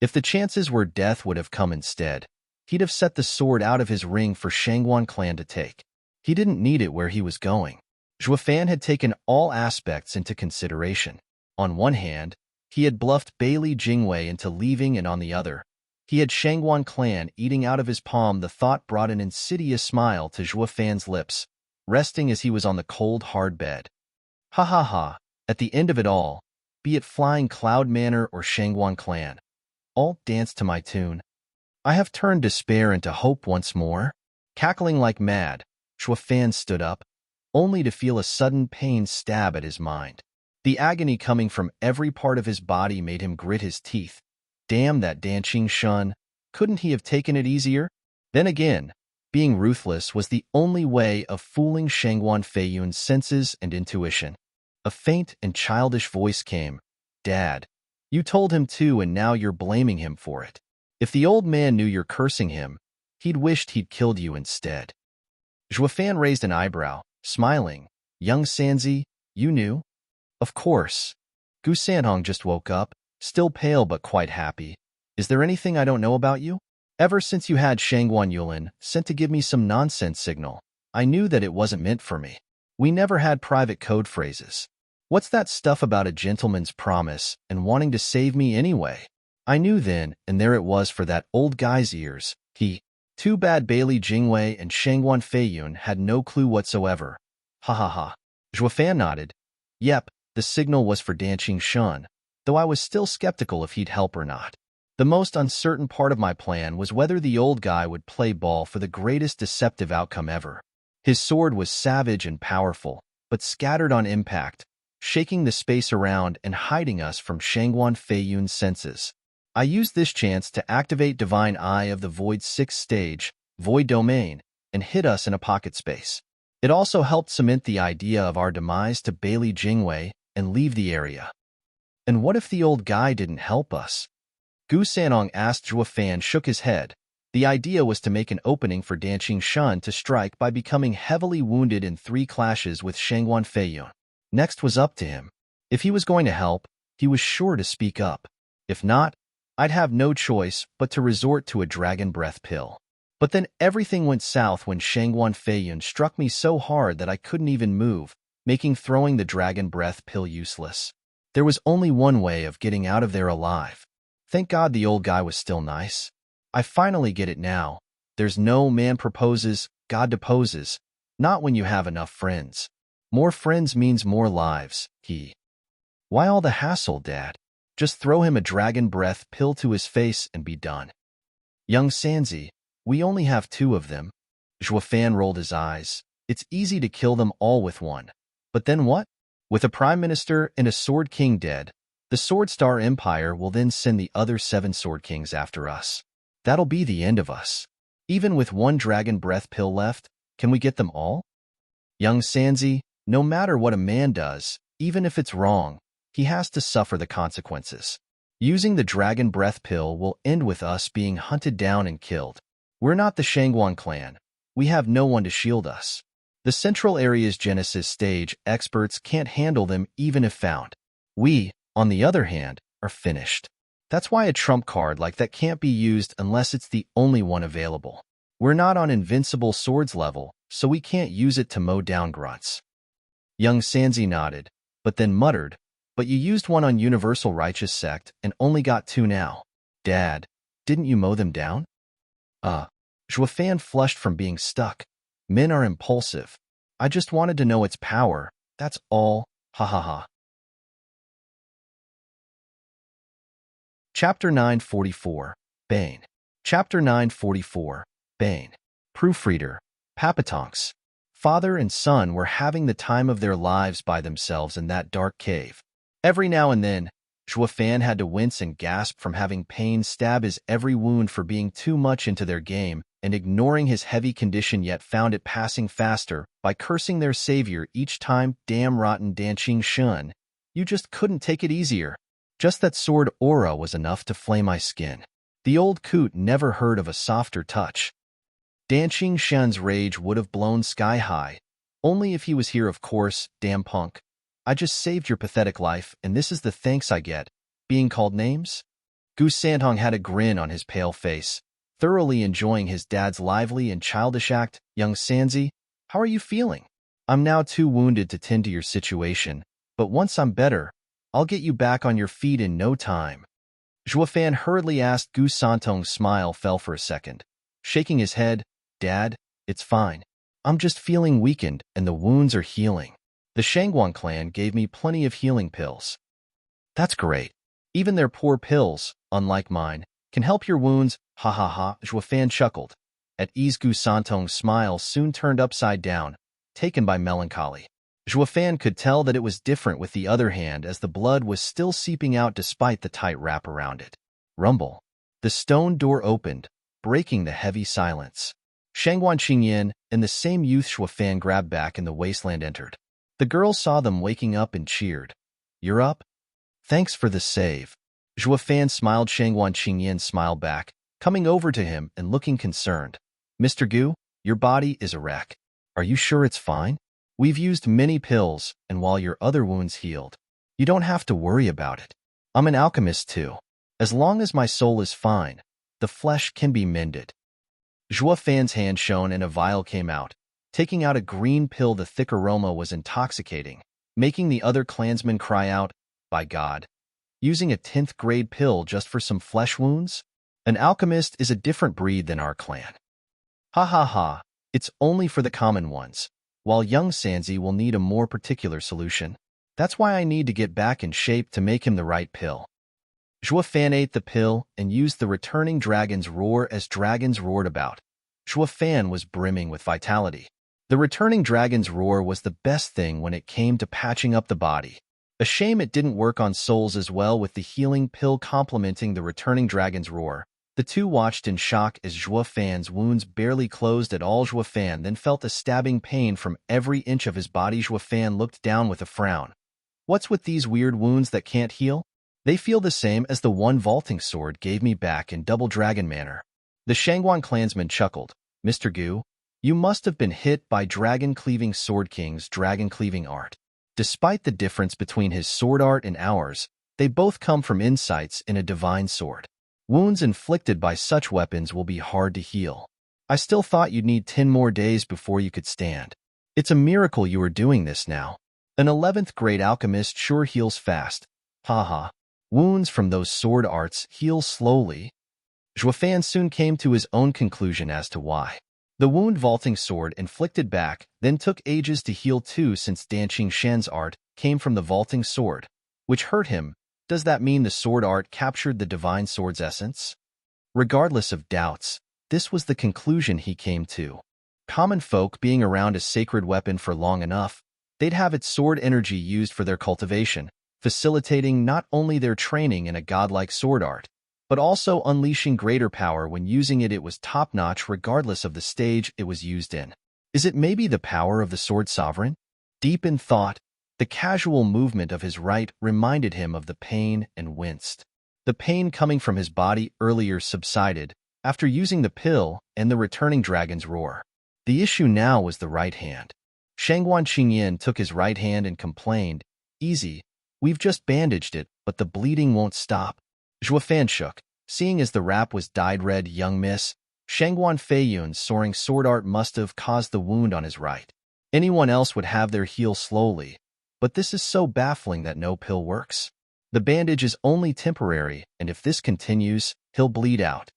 If the chances were death would have come instead, he'd have set the sword out of his ring for Shangguan clan to take. He didn't need it where he was going. Zhuo Fan had taken all aspects into consideration. On one hand, he had bluffed Bailey Jingwei into leaving, and on the other, he had Shangguan clan eating out of his palm. The thought brought an insidious smile to Zhuo Fan's lips, resting as he was on the cold, hard bed. Ha ha ha, at the end of it all, be it Flying Cloud Manor or Shangguan clan, all dance to my tune. I have turned despair into hope once more. Cackling like mad, Zhuo Fan stood up, only to feel a sudden pain stab at his mind. The agony coming from every part of his body made him grit his teeth. Damn that Danqing Shun, couldn't he have taken it easier? Then again, being ruthless was the only way of fooling Shangguan Feiyun's senses and intuition. A faint and childish voice came. Dad, you told him to, and now you're blaming him for it. If the old man knew you're cursing him, he'd wished he'd killed you instead. Zhuo Fan raised an eyebrow, smiling. Young Sanzi, you knew? Of course. Gu Sanhong just woke up, still pale but quite happy. Is there anything I don't know about you? Ever since you had Shangguan Yulin sent to give me some nonsense signal, I knew that it wasn't meant for me. We never had private code phrases. What's that stuff about a gentleman's promise and wanting to save me anyway? I knew then, and there it was for that old guy's ears. Too bad Bailey Jingwei and Shangguan Feiyun had no clue whatsoever. Ha ha ha. Zhuo Fan nodded. Yep, the signal was for Danqing Shun, though I was still skeptical if he'd help or not. The most uncertain part of my plan was whether the old guy would play ball for the greatest deceptive outcome ever. His sword was savage and powerful, but scattered on impact, shaking the space around and hiding us from Shangguan Feiyun's senses. I used this chance to activate Divine Eye of the Void's 6th stage, Void Domain, and hid us in a pocket space. It also helped cement the idea of our demise to Bailey Jingwei and leave the area. And what if the old guy didn't help us? Gu Sanong asked. Zhuo Fan shook his head. The idea was to make an opening for Danqing Shun to strike by becoming heavily wounded in 3 clashes with Shangguan Feiyun. Next was up to him. If he was going to help, he was sure to speak up. If not, I'd have no choice but to resort to a dragon breath pill. But then everything went south when Shangguan Feiyun struck me so hard that I couldn't even move, making throwing the dragon breath pill useless. There was only one way of getting out of there alive. Thank God the old guy was still nice. I finally get it now. There's no man proposes, God deposes. Not when you have enough friends. More friends means more lives, Why all the hassle, Dad? Just throw him a dragon breath pill to his face and be done. Young Sanzi, we only have 2 of them. Zhuofan rolled his eyes. It's easy to kill them all with one. But then what? With a prime minister and a sword king dead, the Sword Star Empire will then send the other 7 sword kings after us. That'll be the end of us. Even with 1 dragon breath pill left, can we get them all? Young Sanzi, no matter what a man does, even if it's wrong, he has to suffer the consequences. Using the dragon breath pill will end with us being hunted down and killed. We're not the Shangguan clan. We have no one to shield us. The Central Area's Genesis stage experts can't handle them even if found. We, on the other hand, are finished. That's why a trump card like that can't be used unless it's the only one available. We're not on invincible swords level, so we can't use it to mow down grunts. Young Sanzi nodded, but then muttered, but you used one on Universal Righteous Sect and only got 2 now. Dad, didn't you mow them down? Zhuofan flushed from being stuck. Men are impulsive. I just wanted to know its power, that's all, ha ha ha. Chapter 944, Bane. Chapter 944, Bane. Proofreader, Papatonks. Father and son were having the time of their lives by themselves in that dark cave. Every now and then, Zhuofan had to wince and gasp from having pain stab his every wound for being too much into their game and ignoring his heavy condition, yet found it passing faster by cursing their savior each time. Damn rotten Danqing Shun, you just couldn't take it easier. Just that sword aura was enough to flay my skin. The old coot never heard of a softer touch. Danqing Shun's rage would have blown sky high. Only if he was here, of course. Damn punk. I just saved your pathetic life, and this is the thanks I get. Being called names? Gu Santong had a grin on his pale face, thoroughly enjoying his dad's lively and childish act. Young Sanzi, how are you feeling? I'm now too wounded to tend to your situation, but once I'm better, I'll get you back on your feet in no time. Zhuofan hurriedly asked. Gu Santong's smile fell for a second. Shaking his head, Dad, it's fine. I'm just feeling weakened and the wounds are healing. The Shangguan clan gave me plenty of healing pills. That's great. Even their poor pills, unlike mine, can help your wounds, ha ha ha. Zhuofan chuckled. At ease. Gu Santong's smile soon turned upside down, taken by melancholy. Zhuofan could tell that it was different with the other hand, as the blood was still seeping out despite the tight wrap around it. Rumble. The stone door opened, breaking the heavy silence. Shangguan Qingyan and the same youth Zhuofan grabbed back in the wasteland entered. The girl saw them waking up and cheered. You're up? Thanks for the save. Zhuofan smiled. Shangguan Qingyan smiled back, coming over to him and looking concerned. Mr. Gu, your body is a wreck. Are you sure it's fine? We've used many pills, and while your other wounds healed, you don't have to worry about it. I'm an alchemist too. As long as my soul is fine, the flesh can be mended. Zhuofan's hand shone and a vial came out, taking out a green pill. The thick aroma was intoxicating, making the other clansmen cry out, by God. Using a 10th grade pill just for some flesh wounds? An alchemist is a different breed than our clan. Ha ha ha, it's only for the common ones, while young Sanzi will need a more particular solution. That's why I need to get back in shape to make him the right pill. Zhuofan ate the pill and used the returning dragon's roar as dragons roared about. Zhuofan was brimming with vitality. The returning dragon's roar was the best thing when it came to patching up the body. A shame it didn't work on souls as well, with the healing pill complementing the returning dragon's roar. The two watched in shock as Zhuofan's wounds barely closed at all. Zhuofan then felt a stabbing pain from every inch of his body. Zhuofan looked down with a frown. What's with these weird wounds that can't heal? They feel the same as the one vaulting sword gave me back in Double Dragon Manor. The Shangguan clansman chuckled. Mr. Gu, you must have been hit by Dragon-Cleaving Sword King's dragon-cleaving art. Despite the difference between his sword art and ours, they both come from insights in a divine sword. Wounds inflicted by such weapons will be hard to heal. I still thought you'd need 10 more days before you could stand. It's a miracle you are doing this now. An 11th grade alchemist sure heals fast. Haha. Wounds from those sword arts heal slowly. Zhuofan soon came to his own conclusion as to why. The wound vaulting sword inflicted back then took ages to heal too, since Danqing Shen's art came from the vaulting sword, which hurt him. Does that mean the sword art captured the divine sword's essence? Regardless of doubts, this was the conclusion he came to. Common folk being around a sacred weapon for long enough, they'd have its sword energy used for their cultivation, facilitating not only their training in a godlike sword art, but also unleashing greater power when using it. It was top-notch regardless of the stage it was used in. Is it maybe the power of the sword sovereign? Deep in thought, the casual movement of his right reminded him of the pain and winced. The pain coming from his body earlier subsided after using the pill and the returning dragon's roar. The issue now was the right hand. Shangguan Qingyan took his right hand and complained, "Easy, we've just bandaged it, but the bleeding won't stop." Zhuofan shook. Seeing as the wrap was dyed red, young miss, Shangguan Feiyun's soaring sword art must have caused the wound on his right. Anyone else would have their heal slowly, but this is so baffling that no pill works. The bandage is only temporary, and if this continues, he'll bleed out.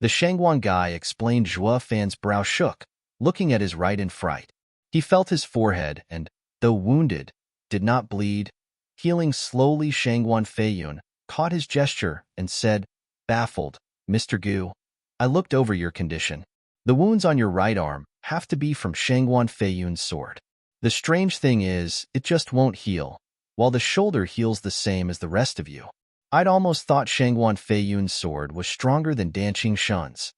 The Shangguan guy explained. Zhuofan's brow shook, looking at his right in fright. He felt his forehead and, though wounded, did not bleed. Healing slowly, Shangguan Feiyun caught his gesture and said, baffled, "Mr. Gu, I looked over your condition. The wounds on your right arm have to be from Shangguan Feiyun's sword. The strange thing is, it just won't heal, while the shoulder heals the same as the rest of you. I'd almost thought Shangguan Feiyun's sword was stronger than Danqing Shen's.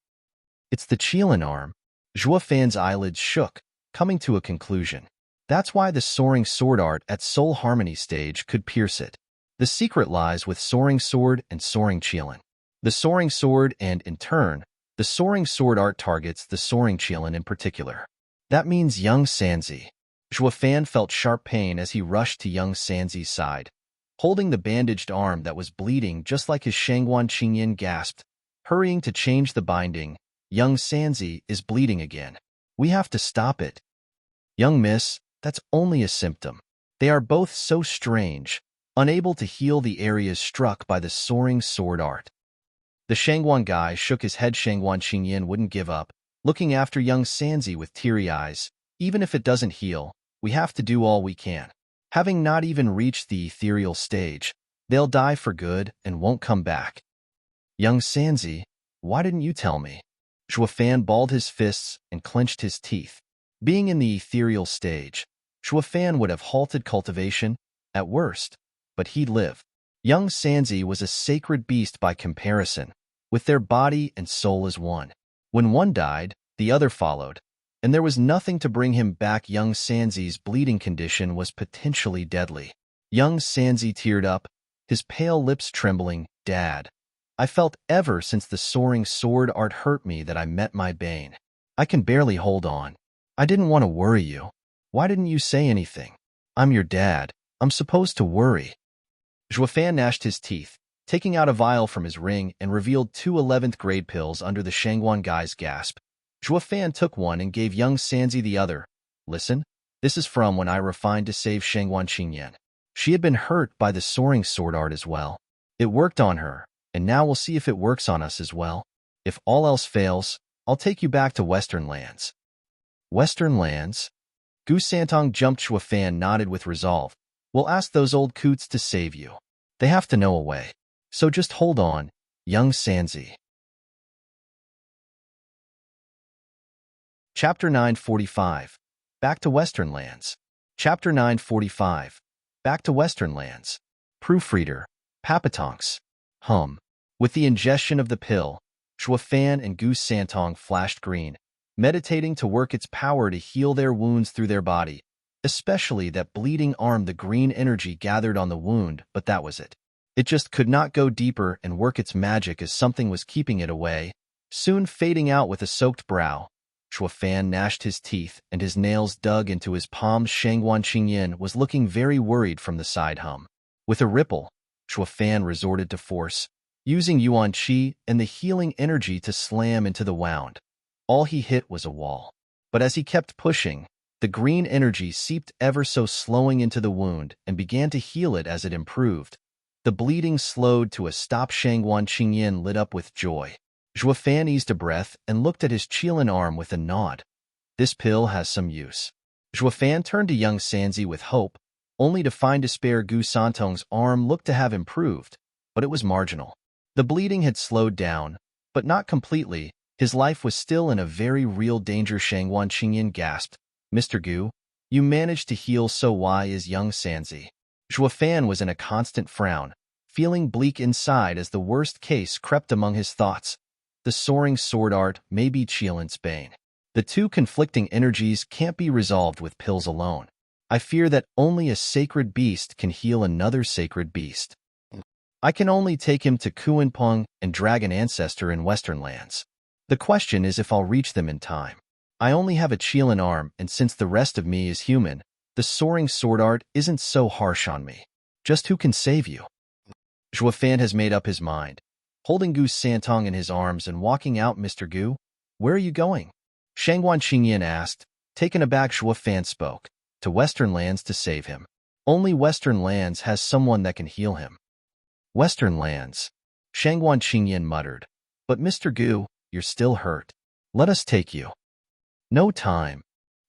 It's the Qilin arm." Zhuofan's eyelids shook, coming to a conclusion. That's why the soaring sword art at Soul Harmony stage could pierce it. The secret lies with soaring sword and soaring Qilin. The soaring sword and, in turn, the soaring sword art targets the soaring Qilin in particular. That means young Sanzi. Zhuofan felt sharp pain as he rushed to young Sanzi's side. Holding the bandaged arm that was bleeding just like his, Shangguan Qingyan gasped, hurrying to change the binding. "Young Sanzi is bleeding again. We have to stop it." "Young miss, that's only a symptom. They are both so strange, unable to heal the areas struck by the soaring sword art." The Shangguan guy shook his head. Shangguan Qingyan wouldn't give up, looking after young Sanzi with teary eyes. "Even if it doesn't heal, we have to do all we can. Having not even reached the ethereal stage, they'll die for good and won't come back." "Young Sanzi, why didn't you tell me?" Zhuofan balled his fists and clenched his teeth. Being in the ethereal stage, Zhuofan would have halted cultivation, at worst, but he'd live. Young Sanzi was a sacred beast by comparison, with their body and soul as one. When one died, the other followed, and there was nothing to bring him back. Young Sanzi's bleeding condition was potentially deadly. Young Sanzi teared up, his pale lips trembling. "Dad, I felt ever since the soaring sword art hurt me that I met my Bane. I can barely hold on. I didn't want to worry you. Why didn't you say anything? I'm your dad. I'm supposed to worry." Zhuofan gnashed his teeth, taking out a vial from his ring and revealed 2 11th grade pills under the Shangguan guy's gasp. Zhuofan took one and gave young Sanzi the other. "Listen, this is from when I refined to save Shangguan Qingyan. She had been hurt by the soaring sword art as well. It worked on her, and now we'll see if it works on us as well. If all else fails, I'll take you back to Western Lands." "Western Lands?" Gu Santong jumped. Zhuofan nodded with resolve. "We'll ask those old coots to save you. They have to know a way. So just hold on, young Sanzi." Chapter 945. Back to Western Lands. Chapter 945. Back to Western Lands. Proofreader. Papatonks. With the ingestion of the pill, Zhuofan and Gu Santong flashed green, meditating to work its power to heal their wounds through their body, especially that bleeding arm. The green energy gathered on the wound, but that was it. It just could not go deeper and work its magic as something was keeping it away. soon fading out with a soaked brow. Shuo Fan gnashed his teeth and his nails dug into his palms. Shangguan Qingyan was looking very worried from the side hum. With a ripple, Shuo Fan resorted to force, using Yuan Qi and the healing energy to slam into the wound. All he hit was a wall. But as he kept pushing, the green energy seeped ever so slowing into the wound and began to heal it as it improved. The bleeding slowed to a stop. Shangguan Qingyan lit up with joy. Shuo Fan eased a breath and looked at his Qilin arm with a nod. This pill has some use. Shuo Fan turned to young Sanzi with hope, only to find despair. Gu Santong's arm looked to have improved, but it was marginal. The bleeding had slowed down, but not completely. His life was still in a very real danger. Shangguan Qingyan gasped, "Mr. Gu, you managed to heal, so why is young Sanzi?" Shuo Fan was in a constant frown, feeling bleak inside as the worst case crept among his thoughts. The soaring sword art may be Qilin's bane. The two conflicting energies can't be resolved with pills alone. I fear that only a sacred beast can heal another sacred beast. I can only take him to Kuanpeng and Dragon Ancestor in Western lands. The question is if I'll reach them in time. I only have a Qilin arm, and since the rest of me is human, the soaring sword art isn't so harsh on me. Just who can save you? Shuo Fan has made up his mind. Holding Gu Santong in his arms and walking out. "Mr. Gu, where are you going?" Shangguan Qingyan asked. Taken aback, Shuo Fan spoke. "To Western lands to save him. Only Western lands has someone that can heal him." "Western lands," Shangguan Qingyan muttered. "But Mr. Gu, you're still hurt. Let us take you." "No time."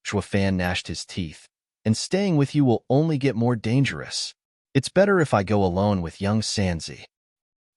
Shuo Fan gnashed his teeth. "And staying with you will only get more dangerous. It's better if I go alone with young Sanzi."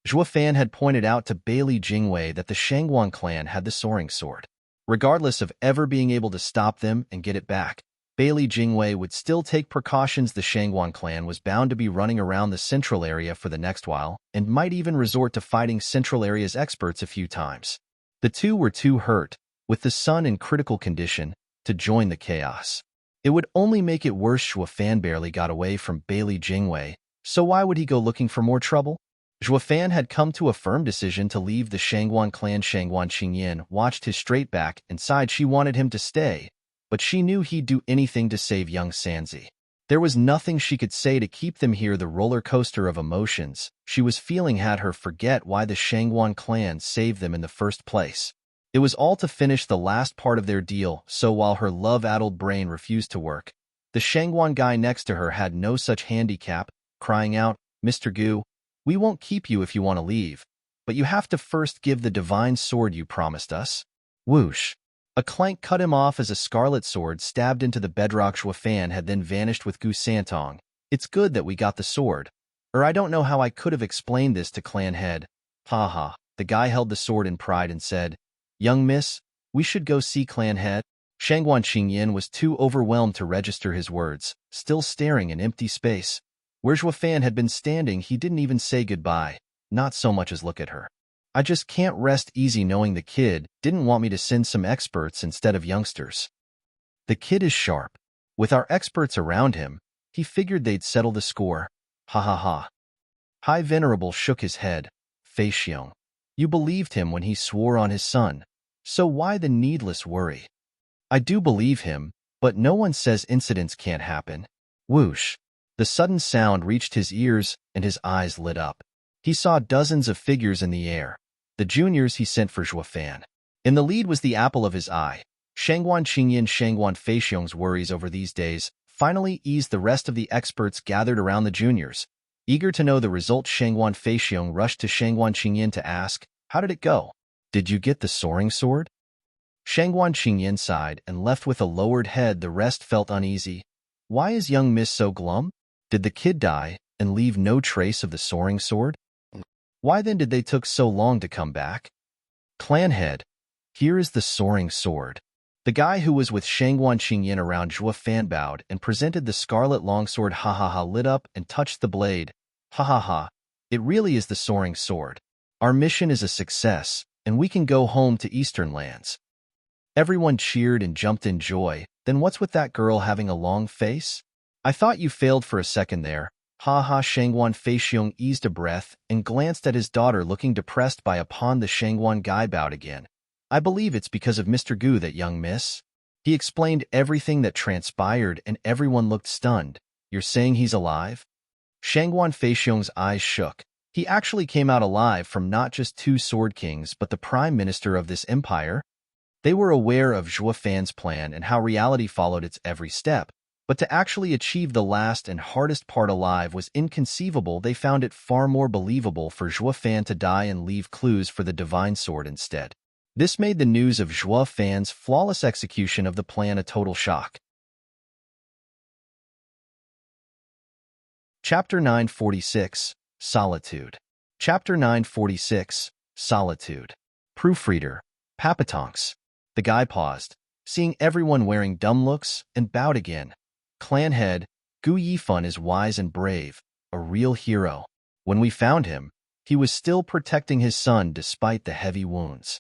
Shuo Fan had pointed out to Bailey Jingwei that the Shangguan clan had the soaring sword. Regardless of ever being able to stop them and get it back, Bailey Jingwei would still take precautions. The Shangguan clan was bound to be running around the central area for the next while, and might even resort to fighting central area's experts a few times. The two were too hurt, with the sun in critical condition, to join the chaos. It would only make it worse. Shuo Fan barely got away from Bailey Jingwei, so why would he go looking for more trouble? Shuo Fan had come to a firm decision to leave the Shangguan clan. Shangguan Qingyan watched his straight back and sighed. She wanted him to stay, but she knew he'd do anything to save young Sanzi. There was nothing she could say to keep them here. The roller coaster of emotions she was feeling had her forget why the Shangguan clan saved them in the first place. It was all to finish the last part of their deal, so while her love-addled brain refused to work, the Shangguan guy next to her had no such handicap, crying out, "Mr. Gu, we won't keep you if you want to leave, but you have to first give the divine sword you promised us." Whoosh! A clank cut him off as a scarlet sword stabbed into the bedrock. Shuo Fan had then vanished with Gu Santong. "It's good that we got the sword. I don't know how I could have explained this to clan head." "Ha ha." The guy held the sword in pride and said, "Young miss, we should go see clan head." Shangguan Qingyan was too overwhelmed to register his words, still staring in empty space. Where Shuo Fan had been standing, he didn't even say goodbye, not so much as look at her. "I just can't rest easy knowing the kid didn't want me to send some experts instead of youngsters. The kid is sharp. With our experts around him, he figured they'd settle the score. Ha ha ha." High Venerable shook his head. "Fei Xiong, you believed him when he swore on his son, so why the needless worry?" "I do believe him, but no one says incidents can't happen." Whoosh! The sudden sound reached his ears, and his eyes lit up. He saw dozens of figures in the air. The juniors he sent for Shuo Fan. In the lead was the apple of his eye. Shangguan Qingyan. Shangguan Feixiong's worries over these days finally eased the rest of the experts gathered around the juniors. Eager to know the result, Shangguan Feixiong rushed to Shangguan Qingyan to ask, "How did it go? Did you get the soaring sword?" Shangguan Qingyan sighed and left with a lowered head. The rest felt uneasy. Why is young miss so glum? Did the kid die and leave no trace of the soaring sword? Why then did they took so long to come back? Clan head, here is the soaring sword. The guy who was with Shangguan Qingyan around Shuo Fan bowed and presented the scarlet longsword. Ha ha ha, lit up and touched the blade. Ha ha ha, it really is the soaring sword. Our mission is a success, and we can go home to Eastern lands. Everyone cheered and jumped in joy. Then what's with that girl having a long face? I thought you failed for a second there. Ha ha. Shangguan Feixiong eased a breath and glanced at his daughter looking depressed. Upon the Shangguan guy bowed again. I believe it's because of Mr. Gu, that young miss. He explained everything that transpired and everyone looked stunned. You're saying he's alive? Shangguan Feixiong's eyes shook. He actually came out alive from not just two Sword Kings but the Prime Minister of this empire. They were aware of Zhuo Fan's plan and how reality followed its every step, but to actually achieve the last and hardest part alive was inconceivable. They found it far more believable for Zhuo Fan to die and leave clues for the Divine Sword instead. This made the news of Zhuo Fan's flawless execution of the plan a total shock. Chapter 946, Solitude. Chapter 946, Solitude. Proofreader, Papatonks. The guy paused, seeing everyone wearing dumb looks, and bowed again. Clan head, Gu Yifan is wise and brave, a real hero. When we found him, he was still protecting his son despite the heavy wounds.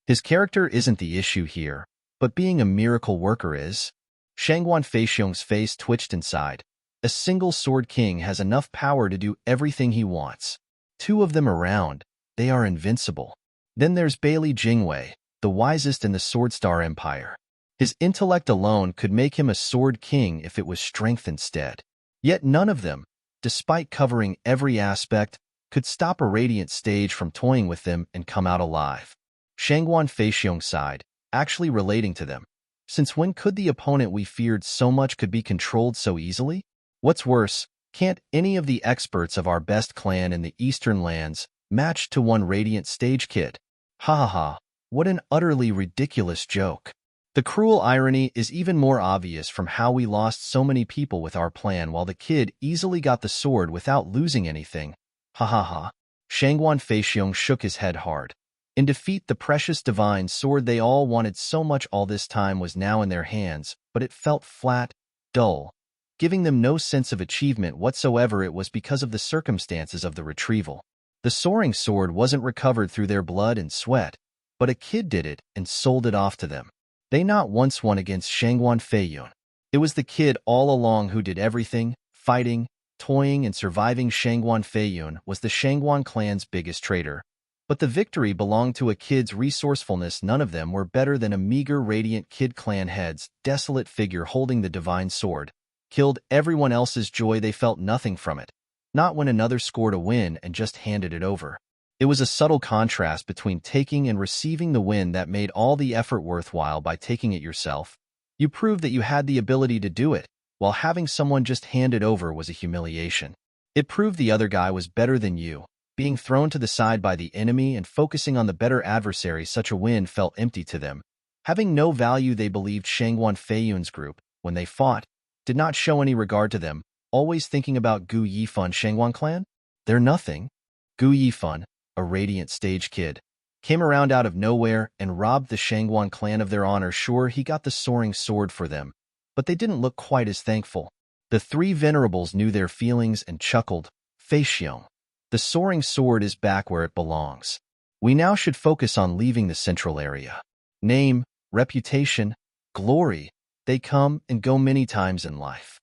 His character isn't the issue here, but being a miracle worker is. Shangguan Feixiong's face twitched inside. A single Sword King has enough power to do everything he wants. Two of them around, they are invincible. Then there's Bailey Jingwei, the wisest in the Sword Star Empire. His intellect alone could make him a Sword King if it was strength instead. Yet none of them, despite covering every aspect, could stop a Radiant stage from toying with them and come out alive. Shangguan Feixiong sighed, actually relating to them. Since when could the opponent we feared so much could be controlled so easily? What's worse, can't any of the experts of our best clan in the Eastern lands match to one Radiant stage kid? Ha ha ha, what an utterly ridiculous joke. The cruel irony is even more obvious from how we lost so many people with our plan while the kid easily got the sword without losing anything. Ha ha ha. Shangguan Feixiong shook his head hard. In defeat, the precious divine sword they all wanted so much all this time was now in their hands, but it felt flat, dull, giving them no sense of achievement whatsoever. It was because of the circumstances of the retrieval. The soaring sword wasn't recovered through their blood and sweat, but a kid did it and sold it off to them. They not once won against Shangguan Feiyun. It was the kid all along who did everything, fighting, toying, and surviving. Shangguan Feiyun was the Shangguan clan's biggest traitor, but the victory belonged to a kid's resourcefulness. None of them were better than a meager Radiant kid. Clan head's desolate figure holding the divine sword killed everyone else's joy. They felt nothing from it, not when another scored a win and just handed it over. It was a subtle contrast between taking and receiving the win that made all the effort worthwhile. By taking it yourself, you proved that you had the ability to do it, while having someone just hand it over was a humiliation. It proved the other guy was better than you. Being thrown to the side by the enemy and focusing on the better adversary, such a win felt empty to them. Having no value, they believed Shangguan Feiyun's group, when they fought, did not show any regard to them, always thinking about Gu Yifan. Shangguan clan? They're nothing. Gu Yifan, a Radiant stage kid, came around out of nowhere and robbed the Shangguan clan of their honor. Sure, he got the soaring sword for them, but they didn't look quite as thankful. The three venerables knew their feelings and chuckled. Feixiong, the soaring sword is back where it belongs. We now should focus on leaving the central area. Name, reputation, glory, they come and go many times in life.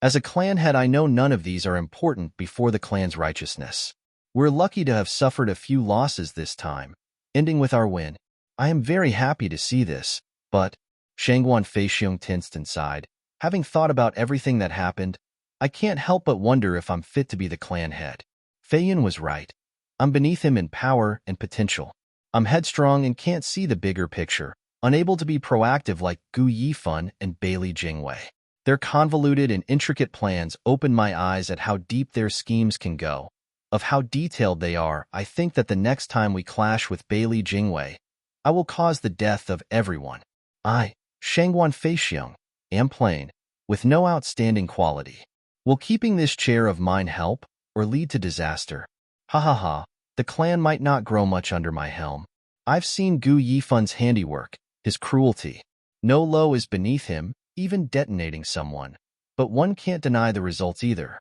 As a clan head, I know none of these are important before the clan's righteousness. We're lucky to have suffered a few losses this time, ending with our win. I am very happy to see this, but Shangguan Feixiong tensed inside. Having thought about everything that happened, I can't help but wonder if I'm fit to be the clan head. Feiyun was right. I'm beneath him in power and potential. I'm headstrong and can't see the bigger picture, unable to be proactive like Gu Yifan and Bailey Jingwei. Their convoluted and intricate plans open my eyes at how deep their schemes can go. Of how detailed they are, I think that the next time we clash with Bailey Jingwei, I will cause the death of everyone. I, Shangguan Feixiong, am plain, with no outstanding quality. Will keeping this chair of mine help, or lead to disaster? Ha ha ha, the clan might not grow much under my helm. I've seen Gu Yifan's handiwork, his cruelty. No low is beneath him, even detonating someone. But one can't deny the results either.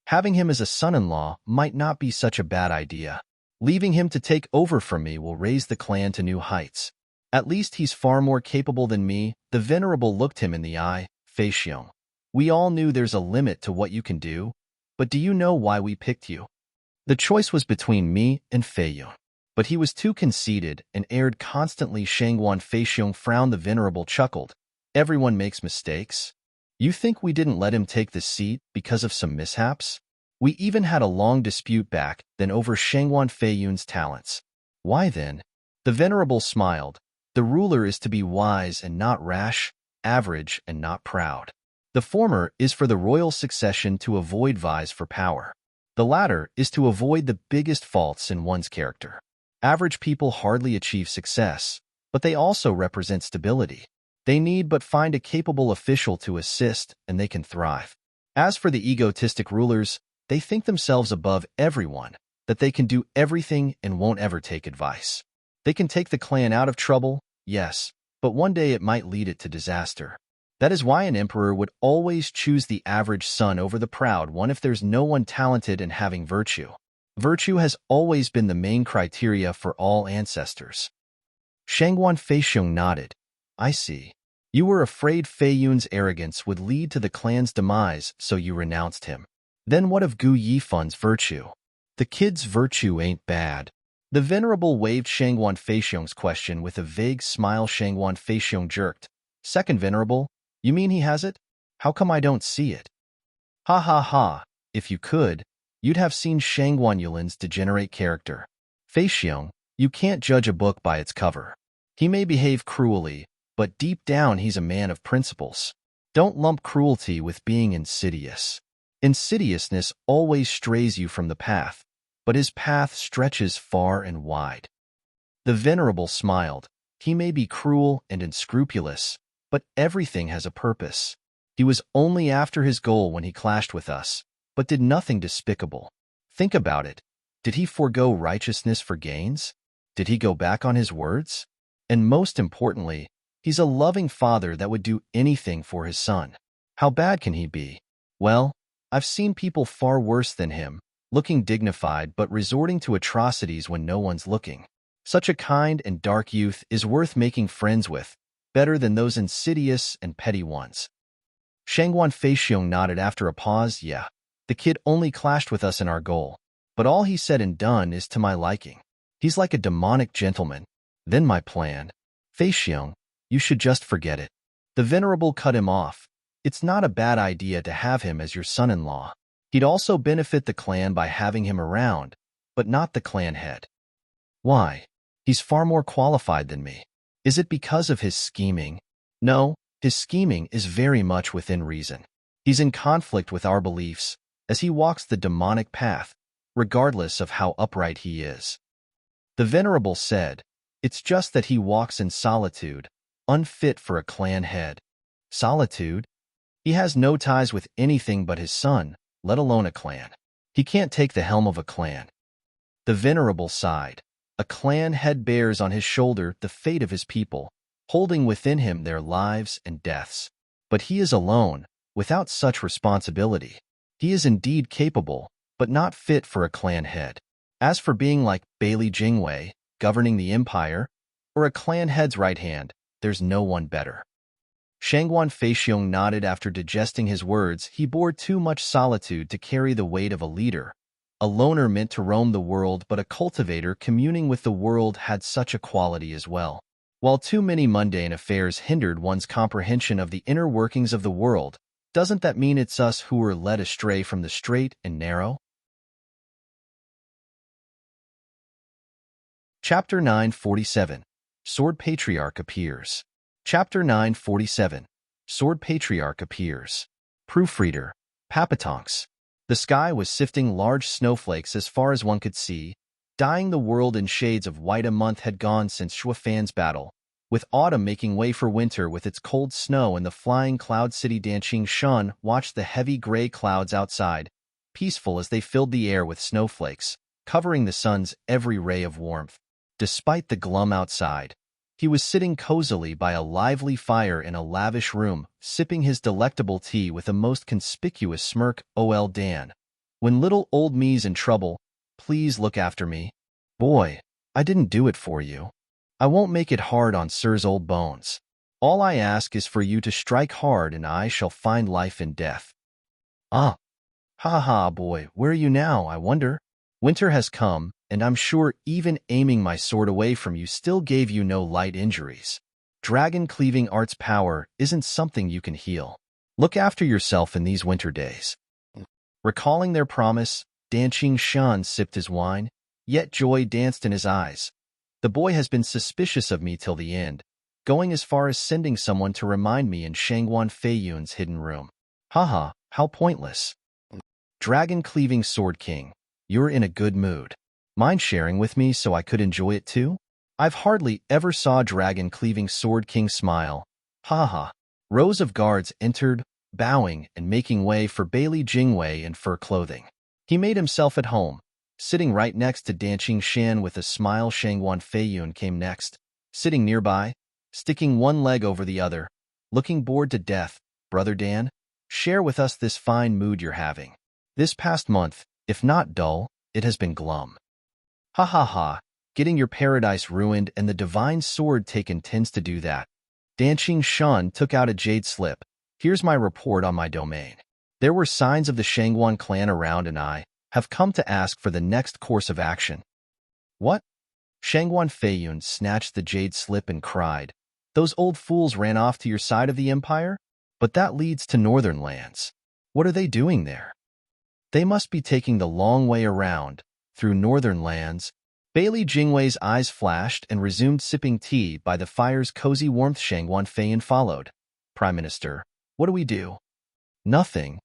Having him as a son-in-law might not be such a bad idea. Leaving him to take over from me will raise the clan to new heights. At least he's far more capable than me. The venerable looked him in the eye. Feixiong, we all knew there's a limit to what you can do, but do you know why we picked you? The choice was between me and Feiyun. But he was too conceited and erred constantly. Shangguan Feixiong frowned. The venerable chuckled. Everyone makes mistakes. You think we didn't let him take the seat because of some mishaps? We even had a long dispute back then over Shangguan Feiyun's talents. Why then? The venerable smiled. The ruler is to be wise and not rash, average and not proud. The former is for the royal succession to avoid vies for power. The latter is to avoid the biggest faults in one's character. Average people hardly achieve success, but they also represent stability. They need but find a capable official to assist, and they can thrive. As for the egotistic rulers, they think themselves above everyone, that they can do everything and won't ever take advice. They can take the clan out of trouble, yes, but one day it might lead it to disaster. That is why an emperor would always choose the average son over the proud one if there's no one talented and having virtue. Virtue has always been the main criteria for all ancestors. Shangguan Feixiong nodded. I see. You were afraid Feiyun's arrogance would lead to the clan's demise, so you renounced him. Then what of Gu Yifan's virtue? The kid's virtue ain't bad. The venerable waved Shangguan Feixiong's question with a vague smile. Shangguan Feixiong jerked. Second venerable, you mean he has it? How come I don't see it? Ha ha ha, if you could, you'd have seen Shangguan Yulin's degenerate character. Feixiong, you can't judge a book by its cover. He may behave cruelly, but deep down he's a man of principles. Don't lump cruelty with being insidious. Insidiousness always strays you from the path, but his path stretches far and wide. The venerable smiled. He may be cruel and unscrupulous, but everything has a purpose. He was only after his goal when he clashed with us, but did nothing despicable. Think about it. Did he forego righteousness for gains? Did he go back on his words? And most importantly, he's a loving father that would do anything for his son. How bad can he be? Well, I've seen people far worse than him, looking dignified but resorting to atrocities when no one's looking. Such a kind and dark youth is worth making friends with, better than those insidious and petty ones. Shangguan Feixiong nodded after a pause. Yeah, the kid only clashed with us in our goal, but all he said and done is to my liking. He's like a demonic gentleman. Then my plan. Feixiong, you should just forget it. The venerable cut him off. It's not a bad idea to have him as your son-in-law. He'd also benefit the clan by having him around, but not the clan head. Why? He's far more qualified than me. Is it because of his scheming? No, his scheming is very much within reason. He's in conflict with our beliefs, as he walks the demonic path, regardless of how upright he is. The venerable said, it's just that he walks in solitude, unfit for a clan head. Solitude? He has no ties with anything but his son, let alone a clan. He can't take the helm of a clan. The venerable sighed. A clan head bears on his shoulder the fate of his people, holding within him their lives and deaths. But he is alone, without such responsibility. He is indeed capable, but not fit for a clan head. As for being like Bailey Jingwei, governing the empire, or a clan head's right hand, there's no one better. Shangguan Feixiong nodded after digesting his words. He bore too much solitude to carry the weight of a leader. A loner meant to roam the world, but a cultivator communing with the world had such a quality as well. While too many mundane affairs hindered one's comprehension of the inner workings of the world, doesn't that mean it's us who were led astray from the straight and narrow? Chapter 947. Sword Patriarch appears. Chapter 947. Sword Patriarch appears. Proofreader. Papatonks. The sky was sifting large snowflakes as far as one could see, dyeing the world in shades of white. A month had gone since Shuafan's battle, with autumn making way for winter with its cold snow and the flying cloud city. Danqing Shun watched the heavy gray clouds outside, peaceful as they filled the air with snowflakes, covering the sun's every ray of warmth. Despite the glum outside, he was sitting cozily by a lively fire in a lavish room, sipping his delectable tea with a most conspicuous smirk. "OL Dan, when little old me's in trouble, please look after me. Boy, I didn't do it for you. I won't make it hard on Sir's old bones. All I ask is for you to strike hard and I shall find life in death." Ah, ha ha, boy, where are you now, I wonder? Winter has come, and I'm sure even aiming my sword away from you still gave you no light injuries. Dragon-cleaving art's power isn't something you can heal. Look after yourself in these winter days. Recalling their promise, Danqing Shan sipped his wine, yet joy danced in his eyes. The boy has been suspicious of me till the end, going as far as sending someone to remind me in Shangguan Feiyun's hidden room. Haha, how pointless. Dragon-cleaving Sword King, you're in a good mood. Mind sharing with me so I could enjoy it too? I've hardly ever saw Dragon-cleaving Sword King smile. Haha. Rows of guards entered, bowing and making way for Bailey Jingwei in fur clothing. He made himself at home, sitting right next to Danqing Shan with a smile. Shangguan Feiyun came next, sitting nearby, sticking one leg over the other, looking bored to death. Brother Dan, share with us this fine mood you're having. This past month, if not dull, it has been glum. Ha ha ha, getting your paradise ruined and the divine sword taken tends to do that. Danqing Shan took out a jade slip. Here's my report on my domain. There were signs of the Shangguan clan around and I have come to ask for the next course of action. What? Shangguan Feiyun snatched the jade slip and cried. Those old fools ran off to your side of the empire? But that leads to northern lands. What are they doing there? They must be taking the long way around, through northern lands. Bailey Jingwei's eyes flashed and resumed sipping tea by the fire's cozy warmth. Shangguan Feiyun followed. Prime Minister, what do we do? Nothing.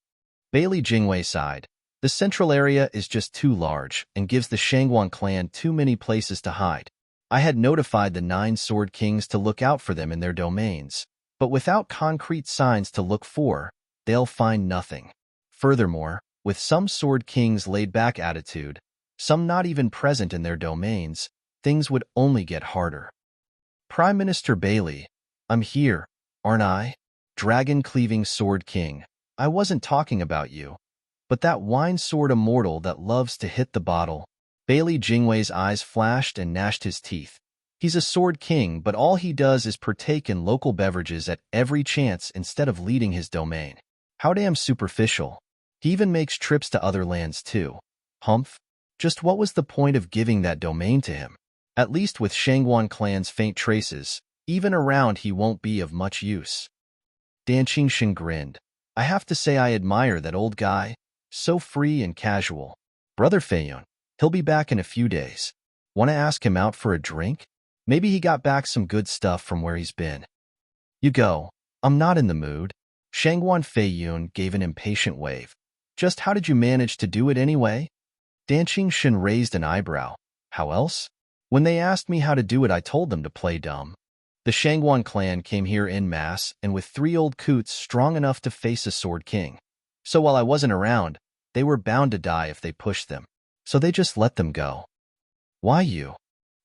Bailey Jingwei sighed. The central area is just too large and gives the Shangguan clan too many places to hide. I had notified the 9 Sword Kings to look out for them in their domains, but without concrete signs to look for, they'll find nothing. Furthermore, with some Sword Kings' laid-back attitude, some not even present in their domains, things would only get harder. Prime Minister Bailey, I'm here, aren't I? Dragon-cleaving Sword King, I wasn't talking about you, but that wine sword Immortal that loves to hit the bottle. Bailey Jingwei's eyes flashed and gnashed his teeth. He's a Sword King, but all he does is partake in local beverages at every chance instead of leading his domain. How damn superficial. He even makes trips to other lands too. Humph. Just what was the point of giving that domain to him? At least with Shangguan clan's faint traces, even around he won't be of much use. Danqing Shan grinned. I have to say I admire that old guy. So free and casual. Brother Feiyun, he'll be back in a few days. Want to ask him out for a drink? Maybe he got back some good stuff from where he's been. You go. I'm not in the mood. Shangguan Feiyun gave an impatient wave. Just how did you manage to do it anyway? Danqing Shan raised an eyebrow. How else? When they asked me how to do it, I told them to play dumb. The Shangguan clan came here en masse and with 3 old coots strong enough to face a Sword King. So while I wasn't around, they were bound to die if they pushed them. So they just let them go. Why you?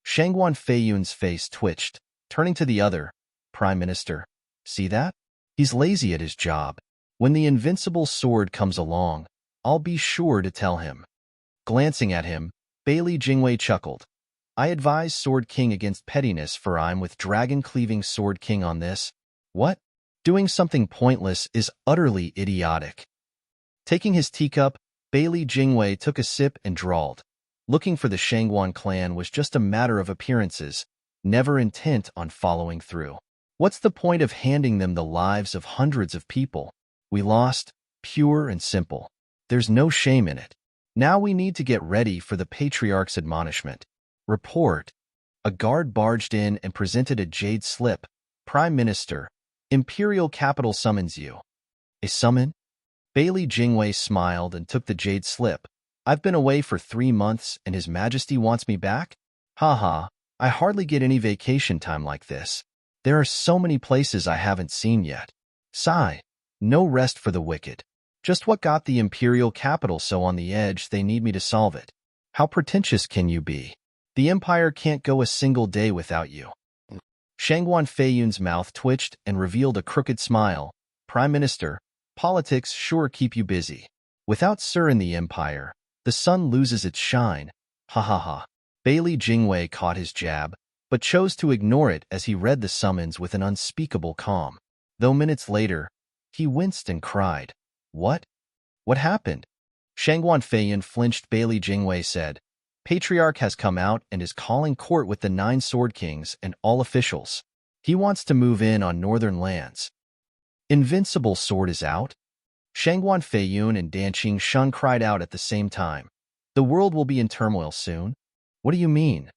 Shangguan Feiyun's face twitched, turning to the other. Prime Minister, see that? He's lazy at his job. When the invincible sword comes along, I'll be sure to tell him. Glancing at him, Bailey Jingwei chuckled. I advise Sword King against pettiness, for I'm with Dragon-cleaving Sword King on this. What? Doing something pointless is utterly idiotic. Taking his teacup, Bailey Jingwei took a sip and drawled. Looking for the Shangguan clan was just a matter of appearances, never intent on following through. What's the point of handing them the lives of hundreds of people? We lost, pure and simple. There's no shame in it. Now we need to get ready for the Patriarch's admonishment. Report. A guard barged in and presented a jade slip. Prime Minister, Imperial Capital summons you. A summon? Bailey Jingwei smiled and took the jade slip. I've been away for 3 months and His Majesty wants me back? Haha, I hardly get any vacation time like this. There are so many places I haven't seen yet. Sigh. No rest for the wicked. Just what got the Imperial Capital so on the edge they need me to solve it? How pretentious can you be? The Empire can't go a single day without you. Shangguan Feiyun's mouth twitched and revealed a crooked smile. Prime Minister, politics sure keep you busy. Without Sir in the Empire, the sun loses its shine. Ha ha ha. Bailey Jingwei caught his jab, but chose to ignore it as he read the summons with an unspeakable calm. Though minutes later, he winced and cried. What? What happened? Shangguan Feiyun flinched. Bailey Jingwei said, Patriarch has come out and is calling court with the 9 Sword Kings and all officials. He wants to move in on northern lands. Invincible sword is out? Shangguan Feiyun and Danqing Shun cried out at the same time. The world will be in turmoil soon? What do you mean?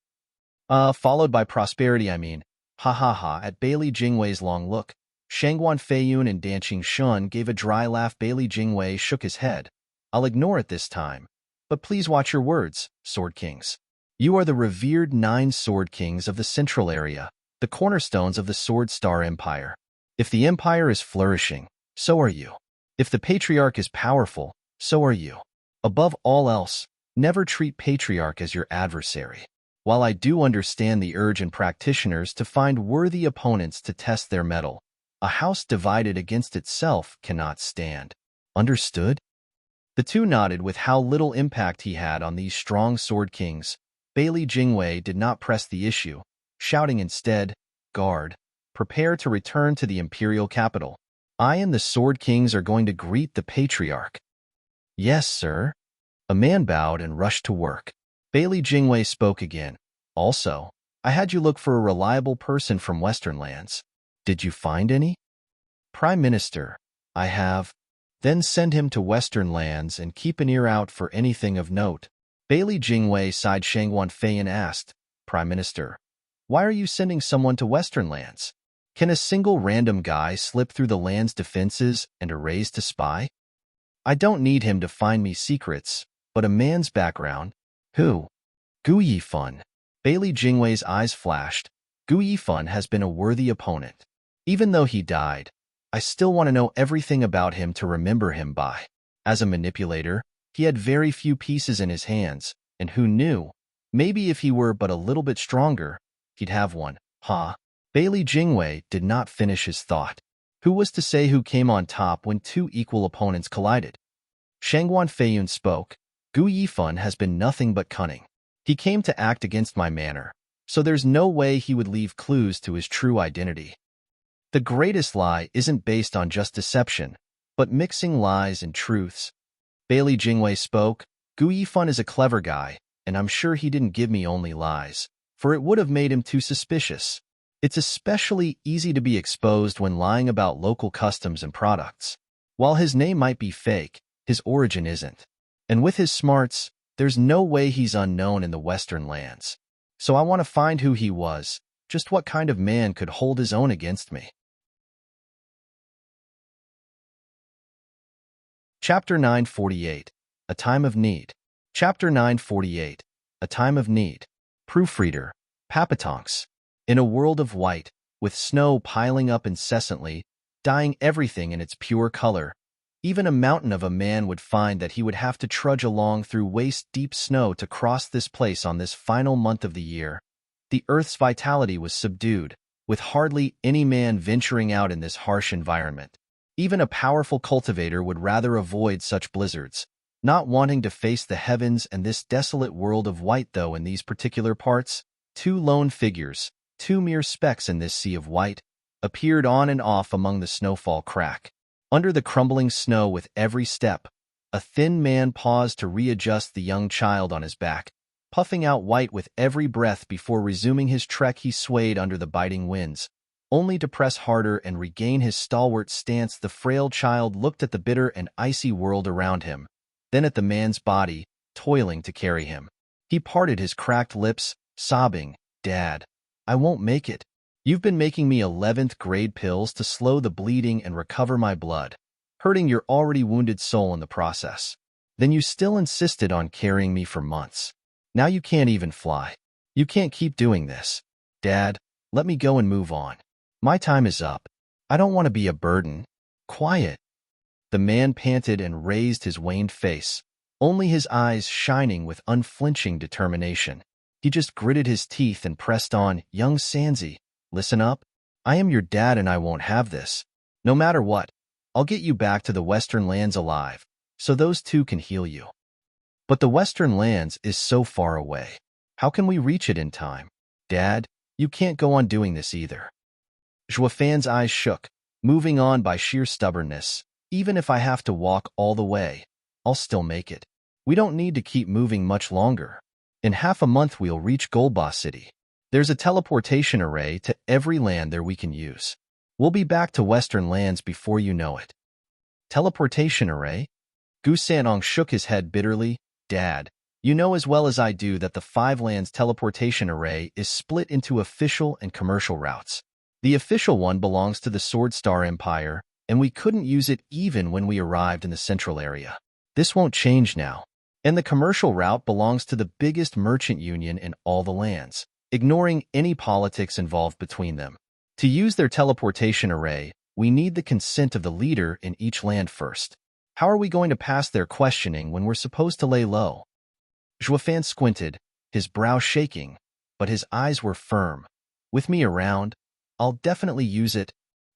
Followed by prosperity, I mean. Ha ha ha. At Bailey Jingwei's long look, Shangguan Feiyun and Danqing Shun gave a dry laugh. Bailey Jingwei shook his head. I'll ignore it this time. But please watch your words, Sword Kings. You are the revered 9 Sword Kings of the Central area, the cornerstones of the Sword Star Empire. If the Empire is flourishing, so are you. If the Patriarch is powerful, so are you. Above all else, never treat Patriarch as your adversary. While I do understand the urge in practitioners to find worthy opponents to test their mettle, a house divided against itself cannot stand. Understood? The two nodded with how little impact he had on these strong Sword Kings. Bailey Jingwei did not press the issue, shouting instead, Guard, prepare to return to the imperial capital. I and the Sword Kings are going to greet the Patriarch. Yes, sir. A man bowed and rushed to work. Bailey Jingwei spoke again. Also, I had you look for a reliable person from Western lands. Did you find any? Prime Minister, I have. Then send him to Western lands and keep an ear out for anything of note. Bailey Jingwei sighed. Shangguan Feiyun asked, Prime Minister, why are you sending someone to Western lands? Can a single random guy slip through the land's defenses and erase to spy? I don't need him to find me secrets, but a man's background. Who? Gu Yifan. Bailey Jingwei's eyes flashed. Gu Yifan has been a worthy opponent. Even though he died, I still want to know everything about him to remember him by. As a manipulator, he had very few pieces in his hands, and who knew, maybe if he were but a little bit stronger, he'd have one. Bailey Jingwei did not finish his thought. Who was to say who came on top when 2 equal opponents collided? Shangguan Feiyun spoke. Gu Yifan has been nothing but cunning. He came to act against my manner, so there's no way he would leave clues to his true identity. The greatest lie isn't based on just deception, but mixing lies and truths. Bailey Jingwei spoke. Gu Yifan is a clever guy, and I'm sure he didn't give me only lies, for it would have made him too suspicious. It's especially easy to be exposed when lying about local customs and products. While his name might be fake, his origin isn't. And with his smarts, there's no way he's unknown in the Western lands. So I want to find who he was, just what kind of man could hold his own against me. Chapter 948, A Time of Need. Chapter 948, A Time of Need. Proofreader, Papatonks. In a world of white, with snow piling up incessantly, dyeing everything in its pure color, even a mountain of a man would find that he would have to trudge along through waist-deep snow to cross this place on this final month of the year. The Earth's vitality was subdued, with hardly any man venturing out in this harsh environment. Even a powerful cultivator would rather avoid such blizzards, not wanting to face the heavens and this desolate world of white. Though in these particular parts, 2 lone figures, 2 mere specks in this sea of white, appeared on and off among the snowfall crack. Under the crumbling snow with every step, a thin man paused to readjust the young child on his back, puffing out white with every breath before resuming his trek. He swayed under the biting winds, only to press harder and regain his stalwart stance. The frail child looked at the bitter and icy world around him, then at the man's body, toiling to carry him. He parted his cracked lips, sobbing, Dad, I won't make it. You've been making me 11th grade pills to slow the bleeding and recover my blood, hurting your already wounded soul in the process. Then you still insisted on carrying me for months. Now you can't even fly. You can't keep doing this. Dad, let me go and move on. My time is up. I don't want to be a burden. Quiet. The man panted and raised his waned face, only his eyes shining with unflinching determination. He just gritted his teeth and pressed on. Young Sanzi, listen up. I am your dad and I won't have this. No matter what, I'll get you back to the Western lands alive, so those 2 can heal you. But the Western lands is so far away. How can we reach it in time? Dad, you can't go on doing this either. Zhuofan's eyes shook, moving on by sheer stubbornness. Even if I have to walk all the way, I'll still make it. We don't need to keep moving much longer. In half a month we'll reach Golba City. There's a teleportation array to every land there we can use. We'll be back to Western lands before you know it. Teleportation array? Gu Sanong shook his head bitterly. Dad, you know as well as I do that the Five Lands teleportation array is split into official and commercial routes. The official one belongs to the Sword Star Empire, and we couldn't use it even when we arrived in the central area. This won't change now. And the commercial route belongs to the biggest merchant union in all the lands, ignoring any politics involved between them. To use their teleportation array, we need the consent of the leader in each land first. How are we going to pass their questioning when we're supposed to lay low? Zhuofan squinted, his brow shaking, but his eyes were firm. With me around, I'll definitely use it.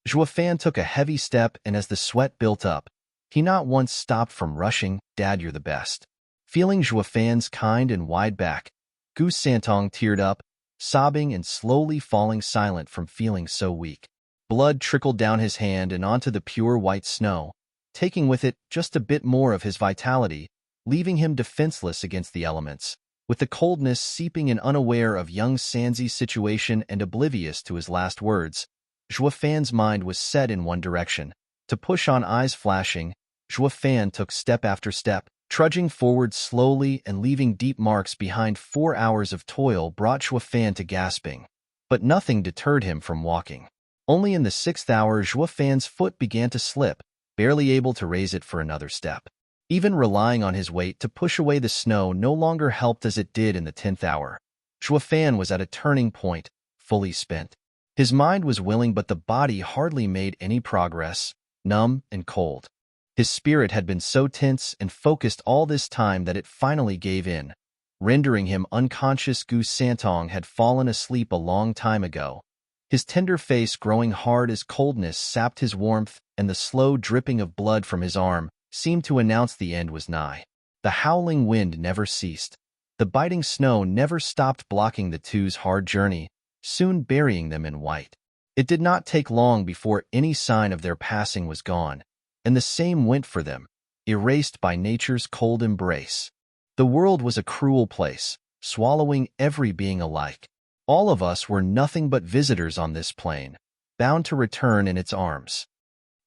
Zhuofan took a heavy step, and as the sweat built up, he not once stopped from rushing, Dad, you're the best. Feeling Zhuofan's kind and wide back, Gu Santong teared up, sobbing and slowly falling silent from feeling so weak. Blood trickled down his hand and onto the pure white snow, taking with it just a bit more of his vitality, leaving him defenseless against the elements, with the coldness seeping in, unaware of young Sanzi's situation and oblivious to his last words. Zhuofan's mind was set in one direction. To push on, eyes flashing, Zhuofan took step after step, trudging forward slowly and leaving deep marks behind. 4 hours of toil brought Zhuofan to gasping, but nothing deterred him from walking. Only in the 6th hour Zhuofan's foot began to slip, barely able to raise it for another step. Even relying on his weight to push away the snow no longer helped as it did in the 10th hour. Zhuofan was at a turning point, fully spent. His mind was willing, but the body hardly made any progress, numb and cold. His spirit had been so tense and focused all this time that it finally gave in, rendering him unconscious. Gu Santong had fallen asleep a long time ago, his tender face growing hard as coldness sapped his warmth, and the slow dripping of blood from his arm seemed to announce the end was nigh. The howling wind never ceased. The biting snow never stopped blocking the two's hard journey, soon burying them in white. It did not take long before any sign of their passing was gone, and the same went for them, erased by nature's cold embrace. The world was a cruel place, swallowing every being alike. All of us were nothing but visitors on this plane, bound to return in its arms.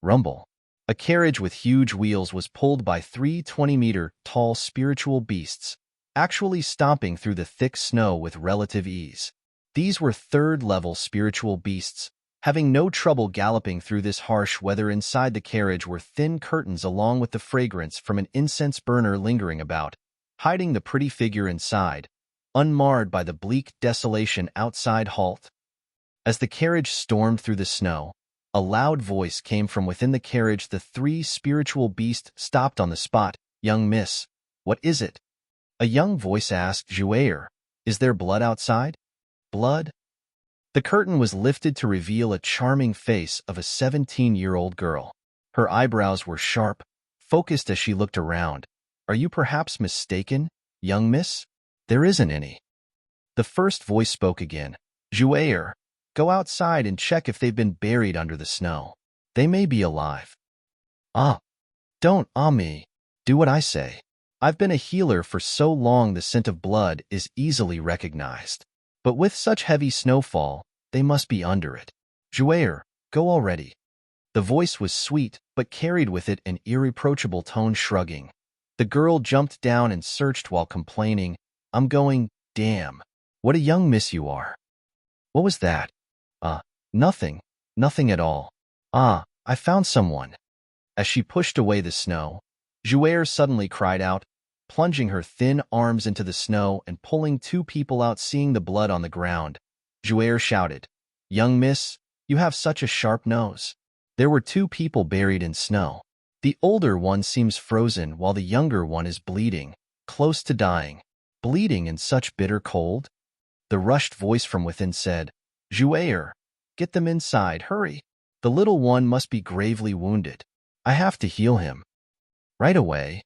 Rumble. A carriage with huge wheels was pulled by 3 20-meter-tall spiritual beasts, actually stomping through the thick snow with relative ease. These were third-level spiritual beasts, having no trouble galloping through this harsh weather. Inside the carriage were thin curtains along with the fragrance from an incense burner lingering about, hiding the pretty figure inside, unmarred by the bleak desolation outside. Halt. As the carriage stormed through the snow, a loud voice came from within the carriage. The 3 spiritual beasts stopped on the spot. Young miss, what is it? A young voice asked. Jouer, is there blood outside? Blood? The curtain was lifted to reveal a charming face of a 17-year-old girl. Her eyebrows were sharp, focused as she looked around. Are you perhaps mistaken, young miss? There isn't any. The first voice spoke again. Jouer, go outside and check if they've been buried under the snow. They may be alive. Don't me. Do what I say. I've been a healer for so long the scent of blood is easily recognized. But with such heavy snowfall, they must be under it. Jouer, go already. The voice was sweet, but carried with it an irreproachable tone. Shrugging, the girl jumped down and searched while complaining, I'm going, damn. What a young miss you are. What was that? Nothing at all. I found someone. As she pushed away the snow, Jouer suddenly cried out, plunging her thin arms into the snow and pulling 2 people out. Seeing the blood on the ground, Jouer shouted, young miss, you have such a sharp nose. There were 2 people buried in snow. The older one seems frozen while the younger one is bleeding, close to dying. Bleeding in such bitter cold? The rushed voice from within said, Jouer, get them inside, hurry. The little one must be gravely wounded. I have to heal him. Right away.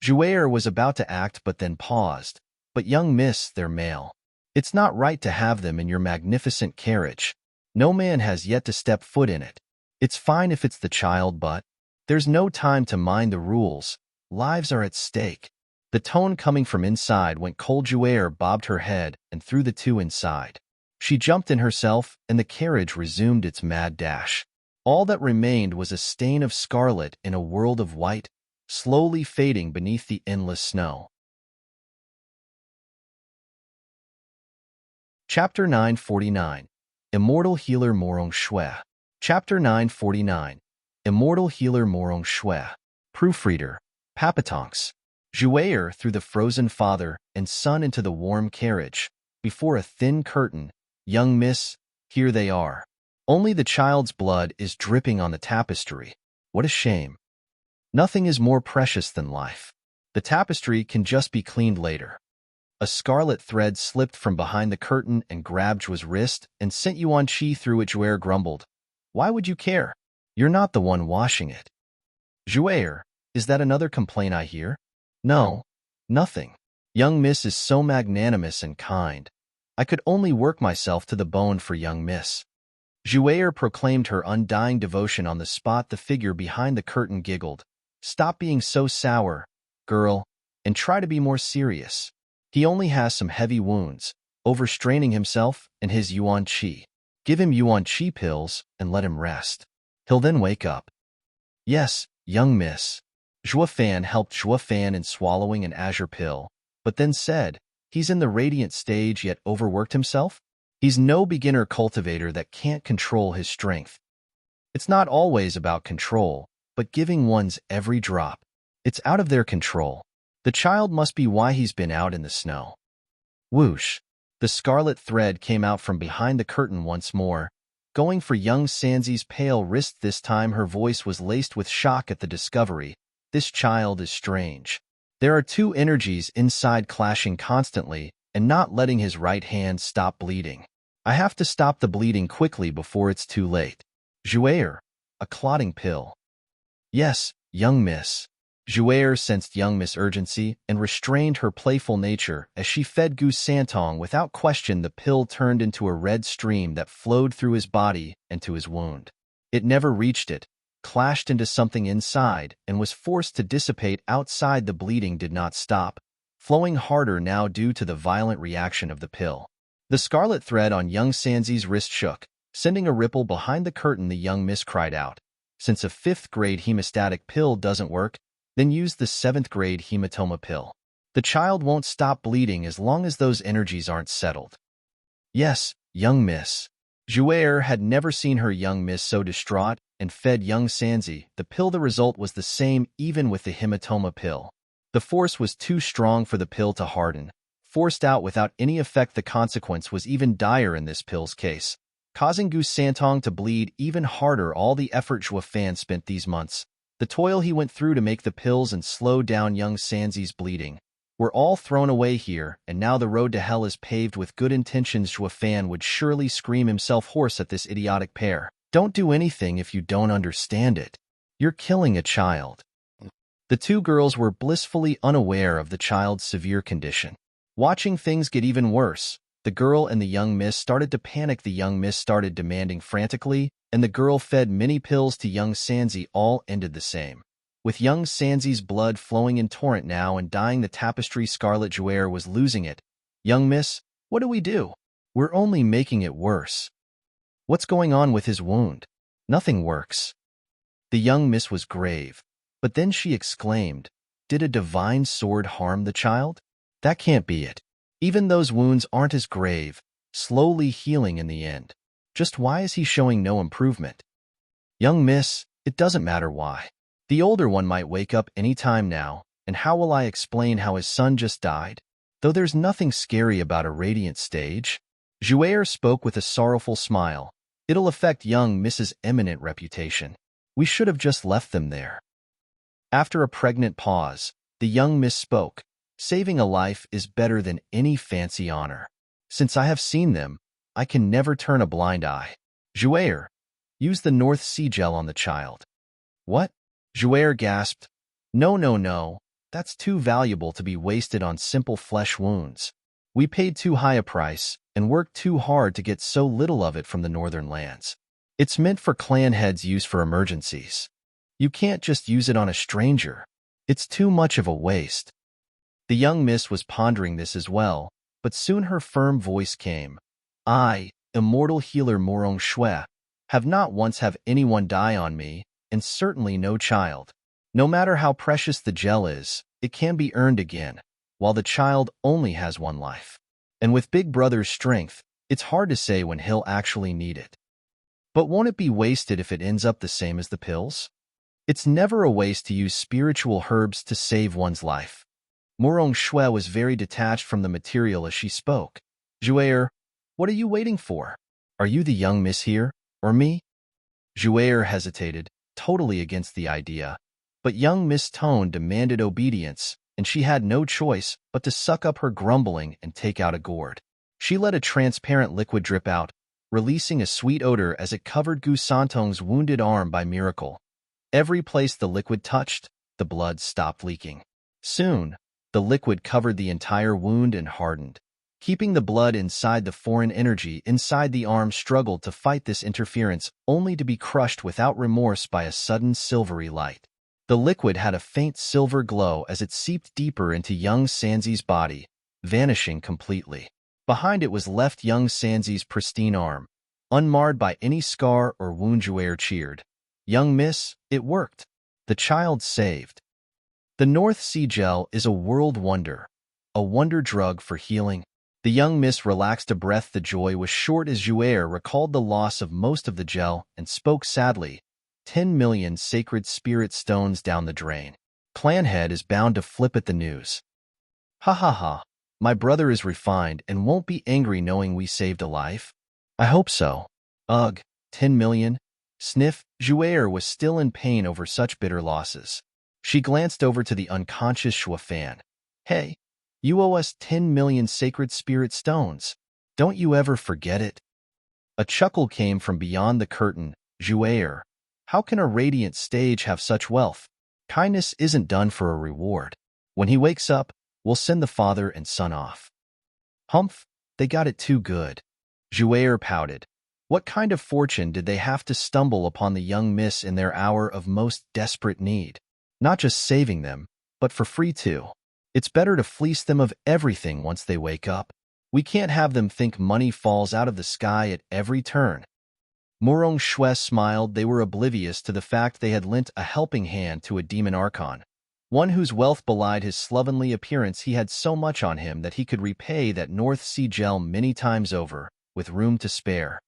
Jouer was about to act but then paused. But young miss, they're male. It's not right to have them in your magnificent carriage. No man has yet to step foot in it. It's fine if it's the child, but there's no time to mind the rules. Lives are at stake. The tone coming from inside went cold. Jouer bobbed her head and threw the two inside. She jumped in herself, and the carriage resumed its mad dash. All that remained was a stain of scarlet in a world of white, slowly fading beneath the endless snow. Chapter 949. Immortal Healer Murong Shui. Chapter 949. Immortal Healer Murong Shui. Proofreader. Papatonks. Jouer threw the frozen father and son into the warm carriage. Before a thin curtain, young miss, here they are. Only the child's blood is dripping on the tapestry. What a shame. Nothing is more precious than life. The tapestry can just be cleaned later. A scarlet thread slipped from behind the curtain and grabbed Jouer's wrist and sent Yuan Qi through it. Jouer grumbled. Why would you care? You're not the one washing it. Jouer, is that another complaint I hear? No, nothing. Young miss is so magnanimous and kind. I could only work myself to the bone for young miss. Jouer proclaimed her undying devotion on the spot. The figure behind the curtain giggled. Stop being so sour, girl, and try to be more serious. He only has some heavy wounds, overstraining himself and his Yuan Qi. Give him Yuan Qi pills and let him rest. He'll then wake up. Yes, young miss. Zhuo Fan helped Zhuo Fan in swallowing an azure pill, but then said, he's in the radiant stage yet overworked himself? He's no beginner cultivator that can't control his strength. It's not always about control, but giving one's every drop. It's out of their control. The child must be why he's been out in the snow. Whoosh! The scarlet thread came out from behind the curtain once more, going for young Sanzi's pale wrist. This time her voice was laced with shock at the discovery. This child is strange. There are two energies inside clashing constantly and not letting his right hand stop bleeding. I have to stop the bleeding quickly before it's too late. Jouer, a clotting pill. Yes, young miss. Jouer sensed young miss' urgency and restrained her playful nature as she fed Gu Santong. Without question, the pill turned into a red stream that flowed through his body and to his wound. It never reached it, clashed into something inside, and was forced to dissipate outside. The bleeding did not stop, flowing harder now due to the violent reaction of the pill. The scarlet thread on young Sanzi's wrist shook, sending a ripple behind the curtain. The young miss cried out. Since a 5th grade hemostatic pill doesn't work, then use the 7th grade hematoma pill. The child won't stop bleeding as long as those energies aren't settled. Yes, young miss. Jouer had never seen her young miss so distraught and fed young Sanzi the pill. The result was the same even with the hematoma pill. The force was too strong for the pill to harden, forced out without any effect. The consequence was even dire in this pill's case, causing Gu Santong to bleed even harder. All the effort Zhuo Fan spent these months, the toil he went through to make the pills and slow down young Sanzi's bleeding, were all thrown away here, and now the road to hell is paved with good intentions. Zhuo Fan would surely scream himself hoarse at this idiotic pair. Don't do anything if you don't understand it. You're killing a child. The two girls were blissfully unaware of the child's severe condition. Watching things get even worse, the girl and the young miss started to panic. The young miss started demanding frantically, and the girl fed many pills to young Sanzi. All ended the same, with young Sanzi's blood flowing in torrent now and dying. The tapestry scarlet. Jouer was losing it. Young miss, what do we do? We're only making it worse. What's going on with his wound? Nothing works. The young miss was grave, but then she exclaimed, did a divine sword harm the child? That can't be it. Even those wounds aren't as grave, slowly healing in the end. Just why is he showing no improvement? Young miss, it doesn't matter why. The older one might wake up any time now, and how will I explain how his son just died? Though there's nothing scary about a radiant stage. Jouer spoke with a sorrowful smile. It'll affect young Mrs. Eminent reputation. We should have just left them there. After a pregnant pause, the young miss spoke. Saving a life is better than any fancy honor. Since I have seen them, I can never turn a blind eye. Jouer, use the North Sea gel on the child. What? Jouer gasped. No, that's too valuable to be wasted on simple flesh wounds. We paid too high a price and worked too hard to get so little of it from the northern lands. It's meant for clan heads' use for emergencies. You can't just use it on a stranger. It's too much of a waste. The young miss was pondering this as well, but soon her firm voice came. I, Immortal healer Murong Shui, have not once have anyone die on me, and certainly no child. No matter how precious the gel is, it can be earned again, while the child only has one life. And with Big Brother's strength, it's hard to say when he'll actually need it. But won't it be wasted if it ends up the same as the pills? It's never a waste to use spiritual herbs to save one's life. Murong Shui was very detached from the material as she spoke. Jouer, what are you waiting for? Are you the young miss here, or me? Jouer hesitated, totally against the idea. But young Miss Tone demanded obedience, and she had no choice but to suck up her grumbling and take out a gourd. She let a transparent liquid drip out, releasing a sweet odor as it covered Gu Santong's wounded arm by miracle. Every place the liquid touched, the blood stopped leaking. Soon, the liquid covered the entire wound and hardened. Keeping the blood inside, the foreign energy inside the arm struggled to fight this interference, only to be crushed without remorse by a sudden silvery light. The liquid had a faint silver glow as it seeped deeper into young Sanzi's body, vanishing completely. Behind it was left young Sanzi's pristine arm, unmarred by any scar or wound. Jouer cheered. Young miss, it worked. The child saved. The North Sea Gel is a world wonder, a wonder drug for healing. The young miss relaxed a breath. The joy was short as Jouer recalled the loss of most of the gel and spoke sadly. 10 million sacred spirit stones down the drain. Clanhead is bound to flip at the news. Ha ha ha. My brother is refined and won't be angry knowing we saved a life. I hope so. Ugh, 10 million? Sniff. Jouer was still in pain over such bitter losses. She glanced over to the unconscious Shuafan. Hey, you owe us 10 million sacred spirit stones. Don't you ever forget it? A chuckle came from beyond the curtain. Jouer, how can a radiant stage have such wealth? Kindness isn't done for a reward. When he wakes up, we'll send the father and son off. Humph, they got it too good. Jouer pouted. What kind of fortune did they have to stumble upon the young miss in their hour of most desperate need? Not just saving them, but for free too. It's better to fleece them of everything once they wake up. We can't have them think money falls out of the sky at every turn. Murong Shui smiled. They were oblivious to the fact they had lent a helping hand to a demon archon, one whose wealth belied his slovenly appearance. He had so much on him that he could repay that North Sea Gel many times over, with room to spare.